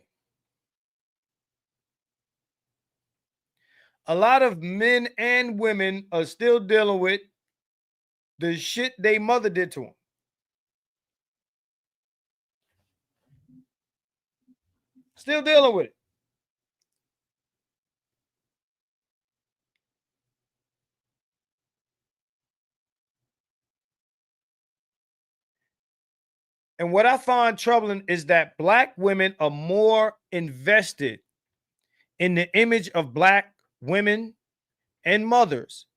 A lot of men and women are still dealing with the shit they mother did to them. Still dealing with it. And what I find troubling is that black women are more invested in the image of black women and mothers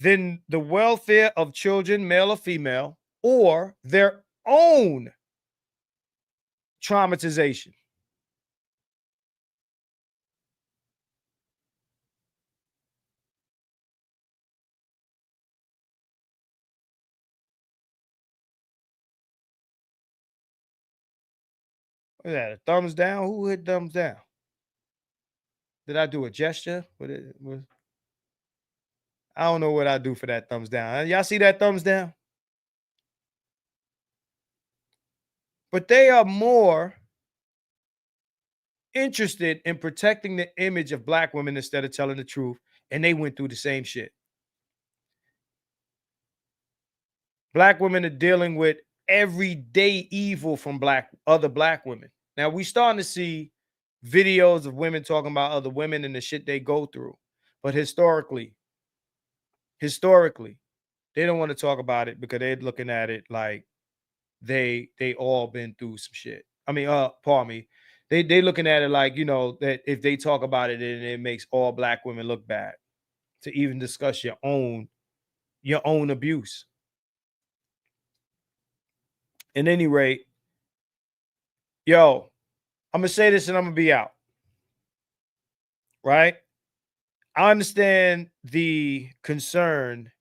than the welfare of children, male or female, or their own traumatization. What is that? A thumbs down? Who hit thumbs down? Did I do a gesture? I don't know what I do for that thumbs down. Y'all see that thumbs down? But they are more interested in protecting the image of black women instead of telling the truth. And they went through the same shit. Black women are dealing with everyday evil from other black women. Now we starting to see videos of women talking about other women and the shit they go through. But historically, they don't want to talk about it because they're looking at it like they all been through some shit. I mean, pardon me. They looking at it like, you know, that if they talk about it, then it makes all black women look bad to even discuss your own abuse. At any rate, yo, I'm gonna say this and I'm gonna be out. Right? I understand the concern.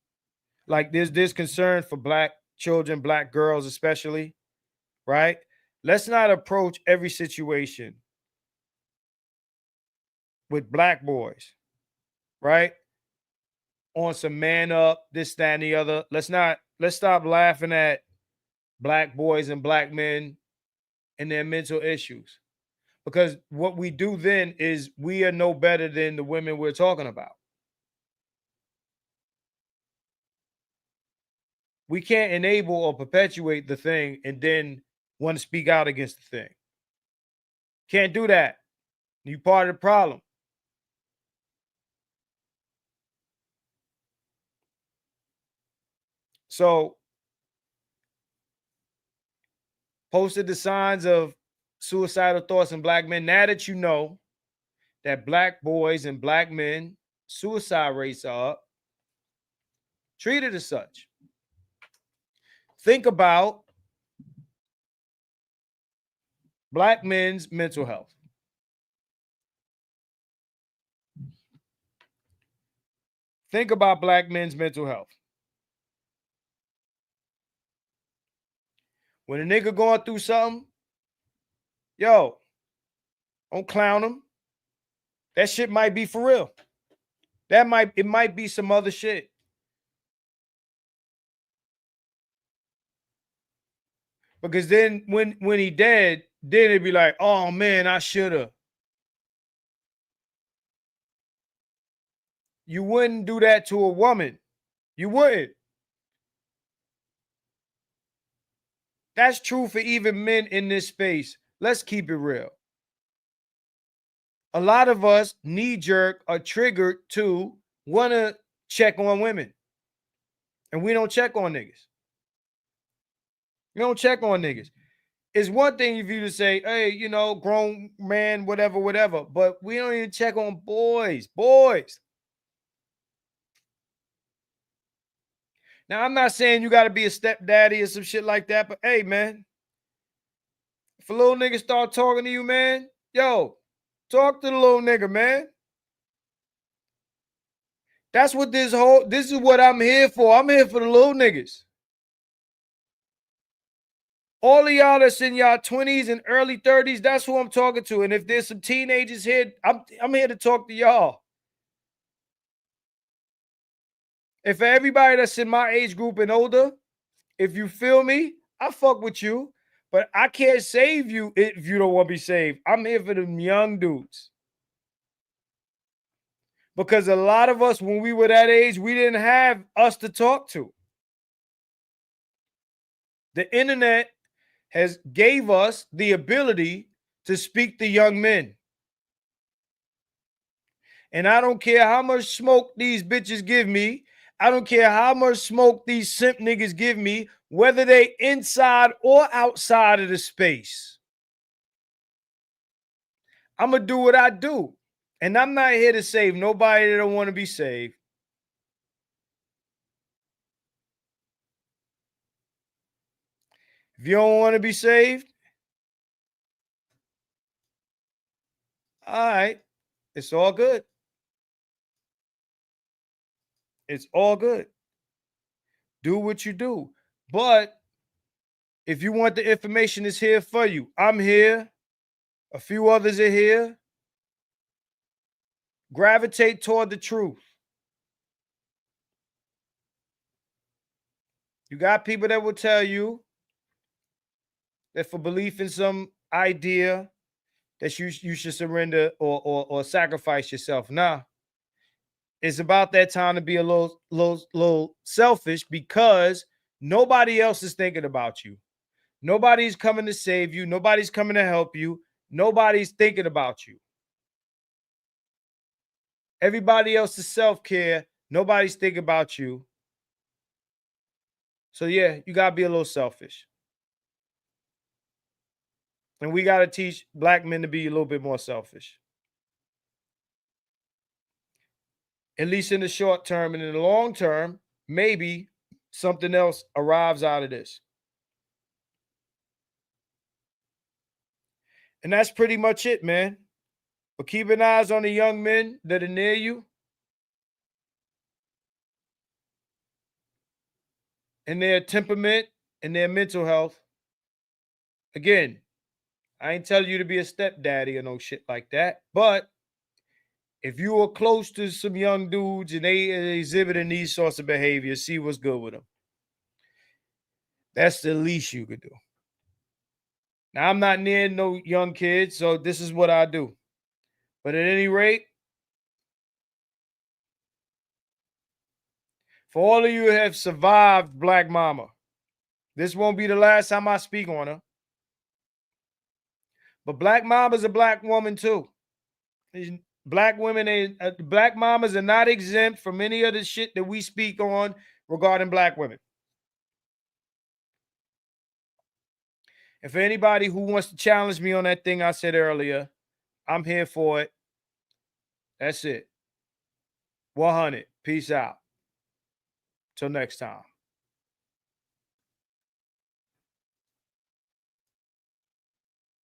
Like there's concern for black children, black girls especially, right? Let's not approach every situation with black boys, right? On some man up, this, that, and the other. Let's stop laughing at black boys and black men and their mental issues. Because what we do then is we are no better than the women we're talking about. We can't enable or perpetuate the thing and then want to speak out against the thing. Can't do that. You're part of the problem. So, posted the signs of suicidal thoughts in black men. Now that you know that black boys and black men suicide rates are up, treat it as such. Think about black men's mental health. Think about black men's mental health. When a nigga going through something, yo, don't clown him. That shit might be for real. It might be some other shit. Because then when he dead, then it'd be like, oh man, I shoulda. You wouldn't do that to a woman. You wouldn't. That's true for even men in this space. Let's keep it real. A lot of us knee-jerk are triggered to want to check on women. And we don't check on niggas. We don't check on niggas. It's one thing if you to say, hey, you know, grown man, whatever. But we don't even check on boys. Now, I'm not saying you got to be a stepdaddy or some shit like that, but hey, man, If a little nigga start talking to you, man, yo, talk to the little nigga, man. That's what this is what I'm here for. I'm here for the little niggas. All of y'all that's in y'all 20s and early 30s, that's who I'm talking to. And if there's some teenagers here, I'm here to talk to y'all. And for everybody that's in my age group and older, if you feel me, I fuck with you. But I can't save you if you don't want to be saved. I'm here for them young dudes. Because a lot of us, when we were that age, we didn't have us to talk to. The internet has gave us the ability to speak to young men. And I don't care how much smoke these bitches give me. I don't care how much smoke these simp niggas give me, whether they inside or outside of the space. I'm going to do what I do. And I'm not here to save nobody that don't want to be saved. If you don't want to be saved, all right, it's all good. It's all good. Do what you do. But if you want the information, it's here for you. I'm here. A few others are here. Gravitate toward the truth. You got people that will tell you that for belief in some idea that you should surrender or sacrifice yourself. Nah. It's about that time to be a little selfish because nobody else is thinking about you. Nobody's coming to save you. Nobody's coming to help you. Nobody's thinking about you. Everybody else is self-care. Nobody's thinking about you. So yeah, you got to be a little selfish. And we got to teach black men to be a little bit more selfish. At least in the short term, and in the long term, maybe something else arrives out of this. And that's pretty much it, man. But keep an eye on the young men that are near you and their temperament and their mental health. Again, I ain't telling you to be a stepdaddy or no shit like that. But if you are close to some young dudes and they exhibiting these sorts of behaviors, see what's good with them. That's the least you could do. Now, I'm not near no young kids, so this is what I do. But at any rate, for all of you who have survived Black Mama, this won't be the last time I speak on her. But Black Mama's a black woman too. Black women, black mamas are not exempt from any of the shit that we speak on regarding black women. And for anybody who wants to challenge me on that thing I said earlier, I'm here for it. That's it. 100. Peace out. Till next time.